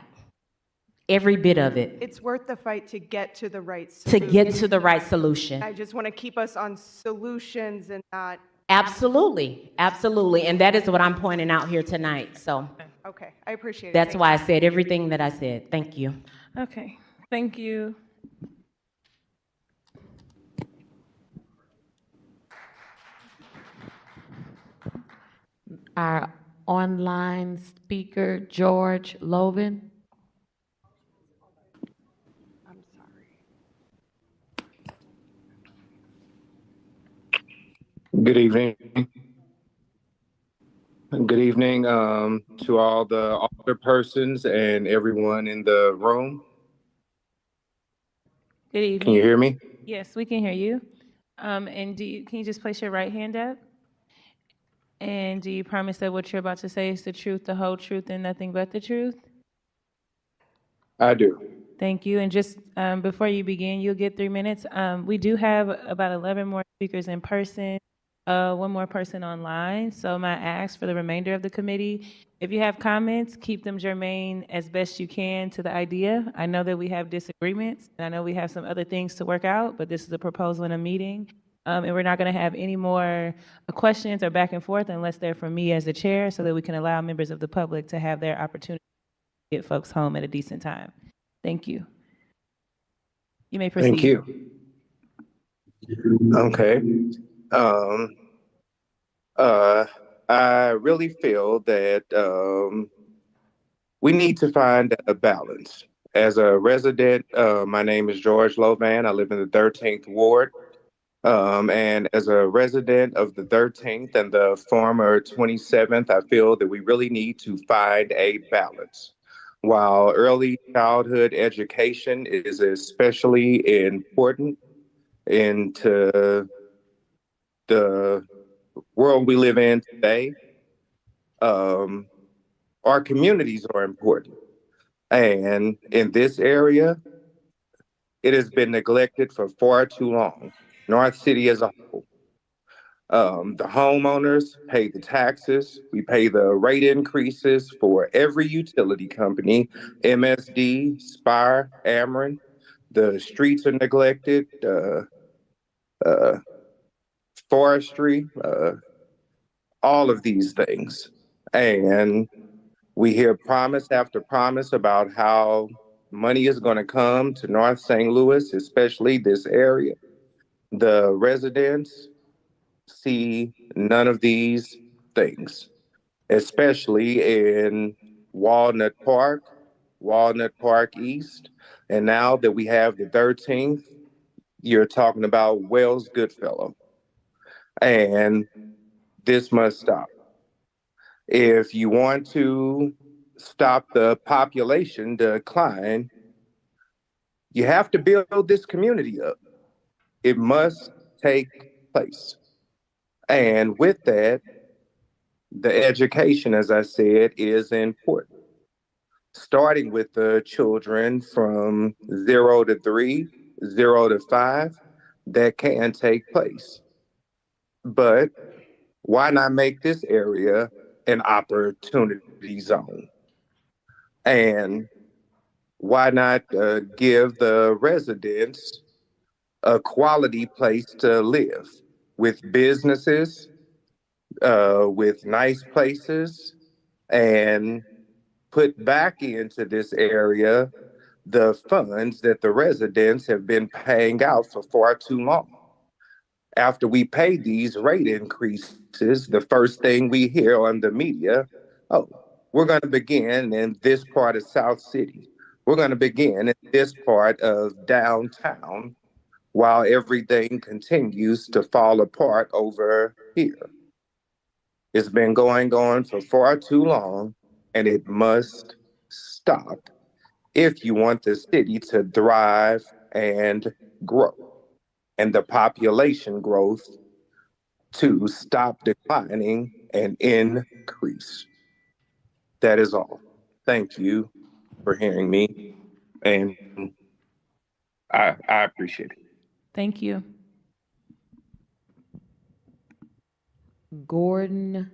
Every bit of it. It's worth the fight to get to the right To solution. get to the right solution. I just want to keep us on solutions and not. Absolutely, absolutely. And that is what I'm pointing out here tonight. So Okay, I appreciate it. that's why I said everything that I said. Thank you. Okay, thank you. Our online speaker, George Loven. I'm sorry. Good evening. Good evening to all the alder persons and everyone in the room. Good evening. Can you hear me? Yes, we can hear you. And can you just place your right hand up? And do you promise that what you're about to say is the truth, the whole truth, and nothing but the truth? I do. Thank you. And just before you begin, you'll get 3 minutes. We do have about 11 more speakers in person, one more person online. So my ask for the remainder of the committee, if you have comments, keep them germane as best you can to the idea. I know that we have disagreements, and I know we have some other things to work out, but this is a proposal in a meeting. And we're not going to have any more questions or back and forth unless they're from me as the chair, so that we can allow members of the public to have their opportunity to get folks home at a decent time. Thank you. You may proceed. Thank you. Okay. I really feel that we need to find a balance. As a resident, my name is George Lovan. I live in the 13th Ward. And as a resident of the 13th and the former 27th, I feel that we really need to find a balance. While early childhood education is especially important into the world we live in today, our communities are important. And in this area, it has been neglected for far too long. North City as a whole. The homeowners pay the taxes. We pay the rate increases for every utility company, MSD, Spire, Ameren. The streets are neglected, forestry, all of these things. And we hear promise after promise about how money is going to come to North St. Louis, especially this area. The residents see none of these things, especially in Walnut Park East. And now that we have the 13th, you're talking about Wells Goodfellow. And this must stop. If you want to stop the population decline, you have to build this community up. It must take place. And with that, the education, as I said, is important. Starting with the children from 0 to 3, 0 to 5, that can take place. But why not make this area an opportunity zone? And why not give the residents a quality place to live with businesses, with nice places, and put back into this area the funds that the residents have been paying out for far too long. After we pay these rate increases, the first thing we hear on the media, oh, we're going to begin in this part of South City. We're going to begin in this part of downtown while everything continues to fall apart over here. It's been going on for far too long, and it must stop. if you want the city to thrive and grow, and the population growth to stop declining and increase. That is all. Thank you for hearing me, and I appreciate it. Thank you. Gordon,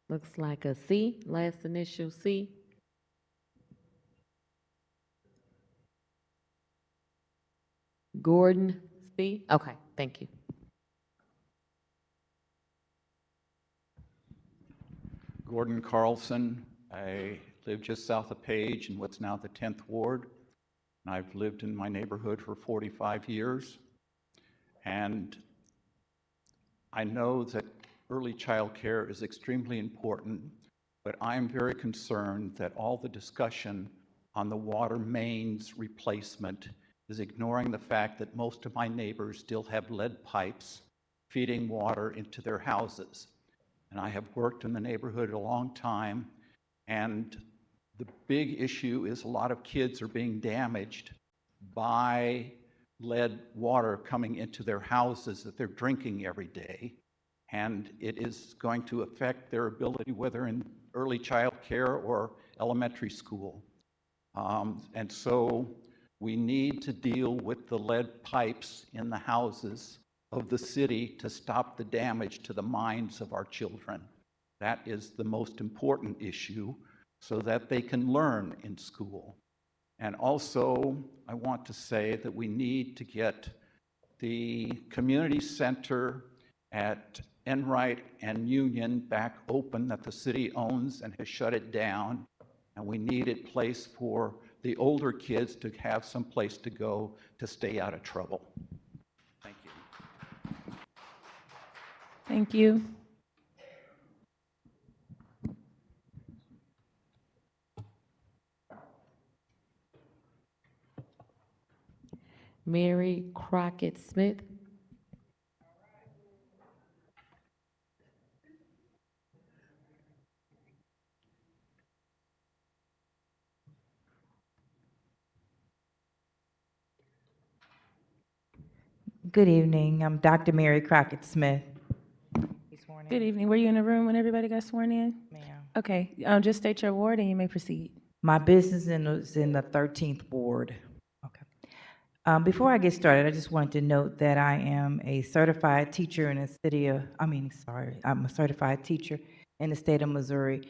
looks like a C, last initial C. Gordon, C. Okay, thank you. Gordon Carlson. I live just south of Page in what's now the 10th Ward. And I've lived in my neighborhood for 45 years. And I know that early child care is extremely important, but I'm very concerned that all the discussion on the water mains replacement is ignoring the fact that most of my neighbors still have lead pipes feeding water into their houses. And I have worked in the neighborhood a long time, and the big issue is a lot of kids are being damaged by lead water coming into their houses that they're drinking every day. And it is going to affect their ability, whether in early child care or elementary school. And so we need to deal with the lead pipes in the houses of the city to stop the damage to the minds of our children. That is the most important issue, so that they can learn in school. And also, I want to say that we need to get the community center at Enright and Union back open that the city owns and has shut it down. And we need a place for the older kids to have some place to go to stay out of trouble. Thank you. Thank you. Mary Crockett Smith. Good evening. I'm Dr. Mary Crockett Smith. Good evening. Were you in the room when everybody got sworn in? Ma'am. Okay, just state your ward and you may proceed. My business is in the 13th Ward. Okay. Before I get started, I just want to note that I am a certified teacher in the city of, I'm a certified teacher in the state of Missouri,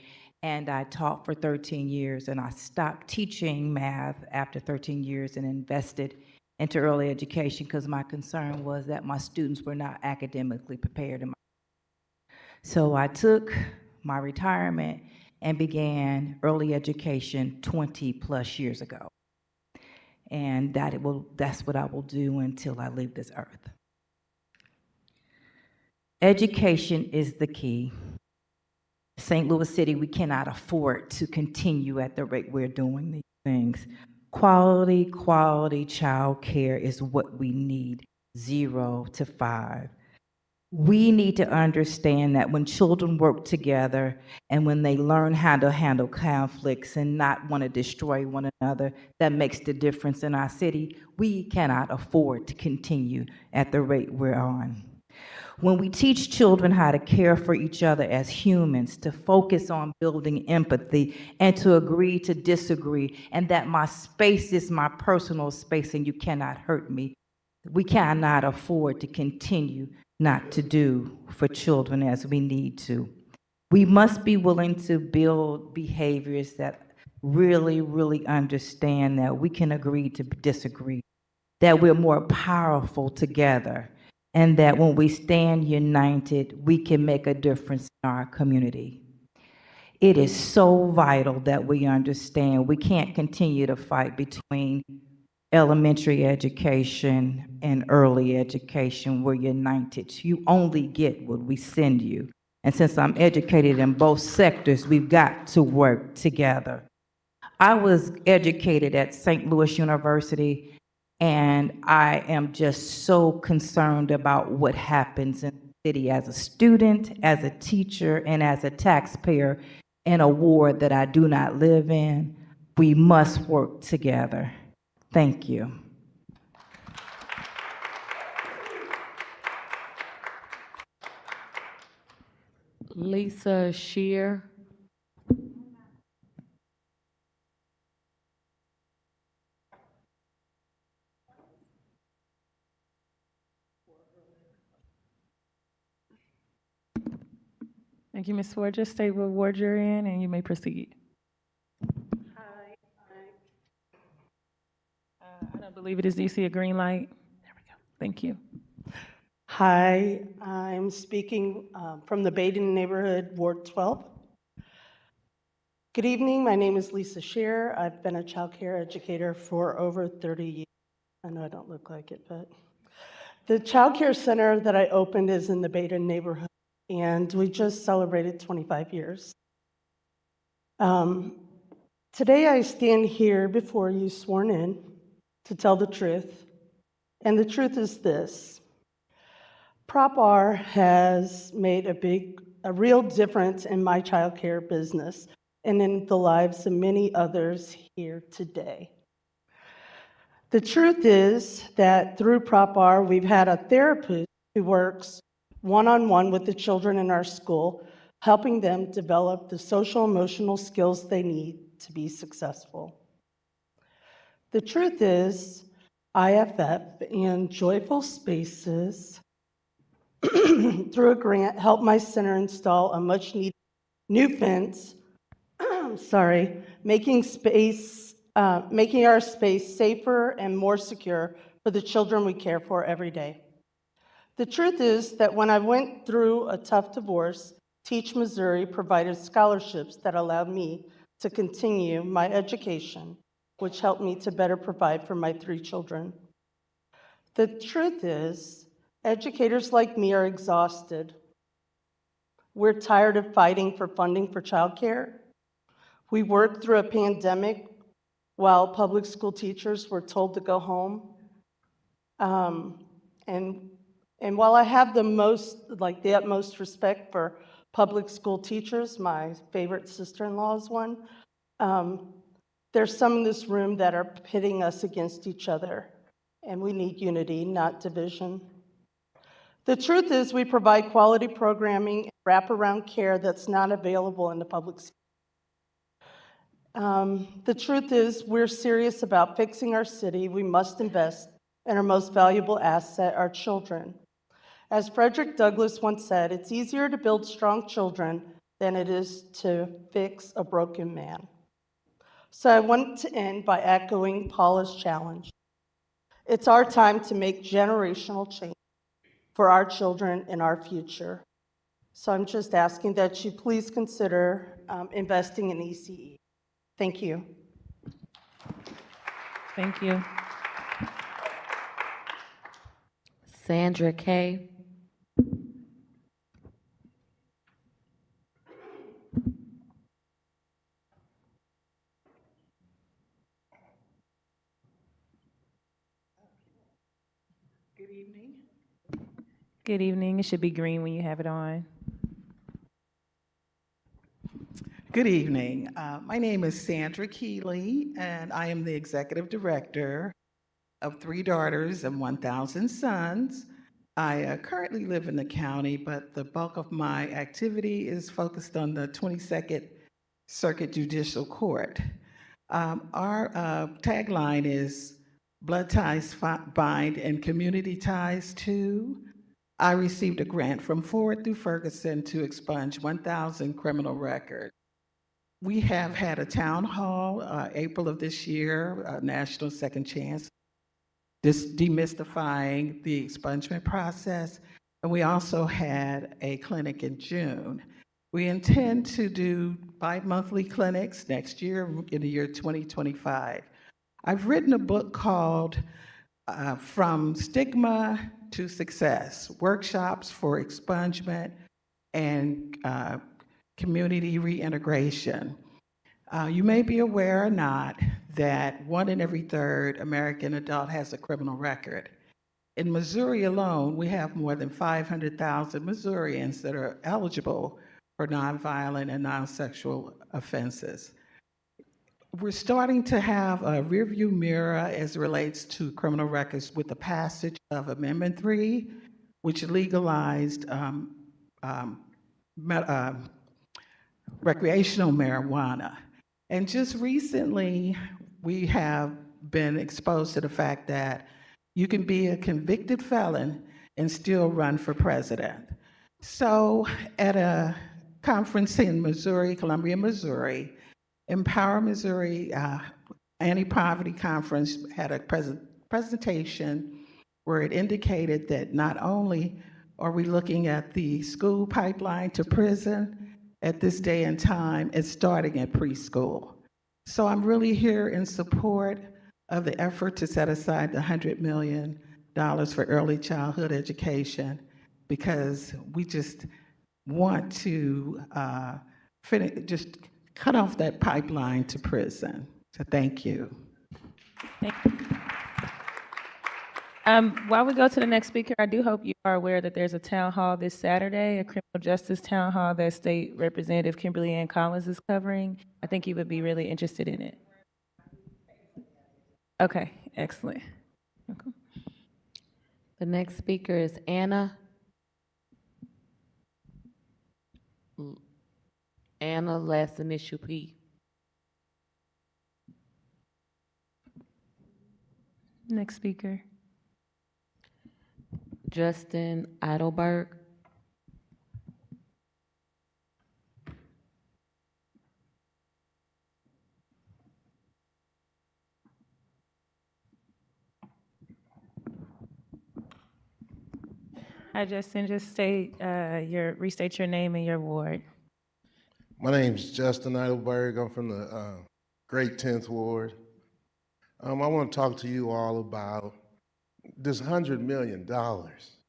and I taught for 13 years, and I stopped teaching math after 13 years and invested into early education because my concern was that my students were not academically prepared. So I took my retirement and began early education 20 plus years ago. And that's what I will do until I leave this earth. Education is the key. St. Louis City, we cannot afford to continue at the rate we're doing these things. Quality child care is what we need, 0 to 5. We need to understand that when children work together and when they learn how to handle conflicts and not want to destroy one another, that makes the difference in our city. We cannot afford to continue at the rate we're on. When we teach children how to care for each other as humans, to focus on building empathy and to agree to disagree, and that my space is my personal space and you cannot hurt me, we cannot afford to continue not to do for children as we need to. We must be willing to build behaviors that really understand that we can agree to disagree, that we're more powerful together, and that when we stand united, we can make a difference in our community. It is so vital that we understand we can't continue to fight between elementary education and early education. We're united. You only get what we send you. And since I'm educated in both sectors, we've got to work together. I was educated at St. Louis University, and I am just so concerned about what happens in the city as a student, as a teacher, and as a taxpayer in a ward that I do not live in. we must work together. Thank you. Lisa Shear. Thank you, Ms. Ford. Just state what ward you're in and you may proceed. I don't believe it is. Do you see a green light? There we go. Thank you. Hi, I'm speaking from the Baden neighborhood, Ward 12. Good evening, my name is Lisa Shear. I've been a child care educator for over 30 years. I know I don't look like it, but the child care center that I opened is in the Baden neighborhood, and we just celebrated 25 years. Today I stand here before you sworn in to tell the truth, and the truth is this. Prop R has made a real difference in my childcare business and in the lives of many others here today. The truth is that through Prop R, we've had a therapist who works one-on-one with the children in our school, helping them develop the social emotional skills they need to be successful. The truth is, IFF and Joyful Spaces through a grant, helped my center install a much-needed new fence, making our space safer and more secure for the children we care for every day. The truth is that when I went through a tough divorce, Teach Missouri provided scholarships that allowed me to continue my education, which helped me to better provide for my 3 children. The truth is, educators like me are exhausted. We're tired of fighting for funding for childcare. We worked through a pandemic while public school teachers were told to go home. And while I have the utmost respect for public school teachers, my favorite sister-in-law is one, there's some in this room that are pitting us against each other, and we need unity, not division. The truth is we provide quality programming and wraparound care that's not available in the public sector. The truth is we're serious about fixing our city. We must invest in our most valuable asset, our children. As Frederick Douglass once said, it's easier to build strong children than it is to fix a broken man. So I want to end by echoing Paula's challenge. It's our time to make generational change for our children and our future. So I'm just asking that you please consider investing in ECE. Thank you. Thank you. Sandra Kay. Good evening. Good evening. It should be green when you have it on. Good evening. My name is Sandra Keeley, and I am the executive director of 3 daughters and 1,000 sons. I currently live in the county, but the bulk of my activity is focused on the 22nd Circuit Judicial Court. Our tagline is Blood Ties Bind and Community Ties Too. I received a grant from Ford through Ferguson to expunge 1,000 criminal records. We have had a town hall, April of this year, National Second Chance, demystifying the expungement process. And we also had a clinic in June. We intend to do bi-monthly clinics next year in the year 2025. I've written a book called From Stigma to Success, Workshops for Expungement and Community Reintegration. You may be aware or not that 1 in every 3rd American adult has a criminal record. In Missouri alone, we have more than 500,000 Missourians that are eligible for nonviolent and non-sexual offenses. we're starting to have a rearview mirror as it relates to criminal records with the passage of Amendment 3, which legalized recreational marijuana. And just recently, we have been exposed to the fact that you can be a convicted felon and still run for president. So at a conference in Missouri, Columbia, Missouri, Empower Missouri Anti-Poverty Conference had a presentation where it indicated that not only are we looking at the school pipeline to prison at this day and time, it's starting at preschool. So I'm really here in support of the effort to set aside the $100 million for early childhood education, because we just want to just cut off that pipeline to prison. So thank you. Thank you. While we go to the next speaker, I do hope you are aware that there's a town hall this Saturday, a criminal justice town hall that State Representative Kimberly Ann Collins is covering. I think you would be really interested in it. Okay, excellent. Okay. The next speaker is Anna last initial P. Next speaker. Justin Eidelberg. Hi, Justin. Just restate your name and your ward. My name's Justin Eidelberg. I'm from the great 10th Ward. I want to talk to you all about this $100 million.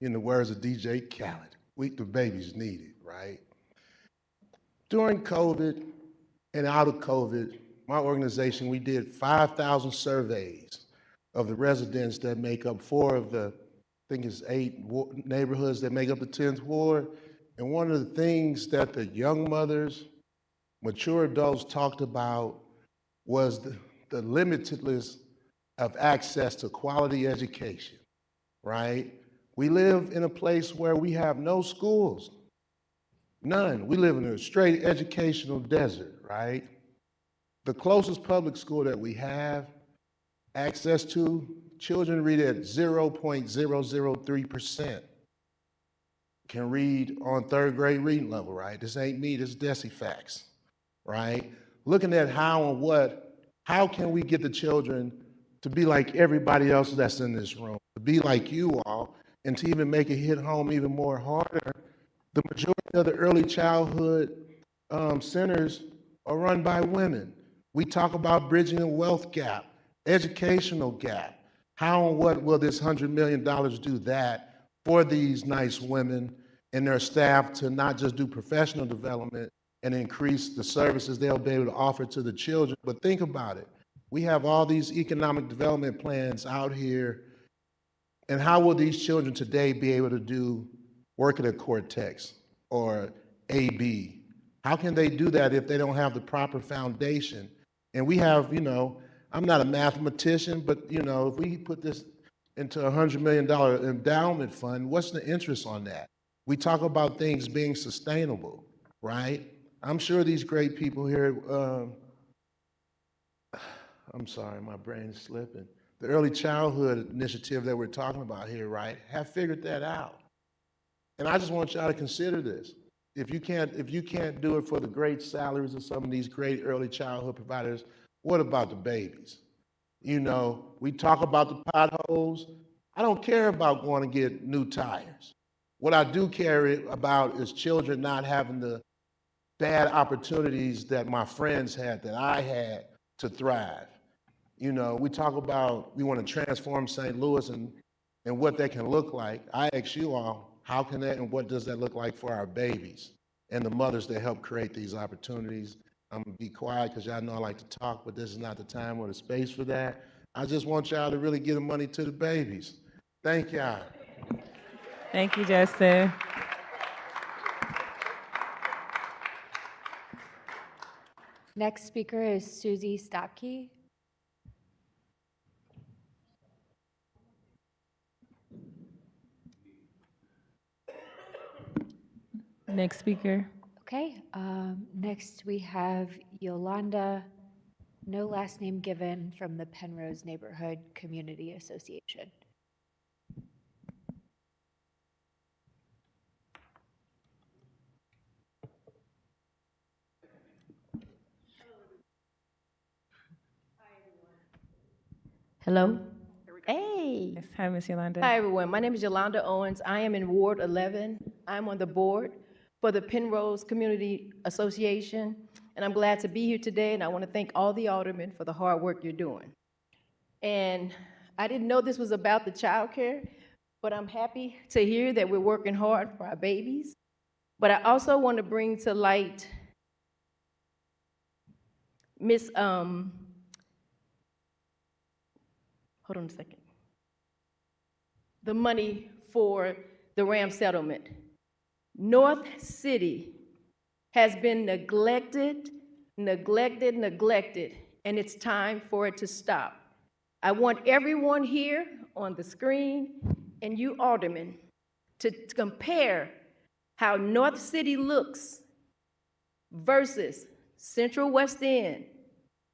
In the words of DJ Khaled, the babies need it, right? During COVID and out of COVID, my organization, we did 5,000 surveys of the residents that make up 4 of the, I think it's 8 neighborhoods that make up the 10th Ward. And one of the things that the young mothers, mature adults talked about was the limitedness of access to quality education, right? We live in a place where we have no schools, none. We live in a straight educational desert, right? The closest public school that we have access to, children read at 0.003%. Can read on 3rd grade reading level, right? This ain't me, this is Decifacts, right? Looking at how can we get the children to be like everybody else that's in this room, to be like you all, and to even make it hit home even more harder. The majority of the early childhood centers are run by women. We talk about bridging a wealth gap, educational gap. How and what will this $100 million do that for these nice women and their staff to not just do professional development and increase the services they'll be able to offer to the children, but think about it. We have all these economic development plans out here, and how will these children today be able to do work at a Cortex or AB? How can they do that if they don't have the proper foundation? And we have, I'm not a mathematician, but if we put this into a $100 million endowment fund, what's the interest on that? We talk about things being sustainable, right? I'm sure these great people here, I'm sorry, my brain is slipping. The early childhood initiative that we're talking about here, right, have figured that out. And I just want y'all to consider this. If you can't do it for the great salaries of some of these great early childhood providers, what about the babies? We talk about the potholes. I don't care about going to get new tires. What I do care about is children not having the bad opportunities that my friends had, that I had to thrive. We talk about, we want to transform St. Louis and what that can look like. I ask you all, how can that and what does that look like for our babies and the mothers that help create these opportunities? I'm gonna be quiet because y'all know I like to talk, but this is not the time or the space for that. I just want y'all to really give the money to the babies. Thank y'all. Thank you, Justin. Next speaker is Susie Stocky. Next speaker. Okay, next we have Yolanda, no last name given, from the Penrose Neighborhood Community Association. Hello? Hey. Yes, hi, Ms. Yolanda. Hi, everyone. My name is Yolanda Owens. I am in Ward 11. I'm on the board for the Penrose Community Association, and I'm glad to be here today, and I want to thank all the aldermen for the hard work you're doing. And I didn't know this was about the childcare, but I'm happy to hear that we're working hard for our babies. But I also want to bring to light Miss, hold on a second. The money for the Ram settlement. North City has been neglected, and it's time for it to stop. I want everyone here on the screen and you aldermen to compare how North City looks versus Central West End,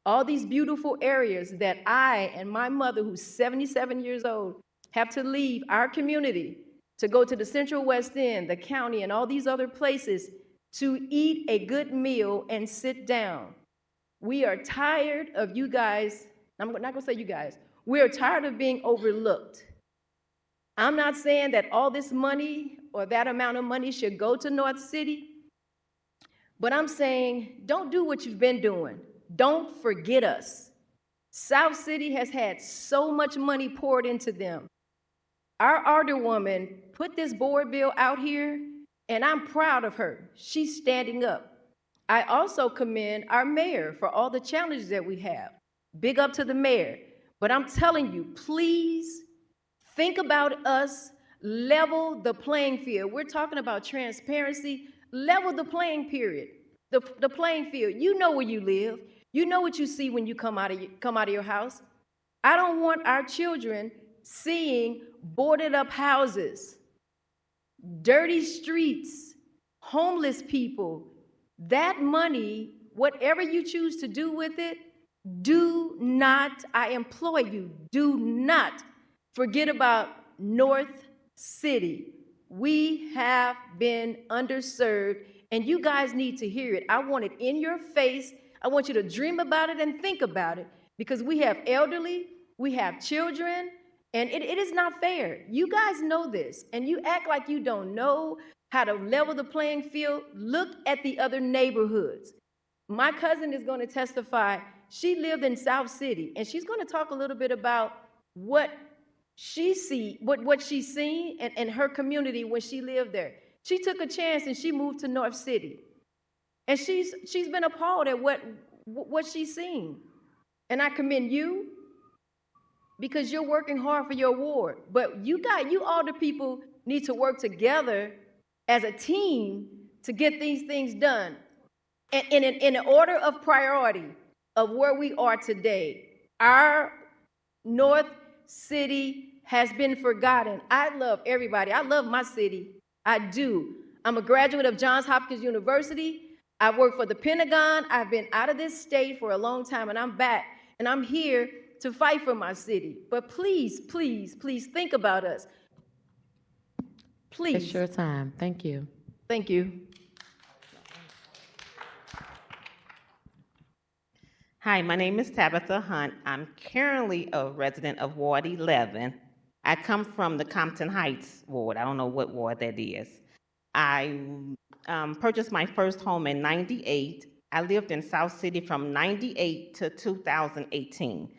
all these beautiful areas that I and my mother, who's 77 years old, have to leave our community to go to the Central West End, the county, and all these other places to eat a good meal and sit down. We are tired of you guys, I'm not gonna say you guys, we are tired of being overlooked. I'm not saying that all this money or that amount of money should go to North City, but I'm saying don't do what you've been doing. Don't forget us. South City has had so much money poured into them. Our alderwoman put this board bill out here, and I'm proud of her. She's standing up. I also commend our mayor for all the challenges that we have. Big up to the mayor. But I'm telling you, please think about us, level the playing field. We're talking about transparency, level the playing playing field. You know where you live. You know what you see when you come out of your house. I don't want our children seeing boarded up houses, dirty streets, homeless people. That money, whatever you choose to do with it, do not, I implore you, do not forget about North City. We have been underserved, and you guys need to hear it. I want it in your face. I want you to dream about it and think about it, because we have elderly, we have children, and it is not fair. You guys know this, and you act like you don't know how to level the playing field. Look at the other neighborhoods. My cousin is going to testify. She lived in South City, and she's going to talk a little bit about what she's seen in her community when she lived there. She took a chance and she moved to North City, and she's been appalled at what she's seen. And I commend you, because you're working hard for your ward. But you all the people need to work together as a team to get these things done. And in an order of priority of where we are today, our North City has been forgotten. I love everybody. I love my city. I do. I'm a graduate of Johns Hopkins University. I've worked for the Pentagon. I've been out of this state for a long time, and I'm back, and I'm here to fight for my city. But please, please, please think about us. Please. It's your time. Thank you. Thank you. Hi, my name is Tabitha Hunt. I'm currently a resident of Ward 11. I come from the Compton Heights ward. I don't know what ward that is. I purchased my first home in '98. I lived in South City from '98 to 2018.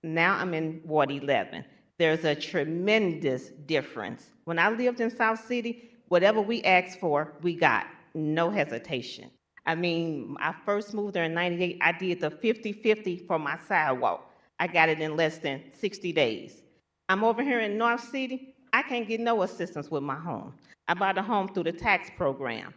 Now I'm in Ward 11. There's a tremendous difference. When I lived in South City, whatever we asked for, we got. No hesitation. I mean, I first moved there in '98. I did the 50-50 for my sidewalk. I got it in less than 60 days. I'm over here in North City. I can't get no assistance with my home. I bought a home through the tax program.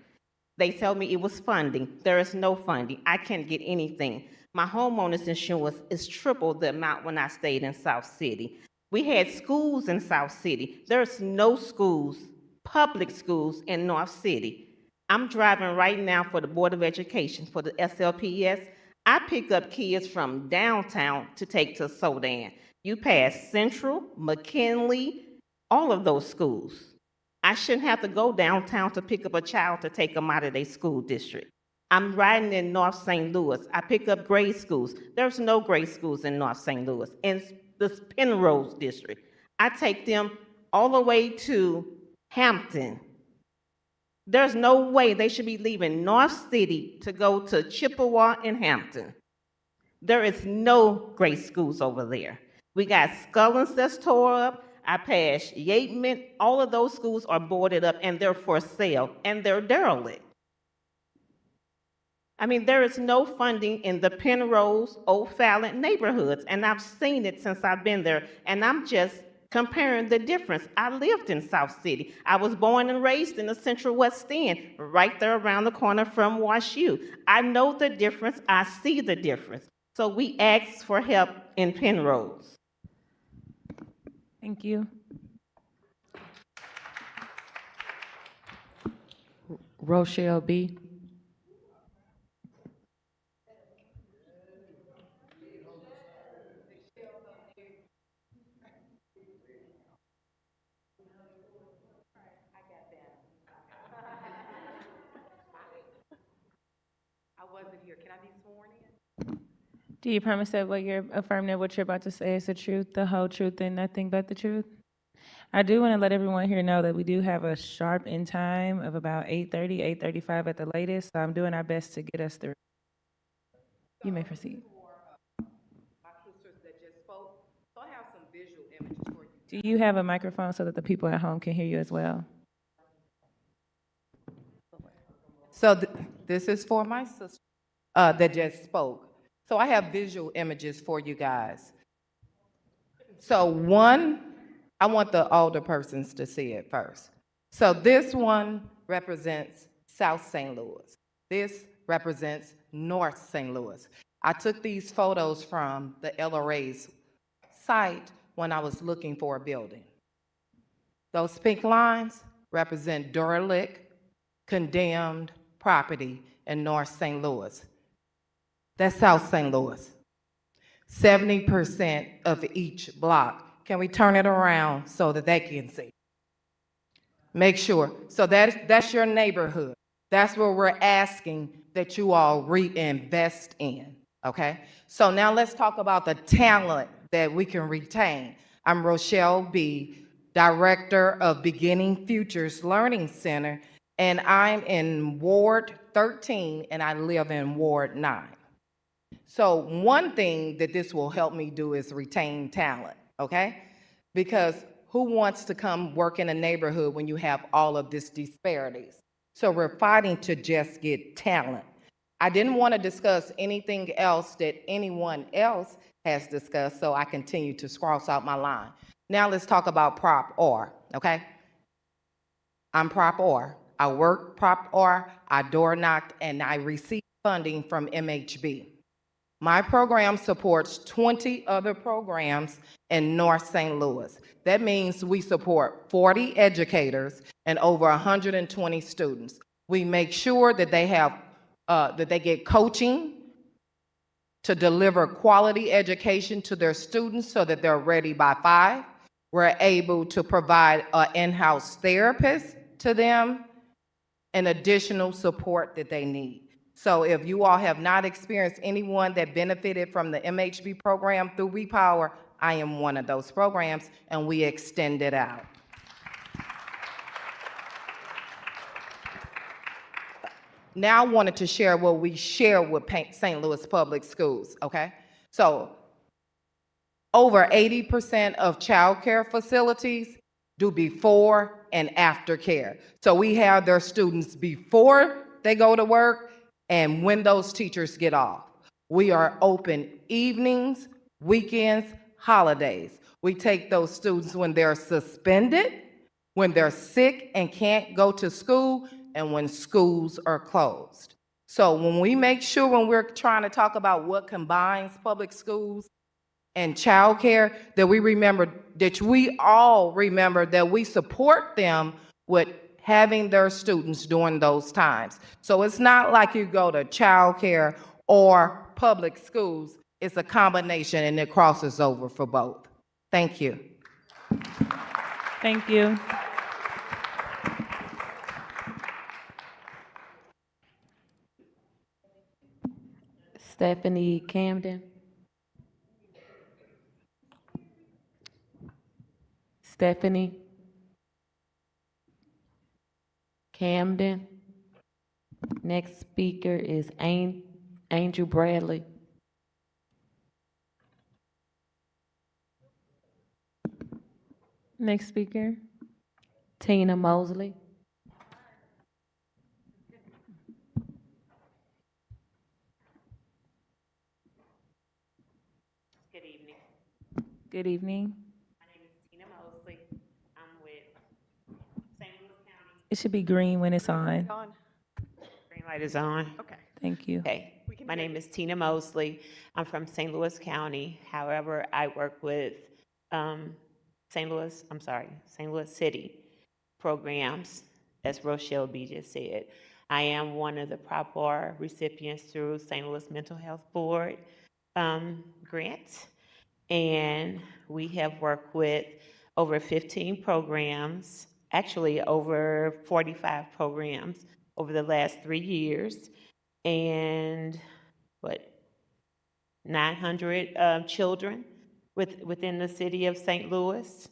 They tell me it was funding. There is no funding. I can't get anything. My homeowner's insurance is triple the amount when I stayed in South City. We had schools in South City. There's no schools, public schools in North City. I'm driving right now for the Board of Education, for the SLPS. I pick up kids from downtown to take to Sodan. You pass Central, McKinley, all of those schools. I shouldn't have to go downtown to pick up a child to take them out of their school district. I'm riding in North St. Louis. I pick up grade schools. There's no grade schools in North St. Louis. In the Penrose district, I take them all the way to Hampton. There's no way they should be leaving North City to go to Chippewa and Hampton. There is no great schools over there. We got Scullins that's tore up. I passed Yateman. All of those schools are boarded up and they're for sale and they're derelict. I mean, there is no funding in the Penrose, O'Fallon neighborhoods, and I've seen it since I've been there, and I'm just comparing the difference. I lived in South City. I was born and raised in the Central West End, right there around the corner from WashU. I know the difference. I see the difference. So we ask for help in Penrose. Thank you. Rochelle B. Do you promise that what you're affirming that what you're about to say is the truth, the whole truth, and nothing but the truth? I do want to let everyone here know that we do have a sharp end time of about 8:30, 8:35 at the latest, so I'm doing our best to get us through. You may proceed. Do you have a microphone so that the people at home can hear you as well? So this is for my sister that just spoke. So I have visual images for you guys. So one, I want the older persons to see it first. So this one represents South St. Louis. This represents North St. Louis. I took these photos from the LRA's site when I was looking for a building. Those pink lines represent derelict, condemned property in North St. Louis. That's South St. Louis. 70% of each block. Can we turn it around so that they can see? Make sure. So that's your neighborhood. That's where we're asking that you all reinvest in, okay? So now let's talk about the talent that we can retain. I'm Rochelle B., Director of Beginning Futures Learning Center, and I'm in Ward 13, and I live in Ward 9. So one thing that this will help me do is retain talent, okay? Because who wants to come work in a neighborhood when you have all of these disparities? So we're fighting to just get talent. I didn't want to discuss anything else that anyone else has discussed, so I continue to cross out my line. Now let's talk about Prop R, okay? I'm Prop R. I work Prop R, I door knocked, and I received funding from MHB. My program supports 20 other programs in North St. Louis. That means we support 40 educators and over 120 students. We make sure that they have, that they get coaching to deliver quality education to their students so that they're ready by 5. We're able to provide an in-house therapist to them and additional support that they need. So if you all have not experienced anyone that benefited from the MHB program through Repower, I am one of those programs, and we extend it out. Now I wanted to share what we share with St. Louis Public Schools, okay? So over 80% of childcare facilities do before and after care. So we have their students before they go to work and when those teachers get off. We are open evenings, weekends, holidays. We take those students when they're suspended, when they're sick and can't go to school. and when schools are closed. So when we make sure, when we're trying to talk about what combines public schools and childcare, that we remember, that we all remember that we support them with having their students during those times. So it's not like you go to childcare or public schools. It's a combination and it crosses over for both. Thank you. Thank you. Stephanie Camden. Stephanie Camden. Next speaker is Angel Bradley. Next speaker. Tina Mosley. Good evening. Good evening. My name is Tina Mosley. I'm with St. Louis County. It should be green when it's on. Green light is on. Okay. Thank you. Okay. My name is Tina Mosley. I'm from St. Louis County. However, I work with St. Louis City programs, as Rochelle B. just said. I am one of the Prop R recipients through St. Louis Mental Health Board grants. And we have worked with over 15 programs, actually over 45 programs over the last 3 years. And 900 children within the city of St. Louis.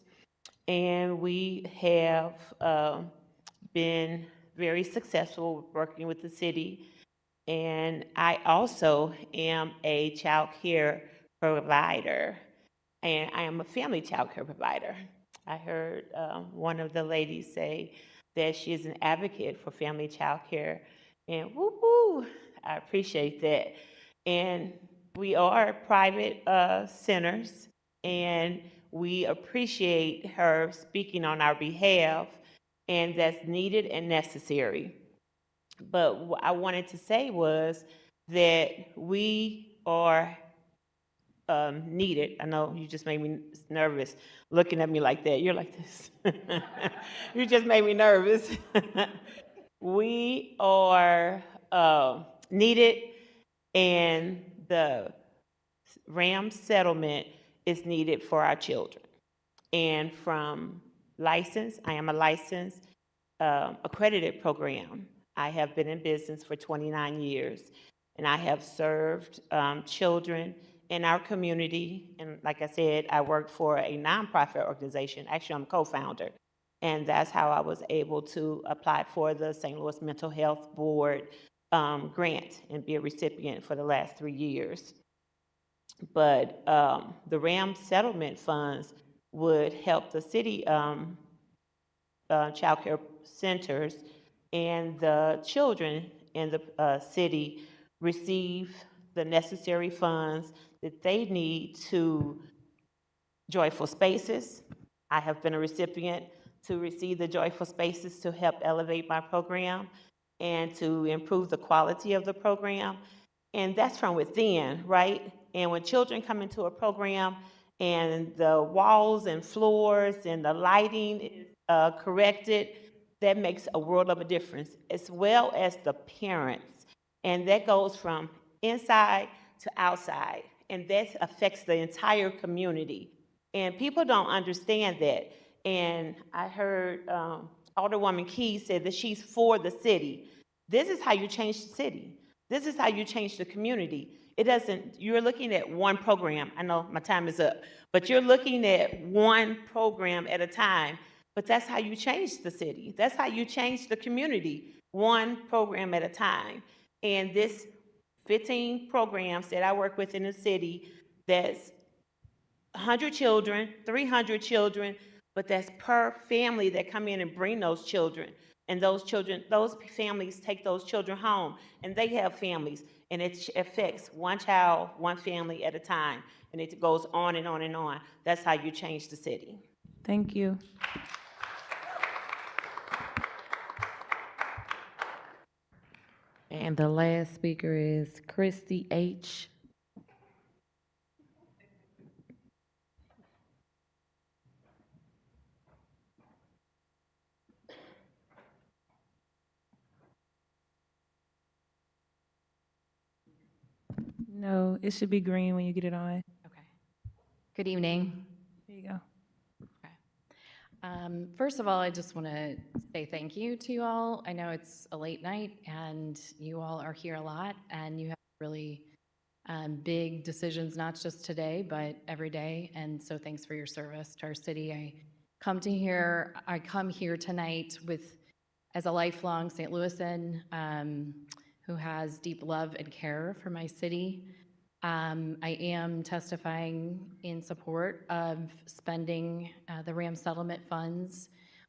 And we have been very successful working with the city. And I also am a child care provider, and I am a family child care provider. I heard one of the ladies say that she is an advocate for family child care, and woo-hoo, I appreciate that. And we are private centers, and we appreciate her speaking on our behalf, and that's needed and necessary. But what I wanted to say was that we are needed. I know you just made me nervous looking at me like that. You're like this. You just made me nervous. We are needed, and the RAM settlement is needed for our children. And from license, I am a licensed accredited program. I have been in business for 29 years, and I have served children in our community. And like I said, I work for a nonprofit organization. Actually, I'm a co-founder. And that's how I was able to apply for the St. Louis Mental Health Board grant and be a recipient for the last 3 years. But the RAM settlement funds would help the city child care centers and the children in the city receive the necessary funds that they need to Joyful Spaces. I have been a recipient to receive the Joyful Spaces to help elevate my program and to improve the quality of the program. And that's from within, right? And when children come into a program and the walls and floors and the lighting is corrected, that makes a world of a difference, as well as the parents. And that goes from inside to outside, and that affects the entire community. And people don't understand that. And I heard Alderwoman Key said that she's for the city. This is how you change the city. This is how you change the community. It doesn't, you're looking at one program. I know my time is up, but you're looking at one program at a time. But that's how you change the city. That's how you change the community, one program at a time. And this 15 programs that I work with in the city, that's 100 children, 300 children, but that's per family that come in and bring those children. And those children, those families take those children home, and they have families, and it affects one child, one family at a time, and it goes on and on and on. That's how you change the city. Thank you. And the last speaker is Christy H. No, it should be green when you get it on. Good evening. There you go. First of all, I just want to say thank you to you all. I know it's a late night and you all are here a lot and you have really big decisions, not just today, but every day. And so thanks for your service to our city. I come here tonight as a lifelong St. Louisan who has deep love and care for my city. I am testifying in support of spending the RAM settlement funds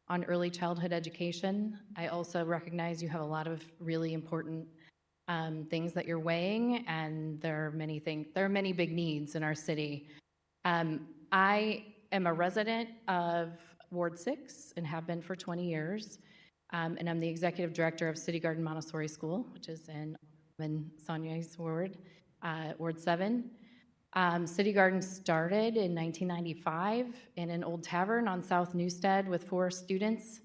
on early childhood education. I also recognize you have a lot of really important things that you're weighing, and there are many big needs in our city. I am a resident of Ward 6 and have been for 20 years, and I'm the executive director of City Garden Montessori School, which is in Sonia's ward. Ward 7. City Garden started in 1995 in an old tavern on South Newstead with 4 students,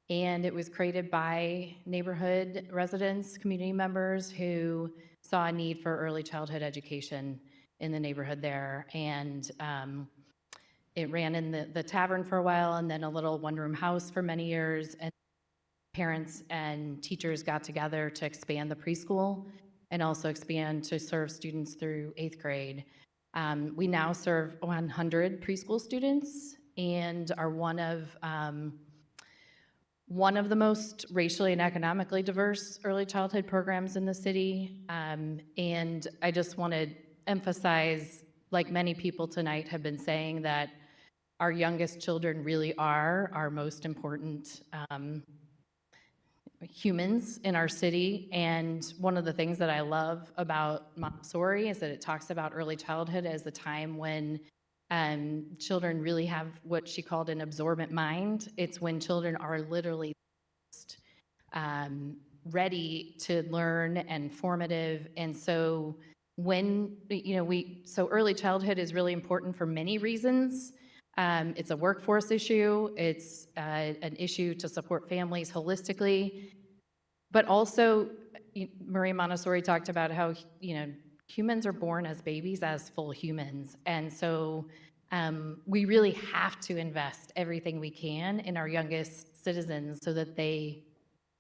and it was created by neighborhood residents, community members who saw a need for early childhood education in the neighborhood there. And it ran in the tavern for a while and then a little one-room house for many years, and parents and teachers got together to expand the preschool and also expand to serve students through 8th grade. We now serve 100 preschool students and are one of the most racially and economically diverse early childhood programs in the city. And I just want to emphasize, like many people tonight have been saying, that our youngest children really are our most important humans in our city. And one of the things that I love about Montessori is that it talks about early childhood as the time when children really have what she called an absorbent mind. It's when children are literally ready to learn and formative. And so so early childhood is really important for many reasons. It's a workforce issue. It's an issue to support families holistically. But also, Maria Montessori talked about how, humans are born as babies as full humans. And so we really have to invest everything we can in our youngest citizens so that they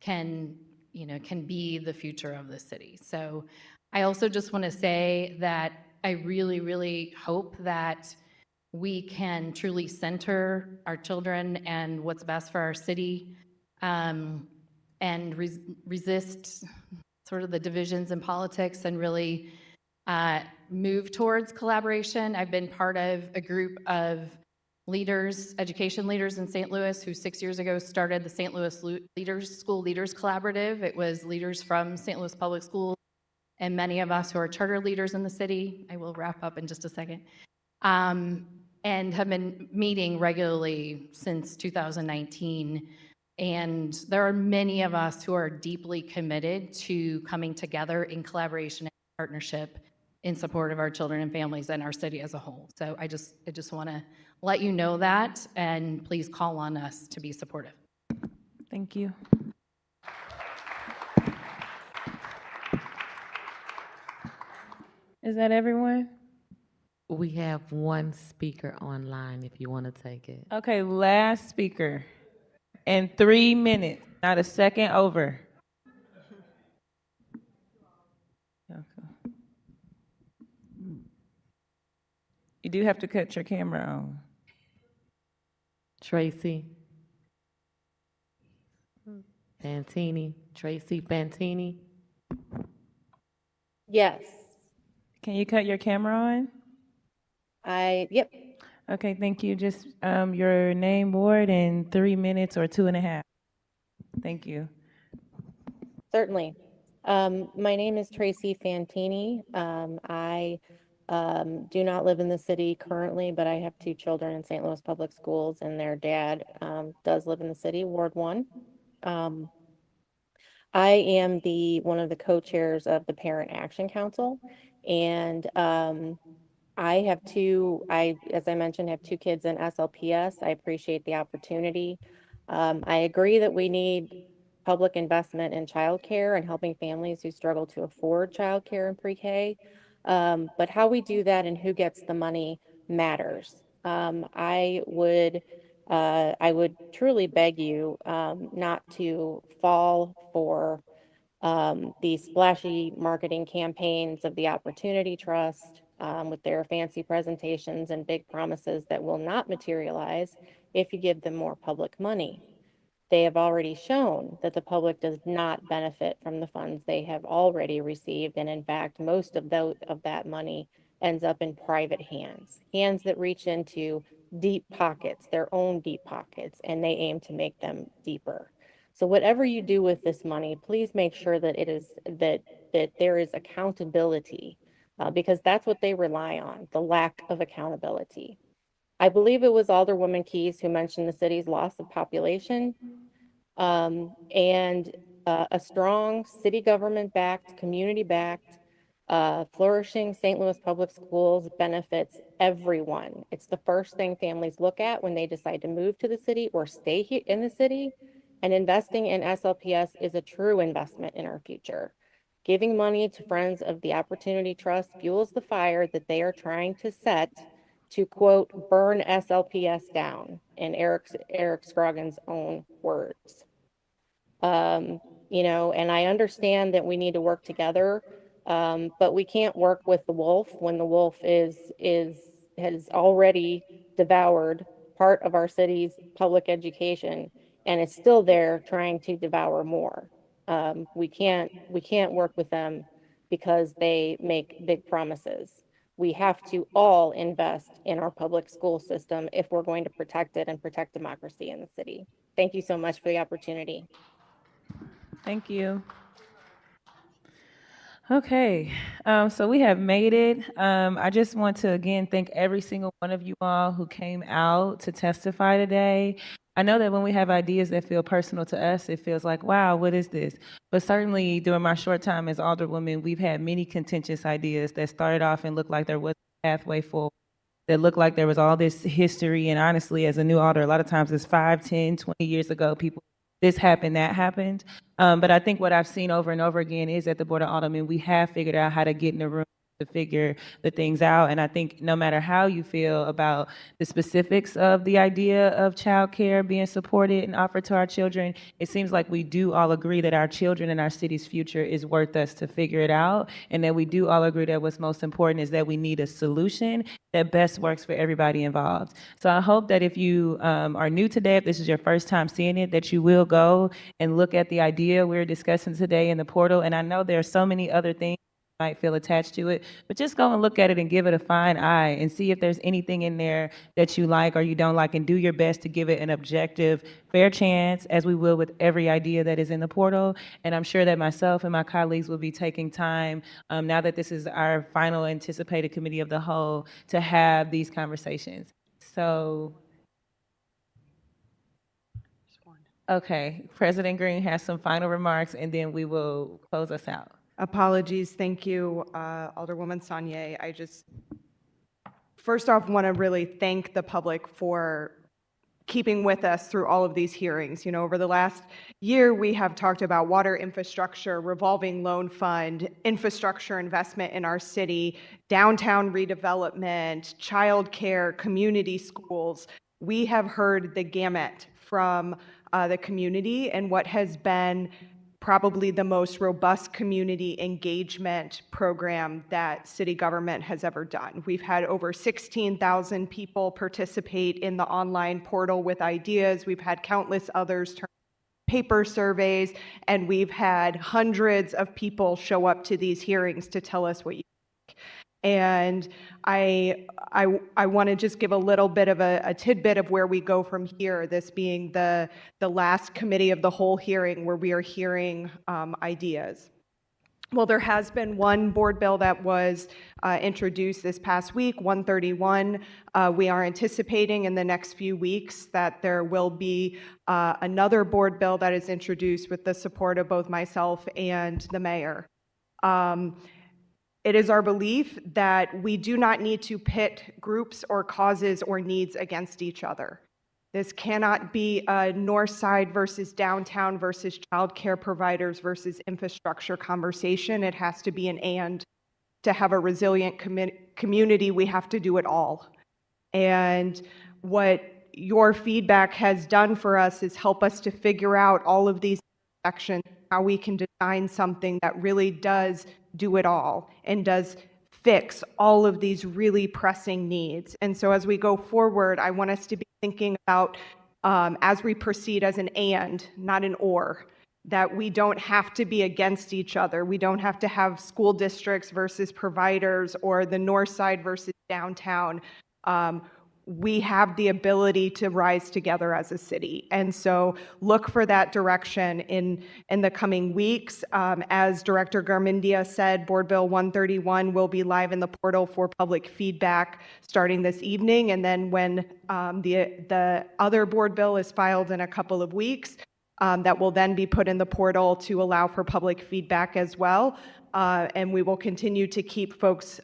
can be the future of the city. So I also just want to say that I really, really hope that we can truly center our children and what's best for our city, and resist sort of the divisions in politics and really move towards collaboration. I've been part of a group of leaders, education leaders in St. Louis, who 6 years ago started the St. Louis School Leaders Collaborative. It was leaders from St. Louis Public Schools and many of us who are charter leaders in the city. I will wrap up in just a second. And have been meeting regularly since 2019. And there are many of us who are deeply committed to coming together in collaboration and partnership in support of our children and families and our city as a whole. So I just want to let you know that, and please call on us to be supportive. Thank you. Is that everyone? We have one speaker online if you want to take it. Okay, last speaker. In 3 minutes, not a second over. Okay. You do have to cut your camera on. Tracy Fantini. Tracy Fantini. Yes. Can you cut your camera on? Yep. Okay, thank you. Just your name, ward, in 3 minutes or 2.5. Thank you. Certainly. My name is Tracy Fantini. I do not live in the city currently, but I have 2 children in St. Louis Public Schools, and their dad does live in the city, Ward 1. I am one of the co-chairs of the Parent Action Council, and as I mentioned, have two kids in SLPS. I appreciate the opportunity. I agree that we need public investment in childcare and helping families who struggle to afford childcare in pre-K. But how we do that and who gets the money matters. I would truly beg you not to fall for the splashy marketing campaigns of the Opportunity Trust with their fancy presentations and big promises that will not materialize if you give them more public money. They have already shown that the public does not benefit from the funds they have already received. And in fact, most of that money ends up in private hands that reach into deep pockets, their own deep pockets, and they aim to make them deeper. So whatever you do with this money, please make sure that that there is accountability, because that's what they rely on, the lack of accountability. I believe it was Alderwoman Keys who mentioned the city's loss of population, and a strong city government-backed, community-backed, flourishing St. Louis Public Schools benefits everyone. It's the first thing families look at when they decide to move to the city or stay here in the city. And investing in SLPS is a true investment in our future. Giving money to Friends of the Opportunity Trust fuels the fire that they are trying to set to, quote, burn SLPS down, in Eric Scroggins' own words. And I understand that we need to work together, but we can't work with the wolf when the wolf has already devoured part of our city's public education and is still there trying to devour more. We can't work with them because they make big promises. We have to all invest in our public school system if we're going to protect it and protect democracy in the city. Thank you so much for the opportunity. Thank you. Okay, so we have made it. I just want to again thank every single one of you all who came out to testify today. I know that when we have ideas that feel personal to us, it feels like, wow, what is this? But certainly during my short time as Alderwoman, we've had many contentious ideas that started off and looked like there was a pathway forward, that looked like there was all this history. And honestly, as a new alder, a lot of times it's 5, 10, 20 years ago, people, this happened, that happened. But I think what I've seen over and over again is at the Board of Aldermen, we have figured out how to get in the room to figure the things out. And I think no matter how you feel about the specifics of the idea of childcare being supported and offered to our children, it seems like we do all agree that our children and our city's future is worth us to figure it out. And that we do all agree that what's most important is that we need a solution that best works for everybody involved. So I hope that if you are new today, if this is your first time seeing it, that you will go and look at the idea we're discussing today in the portal. And I know there are so many other things might feel attached to it, but just go and look at it and give it a fine eye and see if there's anything in there that you like or you don't like, and do your best to give it an objective, fair chance, as we will with every idea that is in the portal. And I'm sure that myself and my colleagues will be taking time, now that this is our final anticipated committee of the whole, to have these conversations. So, okay, President Green has some final remarks and then we will close us out. Apologies. Thank you, Alderwoman Saunier. I just, first off, want to really thank the public for keeping with us through all of these hearings. You know, over the last year, we have talked about water infrastructure, revolving loan fund, infrastructure investment in our city, downtown redevelopment, childcare, community schools. We have heard the gamut from the community and what has been probably the most robust community engagement program that city government has ever done. We've had over 16,000 people participate in the online portal with ideas. We've had countless others turn paper surveys, and we've had hundreds of people show up to these hearings to tell us what you think. And I want to just give a little bit of a tidbit of where we go from here, this being the last committee of the whole hearing where we are hearing ideas. Well, there has been one board bill that was introduced this past week, 131. We are anticipating in the next few weeks that there will be another board bill that is introduced with the support of both myself and the mayor. It is our belief that we do not need to pit groups or causes or needs against each other. This cannot be a north side versus downtown versus childcare providers versus infrastructure conversation. It has to be an and. To have a resilient community, we have to do it all. And what your feedback has done for us is help us to figure out all of these intersections, how we can design something that really does do it all and does fix all of these really pressing needs. And so as we go forward, I want us to be thinking about, as we proceed, as an and, not an or, that we don't have to be against each other. We don't have to have school districts versus providers or the north side versus downtown. We have the ability to rise together as a city. And so look for that direction in the coming weeks. As Director Garmendia said, Board Bill 131 will be live in the portal for public feedback starting this evening. And then when the other board bill is filed in a couple of weeks, that will then be put in the portal to allow for public feedback as well. And we will continue to keep folks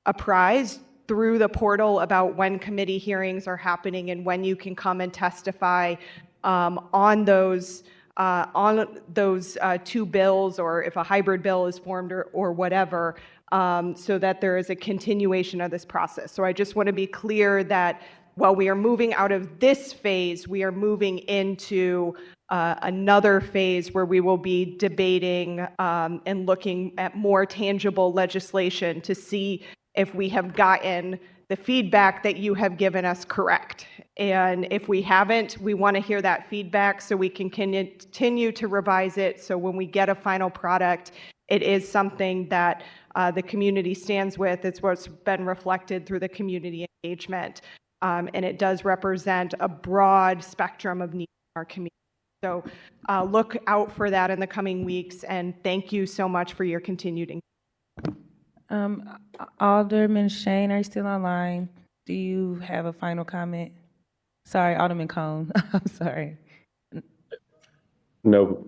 apprised through the portal about when committee hearings are happening and when you can come and testify on those two bills, or if a hybrid bill is formed or whatever, so that there is a continuation of this process. So I just want to be clear that while we are moving out of this phase, we are moving into another phase where we will be debating and looking at more tangible legislation to see if we have gotten the feedback that you have given us correct. And if we haven't, we want to hear that feedback so we can continue to revise it. So when we get a final product, it is something that the community stands with. It's what's been reflected through the community engagement. And it does represent a broad spectrum of needs in our community. So look out for that in the coming weeks. And thank you so much for your continued engagement. Alderman Shane, are you still online? Do you have a final comment? Sorry, Alderman Cone. I'm sorry. No,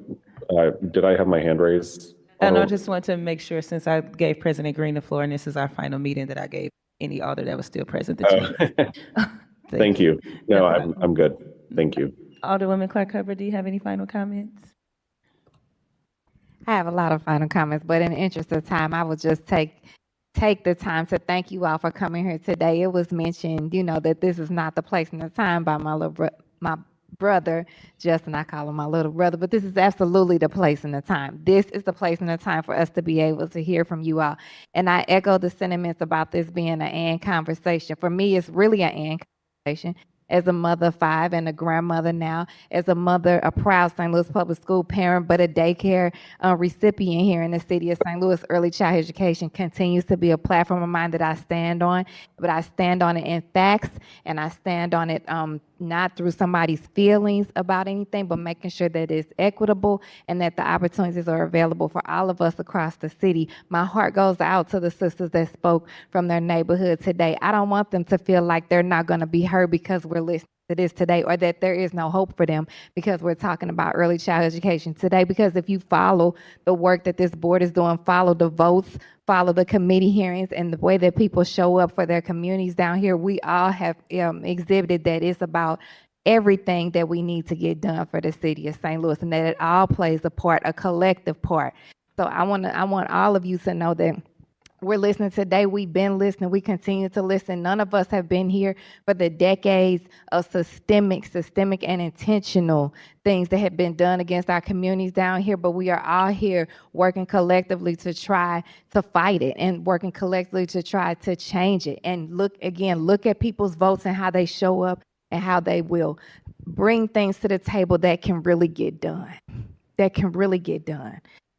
did I have my hand raised? And I just want to make sure, since I gave President Green the floor and this is our final meeting, that I gave any alder that was still present the chance. Thank you. No, I'm good. Thank you. Alderwoman Clark Hubbard, do you have any final comments? I have a lot of final comments, but in the interest of time, I will just take the time to thank you all for coming here today. It was mentioned, that this is not the place and the time by my brother, Justin. I call him my little brother, but this is absolutely the place and the time. This is the place and the time for us to be able to hear from you all. And I echo the sentiments about this being an and conversation. For me, it's really an and conversation. As a mother of 5 and a grandmother now, as a mother, a proud St. Louis public school parent, but a daycare recipient here in the city of St. Louis, early childhood education continues to be a platform of mine that I stand on, but I stand on it in facts, and I stand on it not through somebody's feelings about anything, but making sure that it's equitable and that the opportunities are available for all of us across the city. My heart goes out to the sisters that spoke from their neighborhood today. I don't want them to feel like they're not going to be heard because we're listening to this today, or that there is no hope for them because we're talking about early childhood education today. Because if you follow the work that this board is doing, follow the votes, follow the committee hearings, and the way that people show up for their communities down here, we all have exhibited that it's about everything that we need to get done for the city of St. Louis, and that it all plays a part, a collective part. So I want all of you to know that we're listening today. We've been listening. We continue to listen. None of us have been here for the decades of systemic and intentional things that have been done against our communities down here, but we are all here working collectively to try to fight it and working collectively to try to change it. And look at people's votes and how they show up and how they will bring things to the table that can really get done.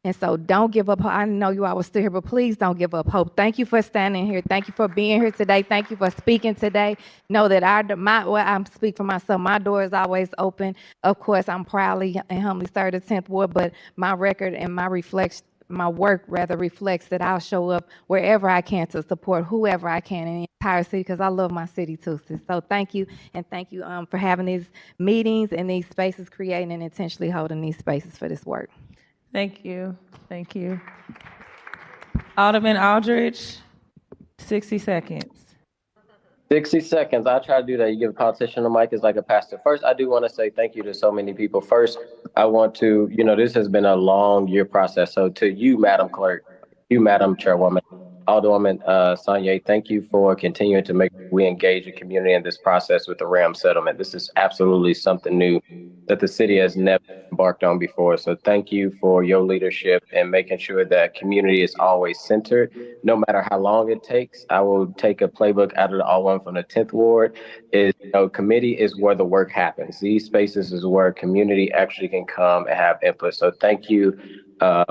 And so don't give up. I know you all were still here, but please don't give up hope. Thank you for standing here. Thank you for being here today. Thank you for speaking today. Know that I speak for myself. My door is always open. Of course, I'm proudly and humbly served the 10th Ward, but my record and my reflection my work rather reflects that I'll show up wherever I can to support whoever I can in the entire city, because I love my city too, sis. So thank you, and thank you for having these meetings and these spaces, creating and intentionally holding these spaces for this work. Thank you. Thank you. Alderman Aldridge, 60 seconds. 60 seconds. I try to do that. You give a politician the mic, it's like a pastor. First, I do want to say thank you to so many people. First, I want to, this has been a long year process. So to you, Madam Clerk, you, Madam Chairwoman, Alderwoman Sonia, thank you for continuing to make we engage the community in this process with the RAM settlement. This is absolutely something new that the city has never embarked on before. So thank you for your leadership and making sure that community is always centered, no matter how long it takes. I will take a playbook out of the Alderman from the 10th Ward. Committee is where the work happens. These spaces is where community actually can come and have input. So thank you,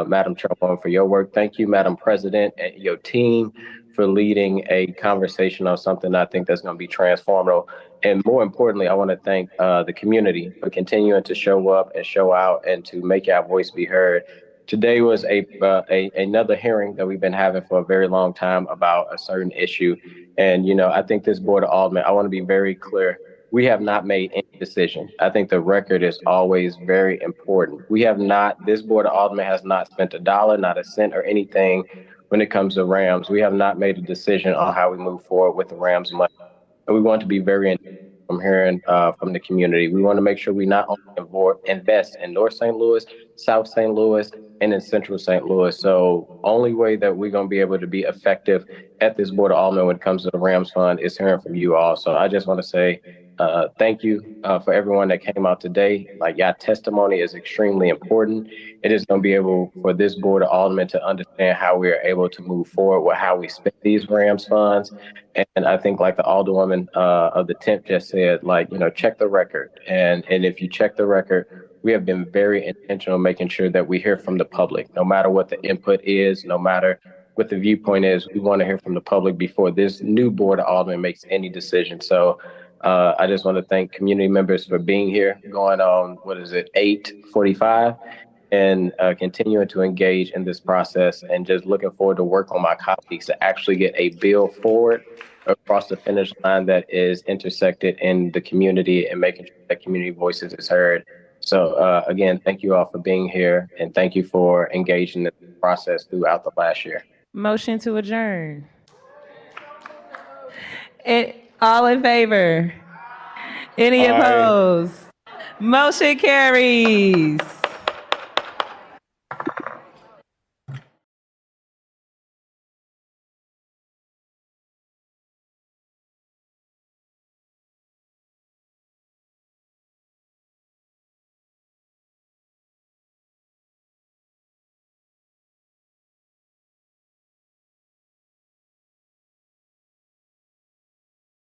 Madam Chairwoman, for your work. Thank you, Madam President, and your team for leading a conversation on something I think that's going to be transformative. And more importantly, I want to thank the community for continuing to show up and show out and to make our voice be heard. Today was another hearing that we've been having for a very long time about a certain issue. And, I think this Board of Aldermen, I want to be very clear. We have not made any decision. I think the record is always very important. This Board of Aldermen has not spent a dollar, not a cent or anything when it comes to Rams. We have not made a decision on how we move forward with the Rams money. And we want to be very from hearing from the community. We want to make sure we not only invest in North St. Louis, South St. Louis, and in Central St. Louis. So only way that we're going to be able to be effective at this Board of Aldermen when it comes to the Rams Fund is hearing from you all. So I just want to say thank you for everyone that came out today. Your testimony is extremely important. It is going to be able for this Board of Aldermen to understand how we are able to move forward with how we spend these Rams funds. And I think like the Alderwoman of the 10th just said, check the record. And if you check the record, we have been very intentional making sure that we hear from the public, no matter what the input is, no matter what the viewpoint is. We want to hear from the public before this new Board of Aldermen makes any decision. So I just want to thank community members for being here, going on, 8:45, and continuing to engage in this process, and just looking forward to work on my colleagues to actually get a bill forward across the finish line that is intersected in the community and making sure that community voices is heard. So again, thank you all for being here, and thank you for engaging in the process throughout the last year. Motion to adjourn. All in favor? Any opposed? Motion carries.